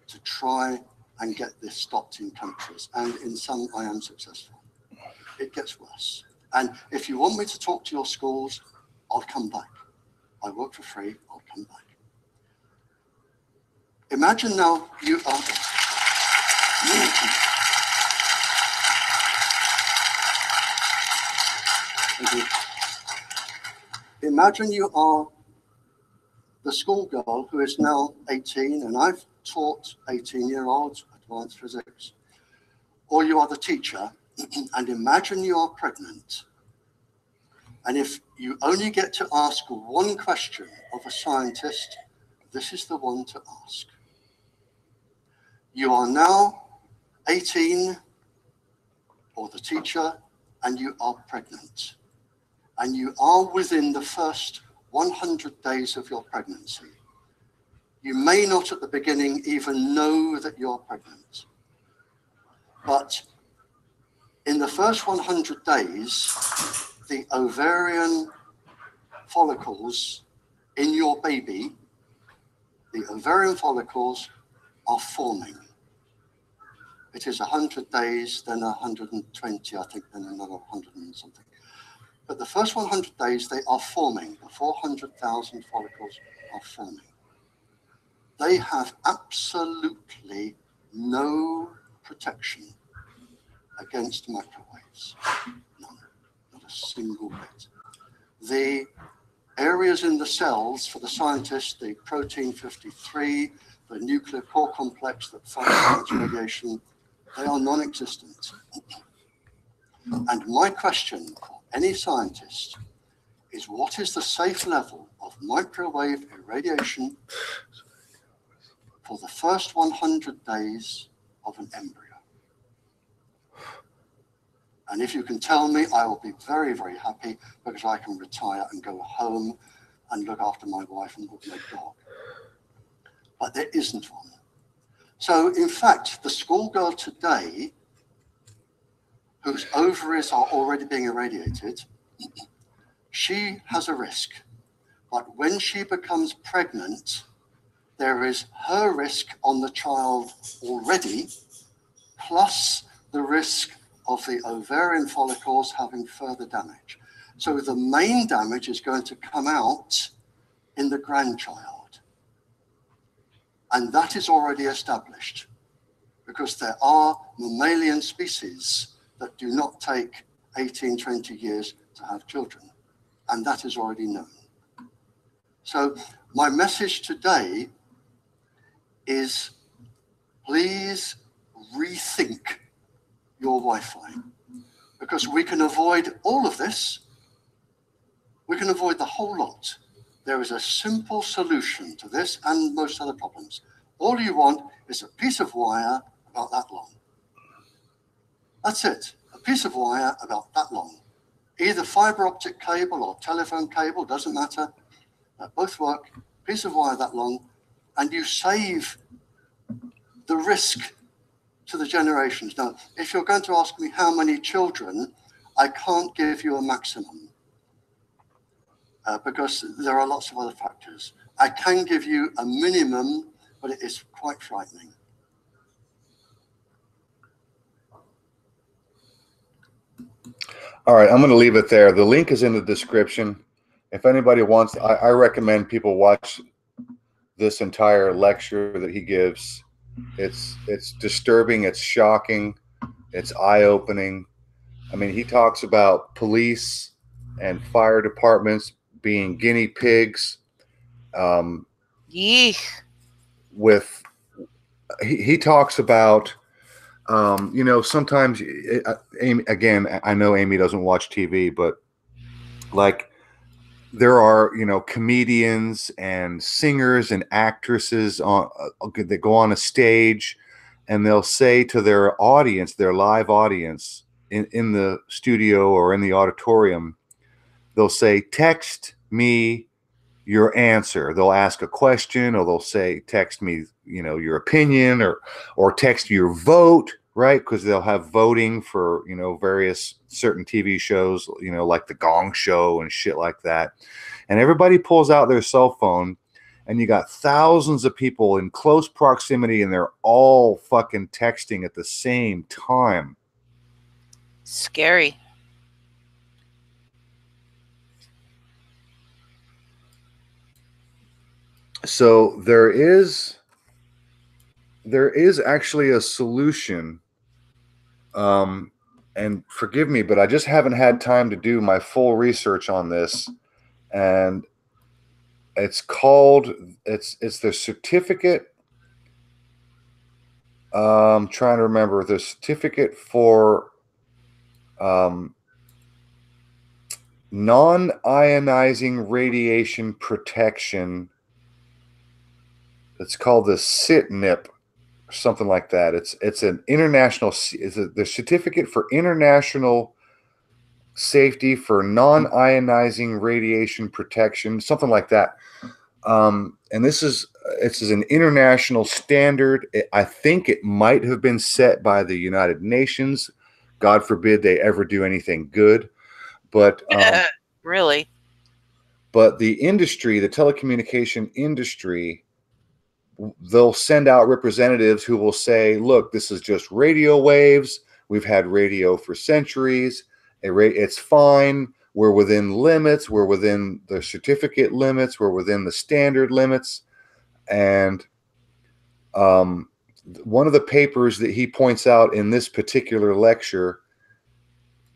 to try and get this stopped in countries. And in some, I am successful. It gets worse. And if you want me to talk to your schools, I'll come back. I work for free, I'll come back. Imagine now you are... Imagine you are the schoolgirl who is now 18, and I've taught 18-year-olds advanced physics. Or you are the teacher, and imagine you are pregnant. And if you only get to ask one question of a scientist, this is the one to ask. You are now 18, or the teacher, and you are pregnant. And you are within the first 100 days of your pregnancy. You may not at the beginning even know that you're pregnant. But in the first 100 days, the ovarian follicles in your baby, the ovarian follicles are forming. It is 100 days, then 120, I think, then another 100 and something. But the first 100 days, they are forming. The 400,000 follicles are forming. They have absolutely no protection against microwaves. None, not a single bit. The areas in the cells for the scientists, the protein 53, the nuclear core complex that fights against radiation, they are non-existent. And my question for any scientist is, what is the safe level of microwave irradiation for the first 100 days of an embryo? And if you can tell me, I will be very, very happy, because I can retire and go home and look after my wife and my dog. But there isn't one. So in fact, the schoolgirl today, whose ovaries are already being irradiated, she has a risk. But when she becomes pregnant, there is her risk on the child already, plus the risk of the ovarian follicles having further damage. So the main damage is going to come out in the grandchild. And that is already established, because there are mammalian species that do not take 18, 20 years to have children. And that is already known. So my message today is, please rethink your Wi-Fi, because we can avoid all of this. We can avoid the whole lot. There is a simple solution to this and most other problems. All you want is a piece of wire about that long. That's it, a piece of wire about that long. Either fiber optic cable or telephone cable, doesn't matter. Both work, piece of wire that long, and you save the risk to the generations. Now, if you're going to ask me how many children, I can't give you a maximum because there are lots of other factors. I can give you a minimum, but it is quite frightening. All right, I'm going to leave it there. The link is in the description. If anybody wants, I recommend people watch this entire lecture that he gives. It's disturbing, it's shocking, it's eye-opening. I mean, he talks about police and fire departments being guinea pigs. He talks about you know, sometimes, Amy, again, I know Amy doesn't watch TV, but like there are, you know, comedians and singers and actresses that go on a stage and they'll say to their audience, their live audience in the studio or in the auditorium, they'll say, text me your answer. They'll ask a question, or they'll say, text me, you know, your opinion, or text your vote, right? Because they'll have voting for, you know, various certain TV shows, you know, like the Gong Show and shit like that. And everybody pulls out their cell phone, and you got thousands of people in close proximity, and they're all fucking texting at the same time. Scary. So there is actually a solution. And forgive me, but I just haven't had time to do my full research on this. And it's called, it's the certificate. I'm trying to remember the certificate for non-ionizing radiation protection. It's called the CITNIP, something like that. It's an international. It's the certificate for international safety for non-ionizing radiation protection, something like that. And this is an international standard. I think it might have been set by the United Nations. God forbid they ever do anything good. But really, but the industry, the telecommunication industry, they'll send out representatives who will say, look, this is just radio waves. We've had radio for centuries. It's fine. We're within limits. We're within the certificate limits. We're within the standard limits. And one of the papers that he points out in this particular lecture,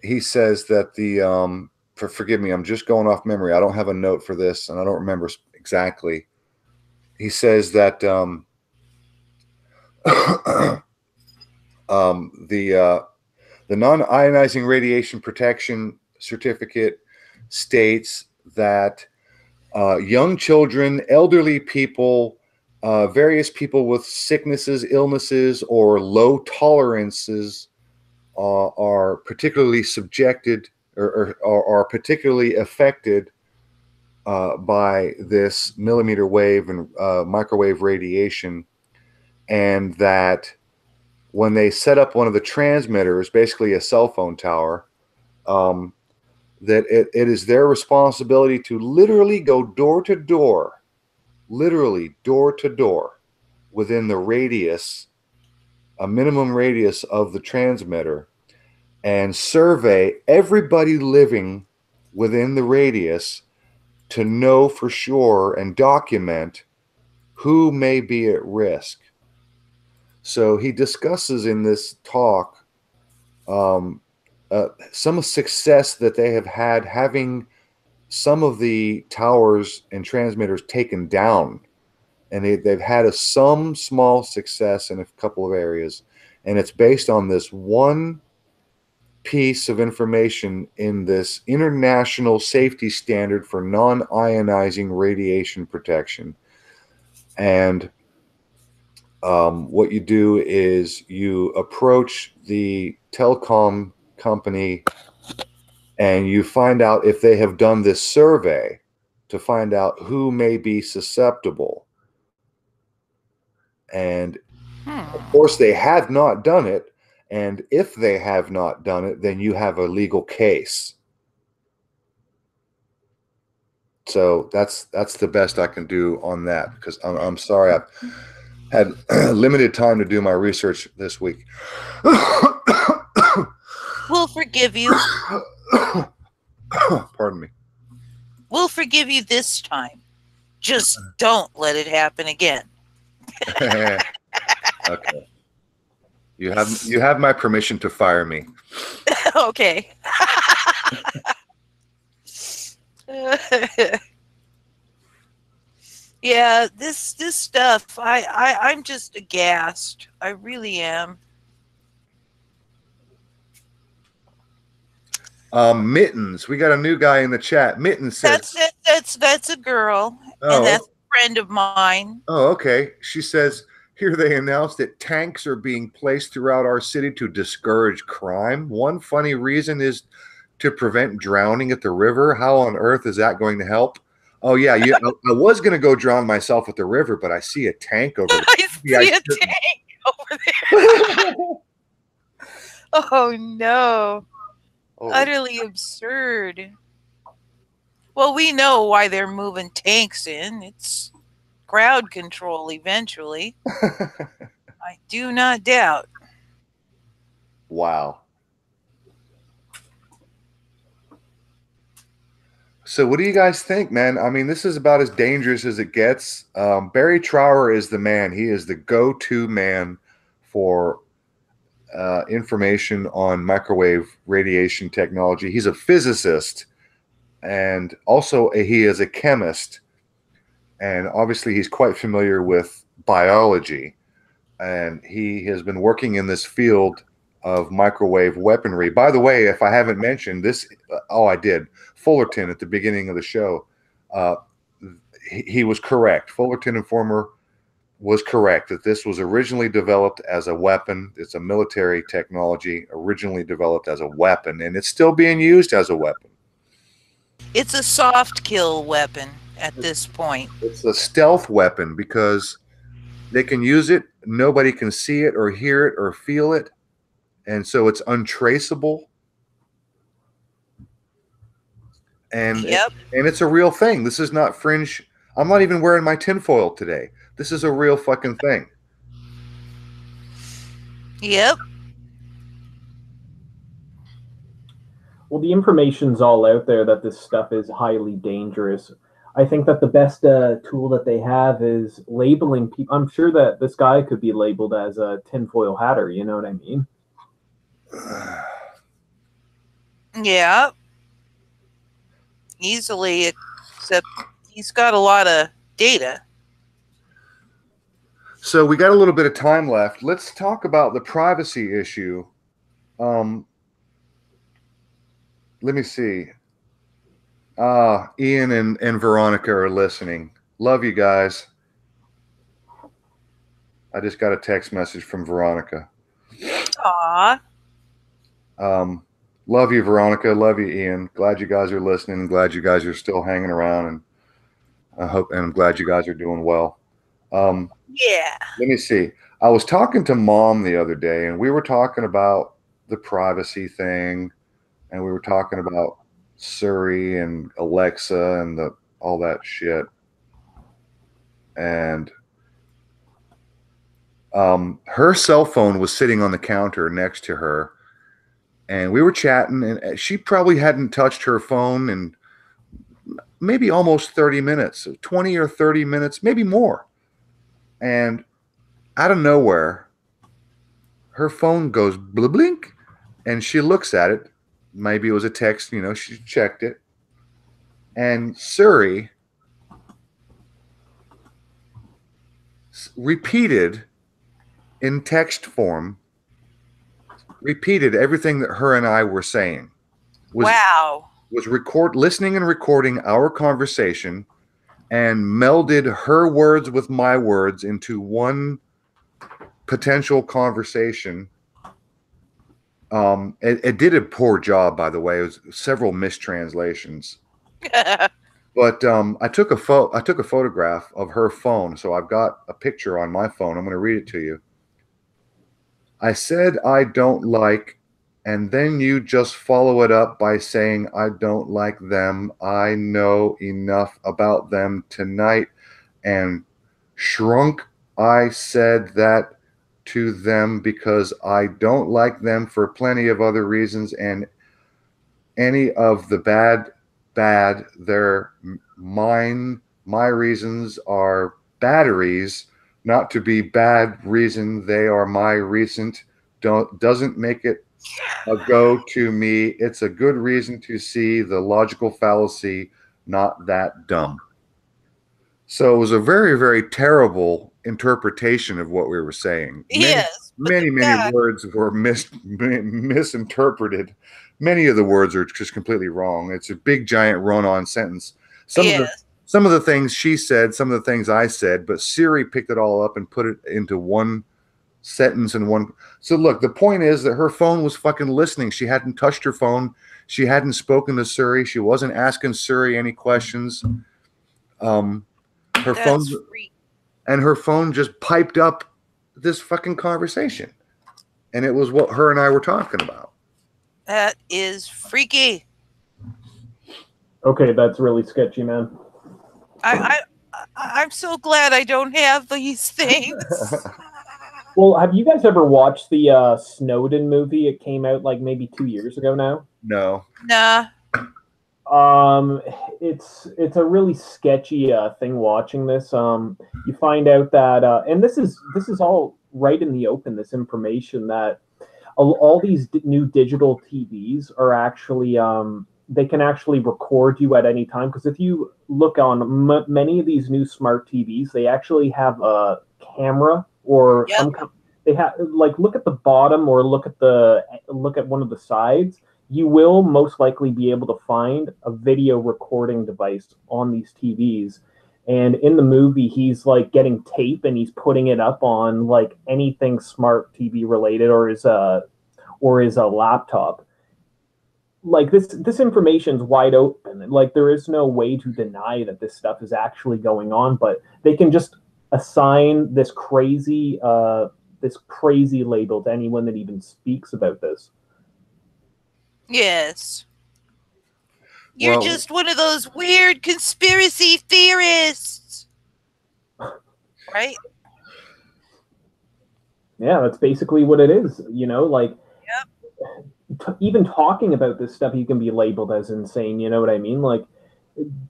he says that the, forgive me, I'm just going off memory. I don't have a note for this, and I don't remember exactly. He says that the non-ionizing radiation protection certificate states that young children, elderly people, various people with sicknesses, illnesses, or low tolerances are particularly subjected or are particularly affected by this millimeter wave and microwave radiation, and that when they set up one of the transmitters, basically a cell phone tower, that it is their responsibility to literally go door to door, within the radius, a minimum radius of the transmitter, and survey everybody living within the radius to know for sure and document who may be at risk. So he discusses in this talk some success that they have had having some of the towers and transmitters taken down. And they've had some small success in a couple of areas. And it's based on this one piece of information in this international safety standard for non-ionizing radiation protection. And what you do is you approach the telecom company and you find out if they have done this survey to find out who may be susceptible. And of course they have not done it. And if they have not done it, then you have a legal case. So that's the best I can do on that, because I'm sorry I've had limited time to do my research this week. We'll forgive you. Pardon me. We'll forgive you this time. Just don't let it happen again. Okay. You have my permission to fire me. Okay. Yeah, this stuff, I'm just aghast. I really am. Mittens, we got a new guy in the chat. Mittens says that's a girl, and that's a friend of mine. Oh, okay. She says, here they announced that tanks are being placed throughout our city to discourage crime. One funny reason is to prevent drowning at the river. How on earth is that going to help? Oh, yeah. I was going to go drown myself at the river, but I see a tank over there. I see a tank over there. Oh no. Oh. Utterly absurd. Well, we know why they're moving tanks in. It's crowd control eventually. I do not doubt. Wow. So what do you guys think, man? I mean, this is about as dangerous as it gets. Barry Trower is the man. He is the go-to man for information on microwave radiation technology. He's a physicist, and also he is a chemist. And obviously he's quite familiar with biology. And he has been working in this field of microwave weaponry. By the way, if I haven't mentioned this, I did. Fullerton at the beginning of the show, he was correct. Fullerton Informer was correct that this was originally developed as a weapon. It's a military technology originally developed as a weapon, and it's still being used as a weapon. It's a soft kill weapon at this point. It's a stealth weapon because they can use it. Nobody can see it or hear it or feel it. And so it's untraceable. And, yep. And it's a real thing. This is not fringe. I'm not even wearing my tinfoil today. This is a real fucking thing. Yep. Well, the information's all out there that this stuff is highly dangerous. I think that the best tool that they have is labeling people. I'm sure that this guy could be labeled as a tinfoil hatter. You know what I mean? Yeah. Easily, except he's got a lot of data. So we got a little bit of time left. Let's talk about the privacy issue. Let me see. Ian and Veronica are listening. Love you guys. I just got a text message from Veronica. Aw. Love you, Veronica. Love you, Ian. Glad you guys are listening. Glad you guys are still hanging around, and I'm glad you guys are doing well. Yeah. Let me see. I was talking to Mom the other day, and we were talking about the privacy thing, and we were talking about Siri and Alexa and all that shit. And her cell phone was sitting on the counter next to her, and we were chatting, and she probably hadn't touched her phone in maybe almost 30 minutes, 20 or 30 minutes, maybe more. And out of nowhere, her phone goes blink, and she looks at it. Maybe it was a text, she checked it. And Siri repeated in text form, repeated everything that her and I were saying. Wow. Was listening and recording our conversation and melded her words with my words into one potential conversation. It did a poor job, by the way. It was several mistranslations. But I took a photograph of her phone, so I've got a picture on my phone. I'm going to read it to you. I said I don't like, and then you just follow it up by saying I don't like them. I know enough about them tonight, and shrunk. I said that to them because I don't like them for plenty of other reasons, and any of the bad, they're mine. My reasons are batteries, not to be bad reason. They are my recent. Doesn't make it a go to me. It's a good reason to see the logical fallacy, not that dumb. So it was a very, very terrible interpretation of what we were saying. Yes. Many words were misinterpreted. Many of the words are just completely wrong. It's a big, giant run-on sentence. Some of the things she said, some of the things I said, but Siri picked it all up and put it into one sentence and one. So look, the point is that her phone was fucking listening. She hadn't touched her phone. She hadn't spoken to Siri. She wasn't asking Siri any questions. Her phone just piped up this fucking conversation. and it was what her and I were talking about. That is freaky. Okay, that's really sketchy, man. I'm so glad I don't have these things. Well, have you guys ever watched the Snowden movie? It came out like maybe 2 years ago now. No. Nah. It's a really sketchy thing watching this. You find out that and this is all right in the open, this information that all these new digital TVs are actually they can actually record you at any time, because if you look on many of these new smart TVs, they actually have a camera or some they have, like, look at the bottom or look at one of the sides. You will most likely be able to find a video recording device on these TVs. And in the movie, he's like getting tape and he's putting it up on like anything smart TV related or his laptop. Like this information's wide open. Like there is no way to deny that this stuff is actually going on, but they can just assign this crazy label to anyone that even speaks about this. Yes. You're just one of those weird conspiracy theorists. Right? Yeah, that's basically what it is. You know, like, even talking about this stuff, you can be labeled as insane. You know what I mean? Like,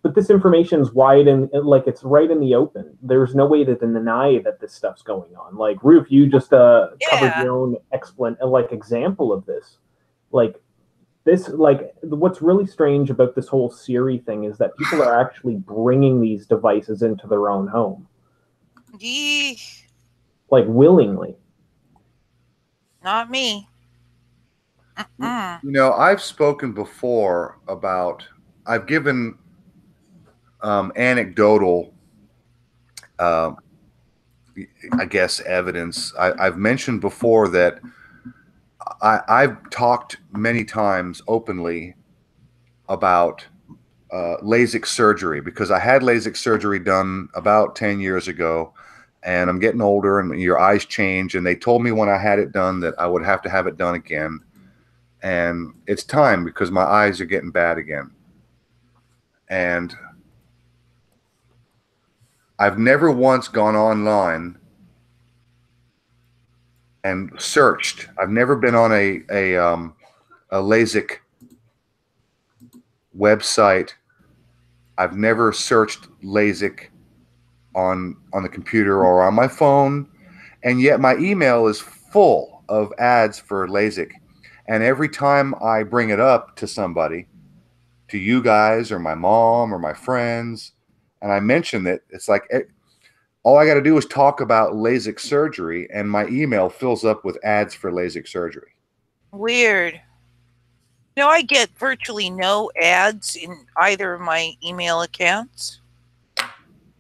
but this information is wide and like it's right in the open. There's no way to deny that this stuff's going on. Like, Roof, you just covered your own example of this. Like, this, like, what's really strange about this whole Siri thing is that people are actually bringing these devices into their own home. Like, willingly. Not me. You know, I've spoken before about, I've given anecdotal, I guess, evidence. I've mentioned before that I've talked many times openly about LASIK surgery, because I had LASIK surgery done about 10 years ago, and I'm getting older and your eyes change, and they told me when I had it done that I would have to have it done again. And it's time, because my eyes are getting bad again. And I've never once gone online and searched. I've never been on a LASIK website. I've never searched LASIK on the computer or on my phone. And yet my email is full of ads for LASIK. And every time I bring it up to somebody, to you guys or my mom or my friends, and I mention it, it's like all I got to do is talk about LASIK surgery, and my email fills up with ads for LASIK surgery. Weird. No, I get virtually no ads in either of my email accounts.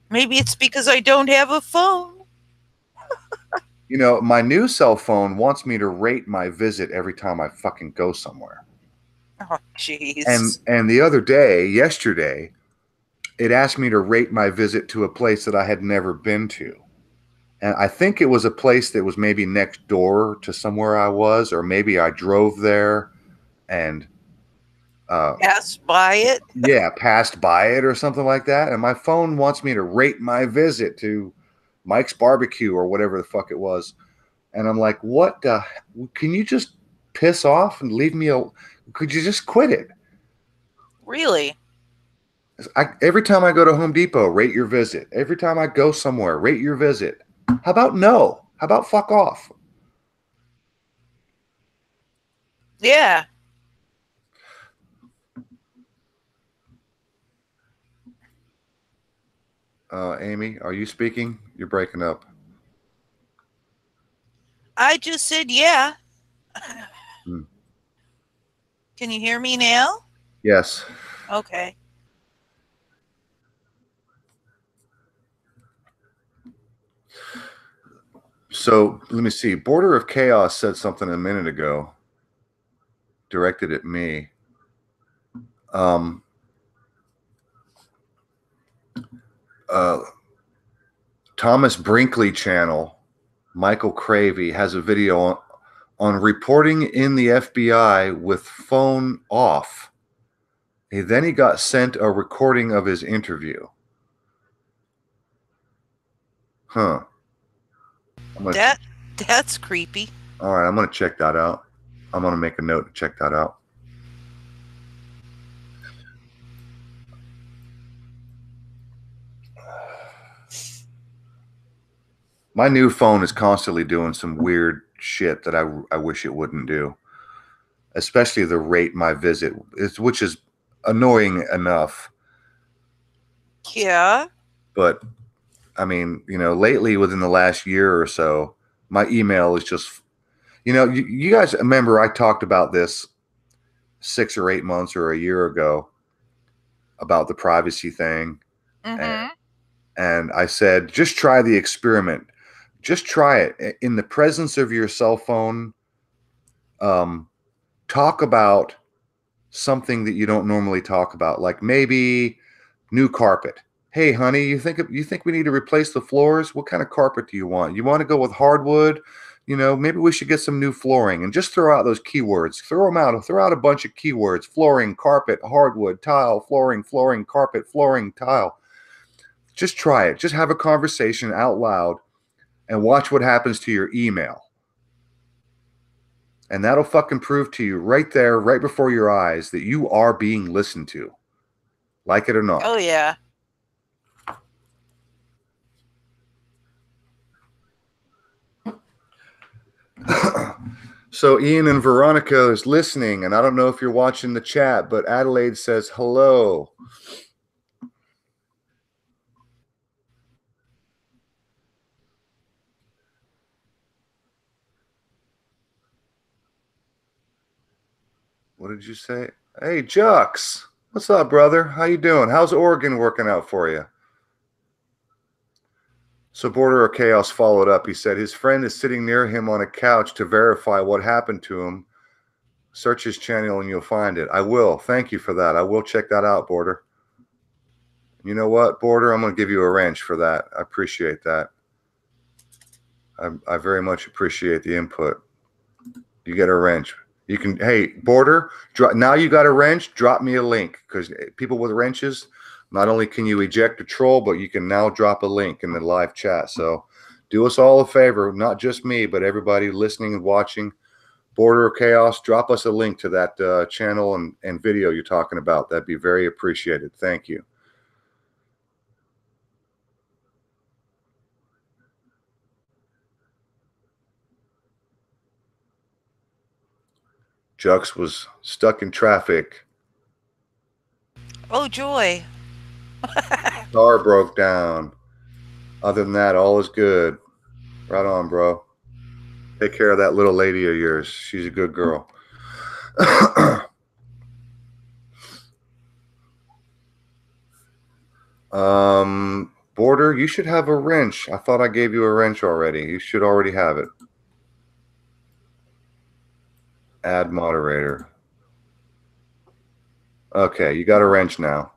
Maybe it's because I don't have a phone. You know, my new cell phone wants me to rate my visit every time I fucking go somewhere. Oh, jeez. And the other day, yesterday, it asked me to rate my visit to a place that I had never been to. And I think it was a place that was maybe next door to somewhere I was, or maybe I drove there and passed by it. Yeah, passed by it or something like that. And my phone wants me to rate my visit to Mike's Barbecue or whatever the fuck it was. And I'm like, what? Can you just piss off and leave me alone? Could you just quit it? Really? Every time I go to Home Depot, rate your visit. Every time I go somewhere, rate your visit. How about no? How about fuck off? Yeah. Amy, are you speaking? You're breaking up. I just said yeah. Can you hear me now? Yes. Okay. So let me see. Border of Chaos said something a minute ago, directed at me. Thomas Brinkley channel, Michael Cravey, has a video on reporting in the FBI with phone off. Then he got sent a recording of his interview. Huh. That's creepy. All right, I'm going to check that out. I'm going to make a note to check that out. My new phone is constantly doing some weird shit that I wish it wouldn't do. Especially the rate my visit is, which is annoying enough. Yeah. But I mean, you know, lately within the last year or so, my email is just, you know, you guys remember I talked about this 6 or 8 months or a year ago about the privacy thing. Mm-hmm. And I said, just try the experiment. Just try it in the presence of your cell phone. Talk about something that you don't normally talk about, like maybe new carpet. Hey, honey, you think we need to replace the floors? What kind of carpet do you want? You want to go with hardwood? You know, maybe we should get some new flooring, and just throw out those keywords. Throw them out. Throw out a bunch of keywords: flooring, carpet, hardwood, tile, flooring, carpet, flooring, tile. Just try it. Just have a conversation out loud and watch what happens to your email. And that'll fucking prove to you right there, right before your eyes, that you are being listened to. Like it or not. Oh, yeah. So Ian and Veronica is listening, and I don't know if you're watching the chat, but Adelaide says hello. What did you say? Hey, Jux. What's up, brother? How you doing? How's Oregon working out for you? So Border of Chaos followed up. He said his friend is sitting near him on a couch to verify what happened to him. Search his channel and you'll find it. I will. Thank you for that. I will check that out, Border. You know what, Border? I'm going to give you a wrench for that. I appreciate that. I very much appreciate the input. You get a wrench. You can, hey, Border, now you got a wrench, drop me a link, because people with wrenches, not only can you eject a troll, but you can now drop a link in the live chat. So do us all a favor, not just me, but everybody listening and watching. Border of Chaos, drop us a link to that channel and video you're talking about. That'd be very appreciated. Thank you. Jux was stuck in traffic. Oh, joy. Car broke down. Other than that, all is good. Right on, bro. Take care of that little lady of yours. She's a good girl. Border, you should have a wrench. I thought I gave you a wrench already. You should already have it. Add moderator. Okay, you got a wrench now.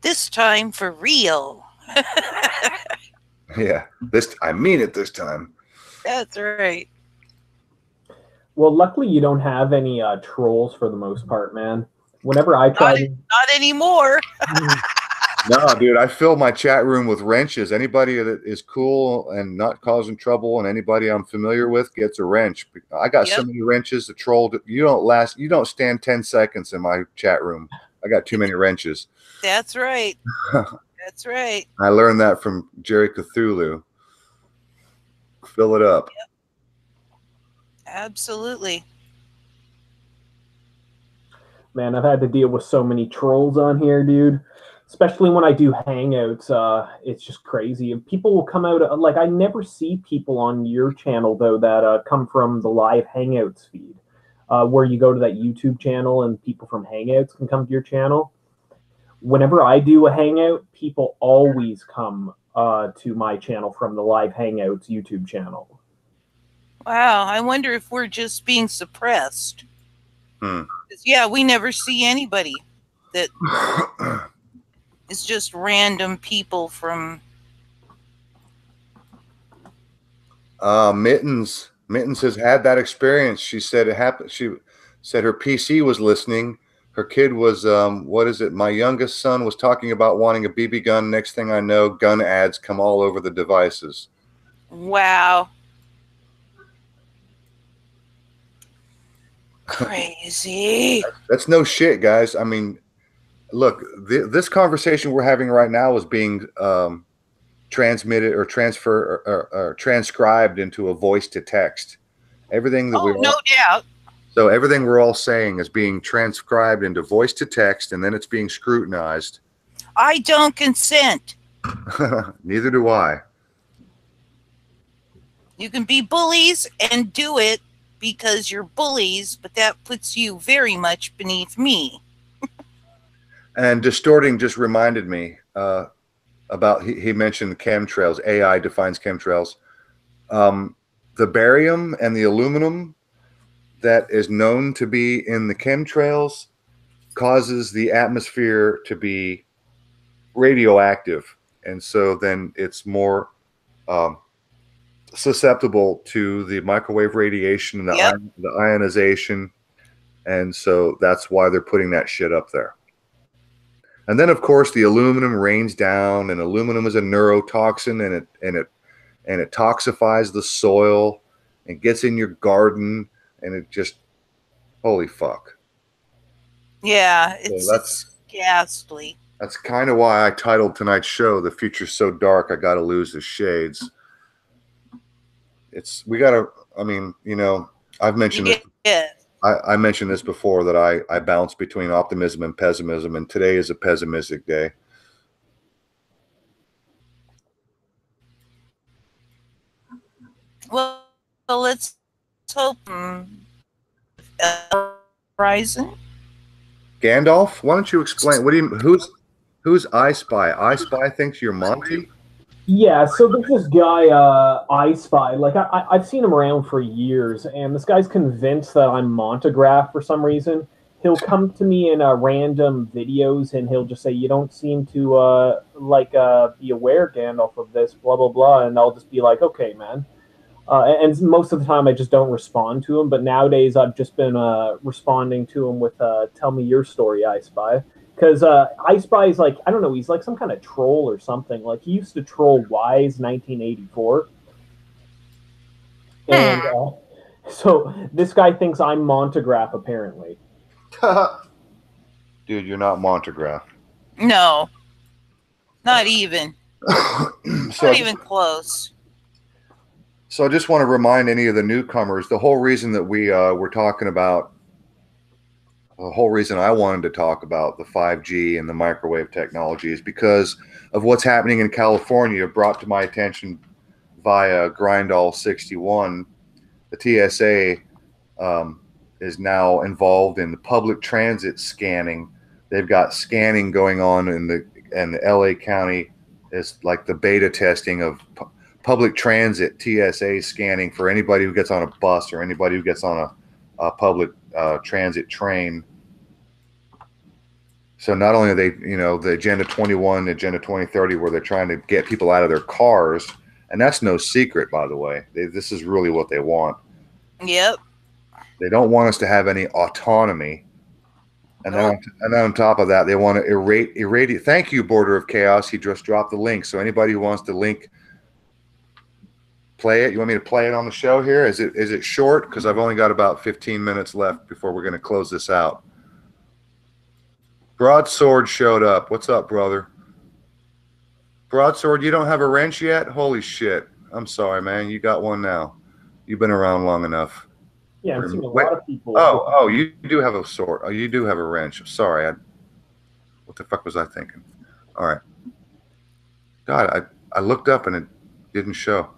This time for real. Yeah, I mean it this time. That's right. Well, luckily you don't have any trolls for the most part, man. Whenever I try not anymore. No, dude, I fill my chat room with wrenches. Anybody that is cool and not causing trouble, and anybody I'm familiar with gets a wrench. I got so many wrenches. The troll, you don't stand 10 seconds in my chat room. I got too many wrenches. That's right. That's right. I learned that from Jerry Cthulhu. Fill it up. Yep. Absolutely. Man, I've had to deal with so many trolls on here, dude. Especially when I do hangouts, it's just crazy. People will come out, like I never see people on your channel, though, that come from the live hangouts feed, where you go to that YouTube channel and people from hangouts can come to your channel. Whenever I do a hangout, people always come to my channel from the live hangouts YouTube channel. Wow, I wonder if we're just being suppressed. Yeah, we never see anybody that it's just random people from Mittens has had that experience. She said it happened. She said her PC was listening. Her kid was, what is it? My youngest son was talking about wanting a BB gun. Next thing I know, gun ads come all over the devices. Wow. Crazy. That's no shit, guys. I mean, look, this conversation we're having right now is being transmitted or transcribed into a voice to text. Everything that no doubt. So everything we're all saying is being transcribed into voice to text, and then it's being scrutinized. I don't consent. Neither do I. You can be bullies and do it because you're bullies, but that puts you very much beneath me. And distorting just reminded me about, he mentioned chemtrails. AI defines chemtrails. The barium and the aluminum that is known to be in the chemtrails causes the atmosphere to be radioactive. And so then it's more susceptible to the microwave radiation and the ionization. And so that's why they're putting that shit up there. And then, of course, the aluminum rains down, and aluminum is a neurotoxin, and it toxifies the soil and gets in your garden, and it just, holy fuck. Yeah, it's ghastly. That's kind of why I titled tonight's show, "The Future's So Dark, I Gotta Lose the Shades." We gotta, I mean, you know, I've mentioned this. I mentioned this before, that I bounce between optimism and pessimism, and today is a pessimistic day. Well, let's hope. Horizon. Gandalf, why don't you explain? What do you? Who's I Spy? I Spy thinks you're Monty. Yeah, so there's this guy, I Spy. Like I've seen him around for years, and this guy's convinced that I'm Montagraph for some reason. He'll come to me in random videos, and he'll just say, "You don't seem to be aware, Gandalf, of this, blah blah blah," and I'll just be like, "Okay, man." And most of the time, I just don't respond to him. But nowadays, I've just been responding to him with "Tell me your story, I Spy." Because I Spy is like, I don't know, he's like some kind of troll or something. Like, he used to troll Wise 1984. And so this guy thinks I'm Montagraph, apparently. Dude, you're not Montagraph. No. Not even. Not even close. So I just want to remind any of the newcomers, the whole reason that we were talking about, the whole reason I wanted to talk about the 5G and the microwave technology is because of what's happening in California, brought to my attention via Grindall 61. The TSA is now involved in the public transit scanning. They've got scanning going on in the LA County. Is like the beta testing of public transit TSA scanning for anybody who gets on a bus or anybody who gets on a public transit train. So not only are they, you know, the Agenda 21, Agenda 2030, where they're trying to get people out of their cars, and that's no secret, by the way. This is really what they want. Yep. They don't want us to have any autonomy. And then on top of that, they want to irradiate. Thank you, Border of Chaos. He just dropped the link. So anybody who wants the link, play it. You want me to play it on the show here? Is it short? Because I've only got about 15 minutes left before we're going to close this out. Broadsword showed up. What's up, brother? Broadsword, you don't have a wrench yet? Holy shit. I'm sorry, man. You got one now. You've been around long enough. Yeah, I'm seeing a lot of people. Oh, you do have a sword. Oh, you do have a wrench. Sorry. What the fuck was I thinking? All right. God, I looked up and it didn't show.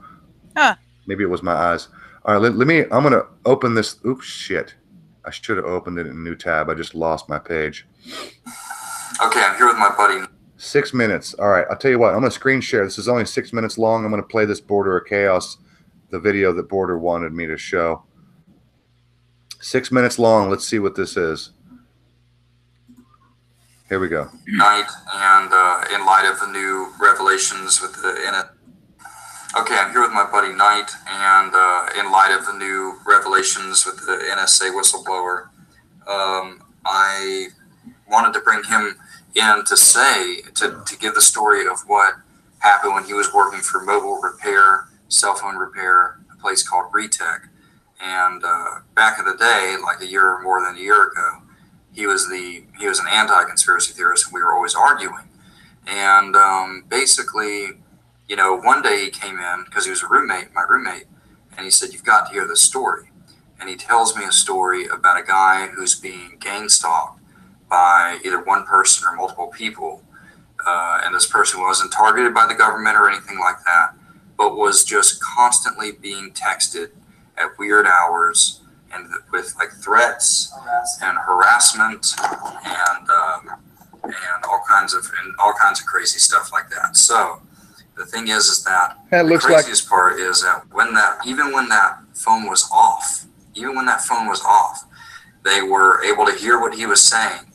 Huh. Maybe it was my eyes. All right, I'm going to open this. Oops, shit. I should have opened it in a new tab. I just lost my page. Okay, I'm here with my buddy. 6 minutes. All right, I'll tell you what. I'm going to screen share. This is only 6 minutes long. I'm going to play this Border of Chaos, the video that Border wanted me to show. 6 minutes long. Let's see what this is. Here we go. Night, and in light of the new revelations with the Okay, I'm here with my buddy Knight, and in light of the new revelations with the NSA whistleblower, I wanted to bring him in to say, to give the story of what happened when he was working for mobile repair, cell phone repair, a place called Retech. And back in the day, like more than a year ago, he was an anti-conspiracy theorist, and we were always arguing. And basically, you know, one day he came in because he was my roommate, and he said, "You've got to hear this story." And he tells me a story about a guy who's being gang stalked by either one person or multiple people. And this person wasn't targeted by the government or anything like that, but was just constantly being texted at weird hours and with like threats and harassment and all kinds of crazy stuff like that. So the thing is that the craziest part is that even when that phone was off, they were able to hear what he was saying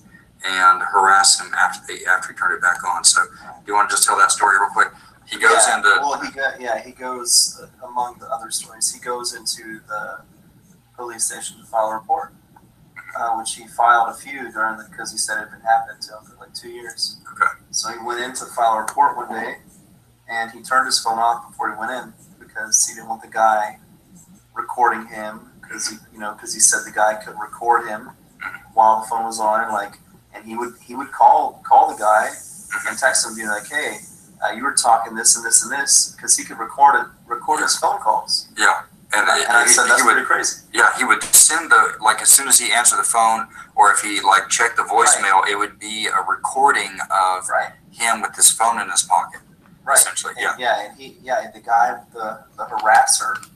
and harass him after he turned it back on. So, do you want to just tell that story real quick? He goes into. Well, he goes among the other stories. He goes into the police station to file a report, which he filed a few because he said it had been happening to him for like 2 years. Okay. So he went in to file a report one day, and he turned his phone off before he went in because he didn't want the guy recording him because he said the guy could record him while the phone was on, and he would call the guy and text him being like, "Hey, you were talking this and this and this," because he could record his phone calls. Yeah. And I said that's pretty crazy. Yeah, he would send as soon as he answered the phone, or if he checked the voicemail, it would be a recording of him with his phone in his pocket. Right. Essentially, the guy, the harasser,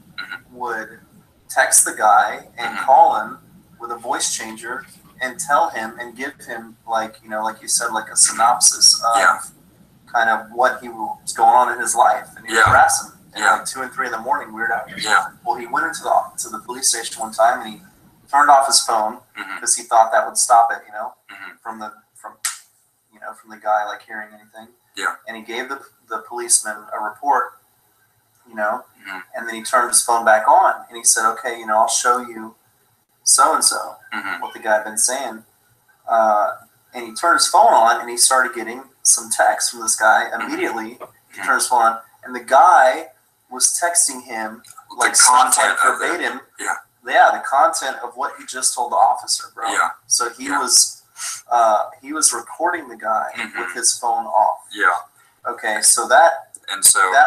would text the guy and call him with a voice changer and tell him and give him like you said, like a synopsis of kind of what he was going on in his life, and he'd harass him at like 2 and 3 in the morning, weird hours. Yeah. Well, he went into the police station one time and he turned off his phone because he thought that would stop it, from the guy hearing anything. Yeah. And he gave the policeman a report, and then he turned his phone back on and he said, "Okay, I'll show you so-and-so, what the guy had been saying." And he turned his phone on and he started getting some text from this guy immediately. He turned his phone on and the guy was texting him the content verbatim. The content of what he just told the officer, bro. Yeah. So he was recording the guy with his phone off. Yeah. Okay, so that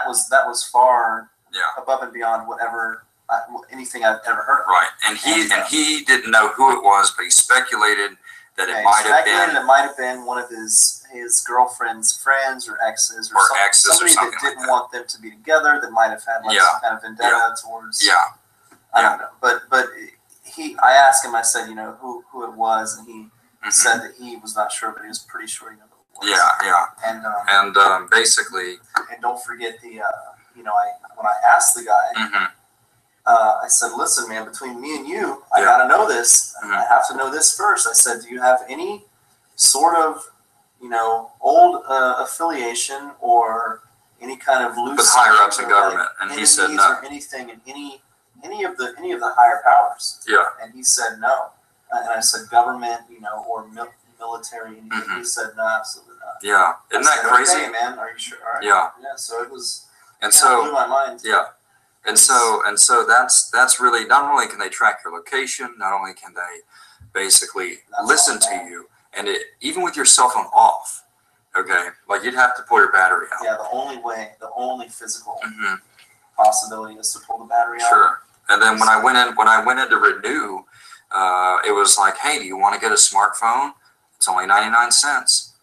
was far above and beyond whatever anything I've ever heard of. Right, and he didn't know who it was, but he speculated that it might have been one of his girlfriend's friends or exes or somebody that didn't want them to be together, that might have had some kind of vendetta towards. I don't know, but I asked him. I said, who it was, and he said that he was not sure, but he was pretty sure he knew who it was. And basically, and don't forget when I asked the guy. I said, "Listen, man, between me and you, I gotta know this. I have to know this first." I said, "Do you have any sort of, old affiliation or any kind of loose with higher ups in government?" And he said no. Or anything in any of the higher powers. Yeah. And he said no. And I said, "Government, or military." And he said, "No, absolutely not." Yeah. Isn't that crazy? "Okay, man, are you sure?" All right. Yeah. Yeah. So it was. And so blew my mind. Yeah. And so that's really, not only can they track your location, not only can they basically listen to you, and even with your cell phone off, okay, you'd have to pull your battery out. Yeah, the only physical possibility is to pull the battery out. Sure. And then when I went in to renew, it was like, "Hey, do you want to get a smartphone? It's only 99 cents."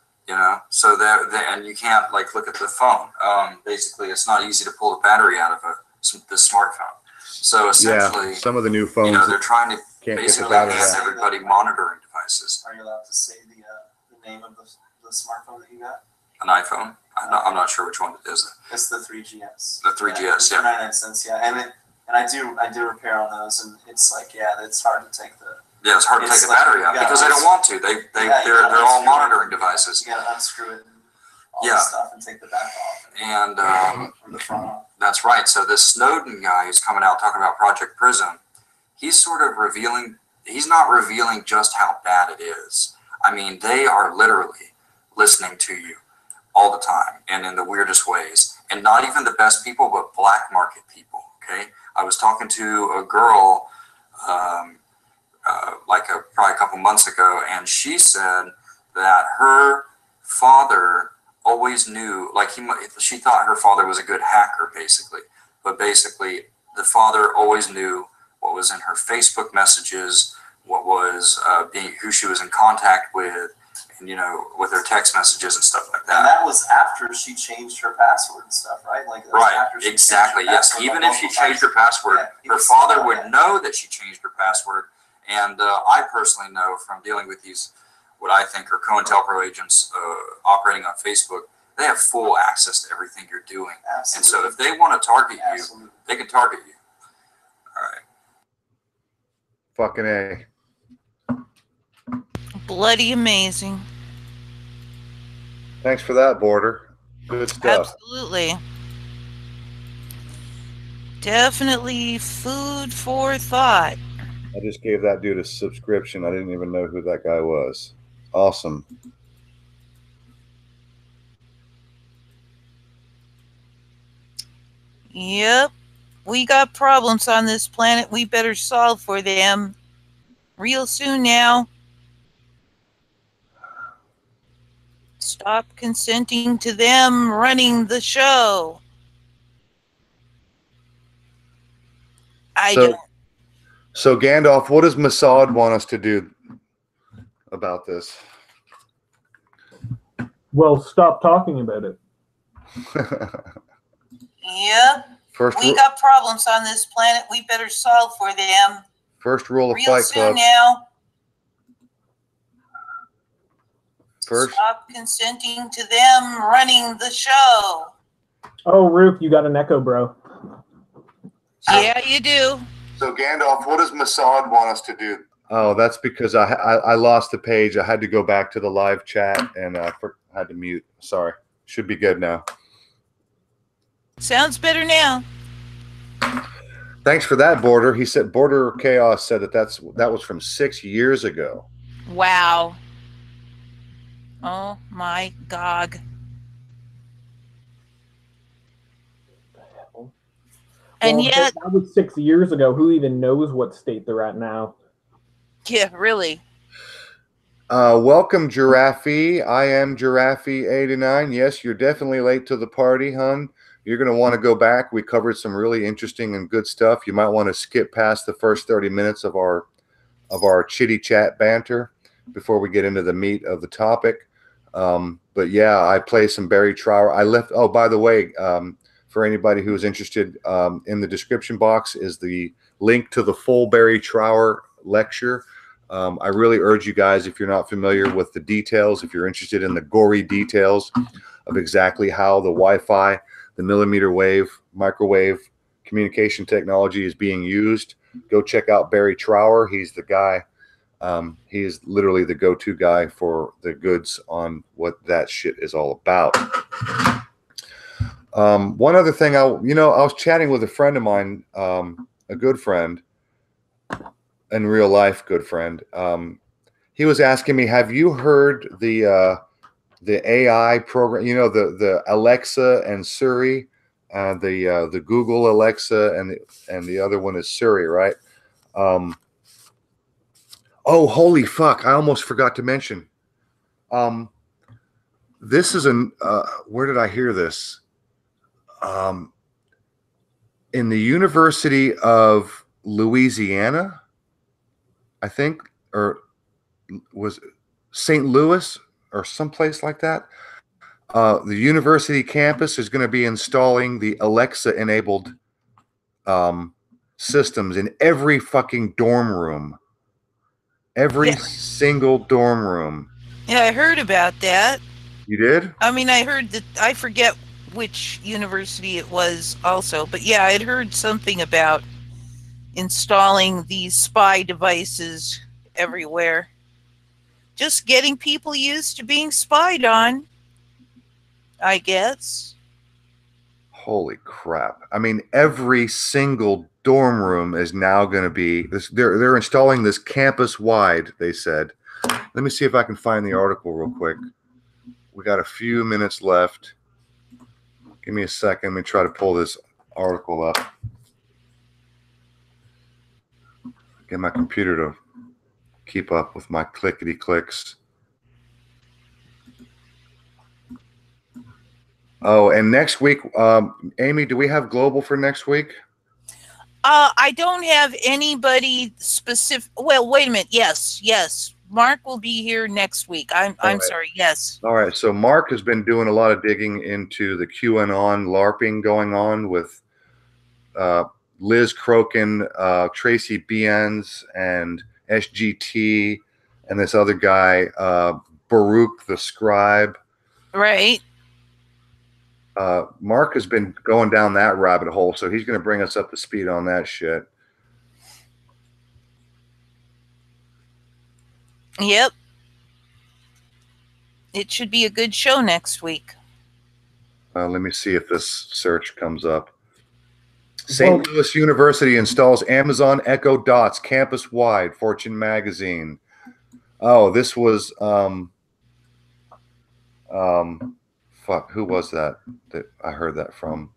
So and you can't look at the phone. Basically, it's not easy to pull the battery out of the smartphone. So essentially, some of the new phones, they're trying to basically have everybody monitoring devices. Are you allowed to say the name of the smartphone that you got? An iPhone? I'm not sure which one it is. It's the 3GS. The 3GS, yeah. 99 cents, yeah. And I do repair on those, and it's it's hard to take the. Yeah, it's hard to take the battery out because they don't want to. They're all monitoring devices. You gotta unscrew it and all this stuff and take the back off. And from the front off. That's right. So this Snowden guy who's coming out talking about Project Prism, he's sort of revealing, he's not revealing just how bad it is. I mean, they are literally listening to you all the time and in the weirdest ways. And not even the best people, but black market people, okay? I was talking to a girl probably a couple months ago, and she said that her father always knew, like she thought her father was a good hacker, basically. But basically, the father always knew what was in her Facebook messages, what was who she was in contact with, and with her text messages and stuff like that. And that was after she changed her password and stuff, right? Like Exactly. Yes. Even if she changed her password, her father would know that she changed her password. And I personally know from dealing with these, what I think are COINTELPRO agents operating on Facebook, they have full access to everything you're doing. Absolutely. And so if they want to target you, they can target you. All right. Fucking A. Bloody amazing. Thanks for that, Border. Good stuff. Absolutely. Definitely food for thought. I just gave that dude a subscription. I didn't even know who that guy was. Awesome. Yep. We got problems on this planet. We better solve for them real soon now. Stop consenting to them running the show. So Gandalf, what does Mossad want us to do about this? Well, stop talking about it. Yep. We got problems on this planet. We better solve for them. First rule of real Fight soon Club. Now. First. Stop consenting to them running the show. Oh, Rook, you got an echo, bro. Yeah, you do. So Gandalf, what does Mossad want us to do? Oh, that's because I lost the page. I had to go back to the live chat and I had to mute. Sorry. Should be good now. Sounds better now. Thanks for that, Border. He said Border Chaos said that was from 6 years ago. Wow. Oh my God. And yet that was 6 years ago. Who even knows what state they're at now? Yeah, really. Welcome, Giraffe. I am Giraffe89. Yes, you're definitely late to the party, hun. You're going to want to go back. We covered some really interesting and good stuff. You might want to skip past the first 30 minutes of our chitty chat banter before we get into the meat of the topic. But yeah, I play some Barry Trower. I left. Oh, by the way, for anybody who is interested, in the description box is the link to the full Barry Trower lecture. I really urge you guys, if you're not familiar with the details, if you're interested in the gory details of exactly how the Wi-Fi, the millimeter wave, microwave communication technology is being used, go check out Barry Trower. He's the guy. He is literally the go-to guy for the goods on what that shit is all about. One other thing, I was chatting with a friend of mine, a good friend, in real life, good friend. He was asking me, have you heard the AI program? The Alexa and Siri, the Google Alexa, and the other one is Siri, right? Oh, holy fuck! I almost forgot to mention. This is where did I hear this? In the University of Louisiana, I think, or was it St. Louis or someplace like that. The university campus is going to be installing the Alexa-enabled systems in every fucking dorm room. Every single dorm room. Yeah, I heard about that. You did? I mean, I heard that, I forget which university it was also, but yeah, I'd heard something about installing these spy devices everywhere. Just getting people used to being spied on, I guess. Holy crap. I mean, every single dorm room is now going to be this. They're installing this campus wide, they said. Let me see if I can find the article real quick. We got a few minutes left. Give me a second. Let me try to pull this article up. Get my computer to keep up with my clickety clicks. Oh, and next week, Amy, do we have global for next week? I don't have anybody specific. Well, wait a minute. Yes. Mark will be here next week. I'm right. Sorry. Yes. All right. So Mark has been doing a lot of digging into the QAnon LARPing going on with Liz Crokin, Tracy Beans, and SGT, and this other guy, Baruch the Scribe. Right. Mark has been going down that rabbit hole, so he's going to bring us up to speed on that shit. Yep. It should be a good show next week. Let me see if this search comes up. St. Louis University installs Amazon Echo Dots campus-wide, Fortune magazine. Oh, this was fuck, who was that I heard that from?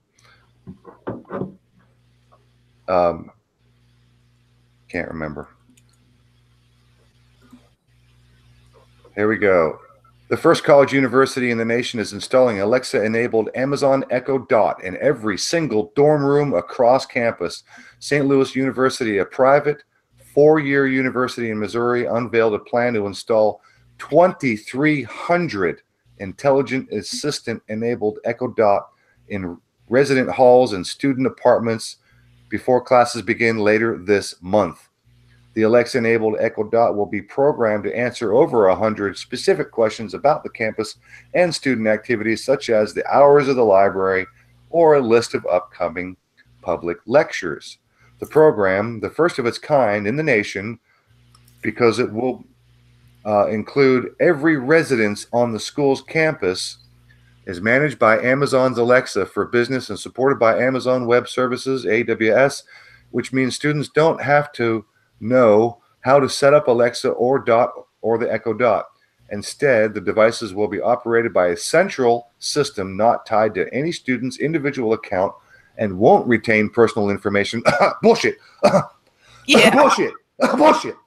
Can't remember. Here we go. The first college university in the nation is installing Alexa-enabled Amazon Echo Dot in every single dorm room across campus. St. Louis University, a private four-year university in Missouri, unveiled a plan to install 2,300 intelligent assistant-enabled Echo Dot in resident halls and student apartments before classes begin later this month. The Alexa-enabled Echo Dot will be programmed to answer over 100 specific questions about the campus and student activities, such as the hours of the library or a list of upcoming public lectures. The program, the first of its kind in the nation, because it will include every residence on the school's campus, is managed by Amazon's Alexa for Business and supported by Amazon Web Services, AWS, which means students don't have to know how to set up Alexa or Dot or the Echo Dot. Instead, the devices will be operated by a central system not tied to any student's individual account and won't retain personal information. Bullshit. Yeah. Bullshit. Bullshit.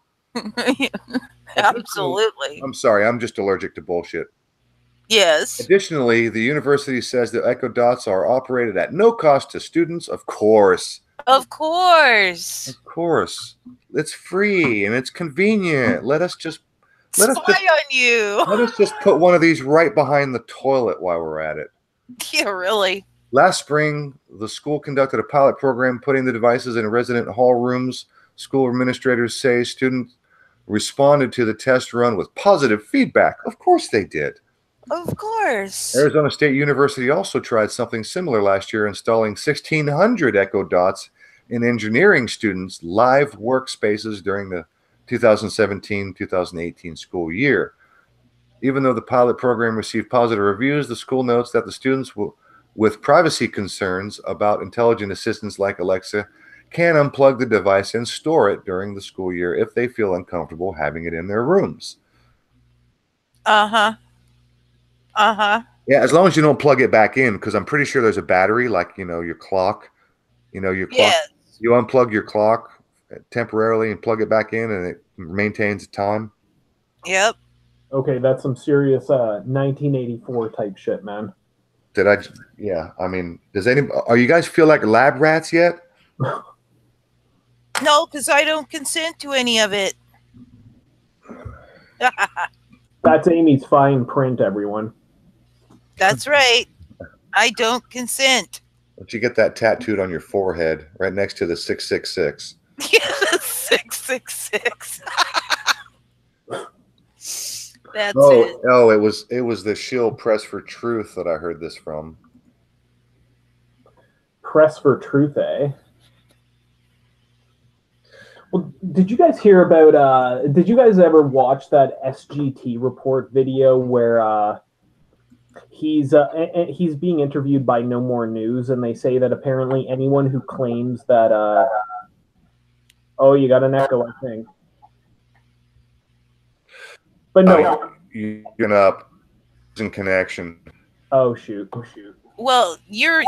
Absolutely. I'm sorry. I'm just allergic to bullshit. Yes. Additionally, the university says the Echo Dots are operated at no cost to students, of course. Of course. Of course. It's free and it's convenient. Let us just spy on you. Let us just put one of these right behind the toilet while we're at it. Yeah, really. Last spring, the school conducted a pilot program putting the devices in resident hall rooms. School administrators say students responded to the test run with positive feedback. Of course they did. Of course. Arizona State University also tried something similar last year, installing 1,600 Echo Dots in engineering students' live workspaces during the 2017-2018 school year. Even though the pilot program received positive reviews, the school notes that the students with privacy concerns about intelligent assistants like Alexa can unplug the device and store it during the school year if they feel uncomfortable having it in their rooms. Uh-huh. Yeah, as long as you don't plug it back in, because I'm pretty sure there's a battery, like, your clock. Your clock. Yes. You unplug your clock temporarily and plug it back in, and it maintains the time. Yep. Okay, that's some serious 1984 type shit, man. Yeah, I mean, are you guys feel like lab rats yet? No, because I don't consent to any of it. That's Amy's fine print, everyone. That's right. I don't consent. Don't you get that tattooed on your forehead right next to the 666? Yeah, the 666. That's it. Oh, it was the shill Press for Truth that I heard this from. Press for Truth, eh? Well, did you guys hear about? Did you guys ever watch that SGT report video where He's being interviewed by No More News, and they say that apparently anyone who claims that oh, you got an echo, I think. But no, you're up in connection. Oh shoot! Well, you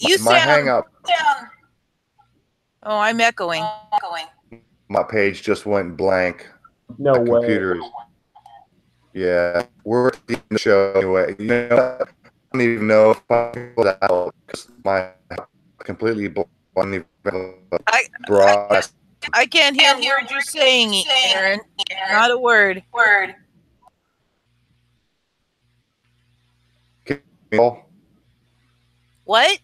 my sound. hang up. Oh, I'm echoing. My page just went blank. No way. Computer is. Yeah, we're at the show anyway. You know, I don't even know if I can put that out because my completely blank. I can't hear a word you're saying, Aaron. Not a word. What?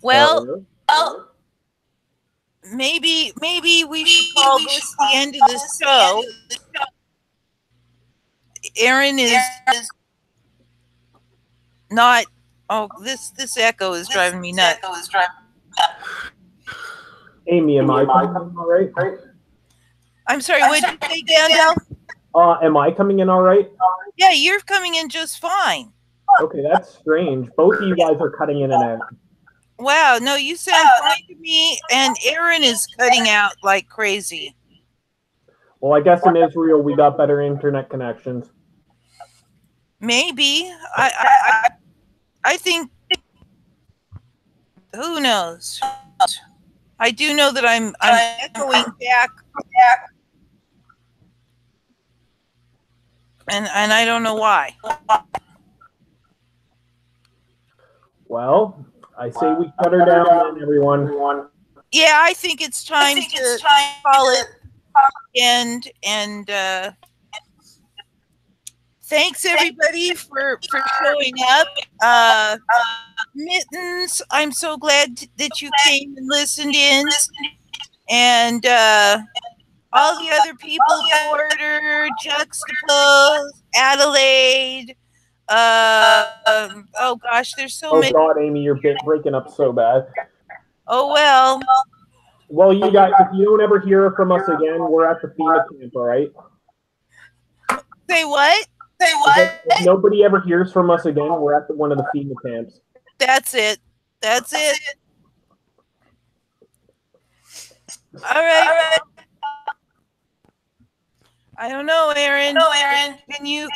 Well, maybe we should call this the end of the show. Aaron is not. Oh, this echo is driving me nuts. Amy, am I coming in all right? I'm sorry, what did you say, Dandel? Am I coming in all right? Yeah, you're coming in just fine. Okay, that's strange. Both of you guys are cutting in and out. Wow, no, you sound fine to me, and Aaron is cutting out like crazy. Well, I guess in Israel we got better internet connections. Maybe. I think. Who knows? I do know that I'm echoing back. And I don't know why. Well, I say we cut her down then, everyone. Yeah, I think it's time to call it end. And thanks everybody for showing up. Mittens, I'm so glad that you came and listened in. And all the other people, Porter, Juxtapose, Adelaide. Oh gosh, there's so many. Oh God, Amy, you're breaking up so bad. Oh well. Well, you guys, if you don't ever hear from us again, we're at the FEMA camp, all right? Say what? If nobody ever hears from us again, we're at one of the FEMA camps. That's it. All right. I don't know, Aaron. Can you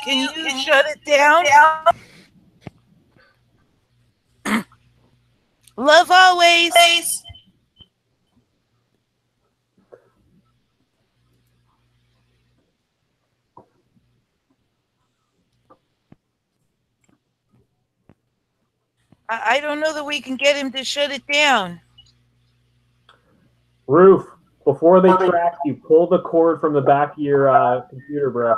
shut it down? Love always. I don't know that we can get him to shut it down. Roof, before they track you, pull the cord from the back of your computer, bro.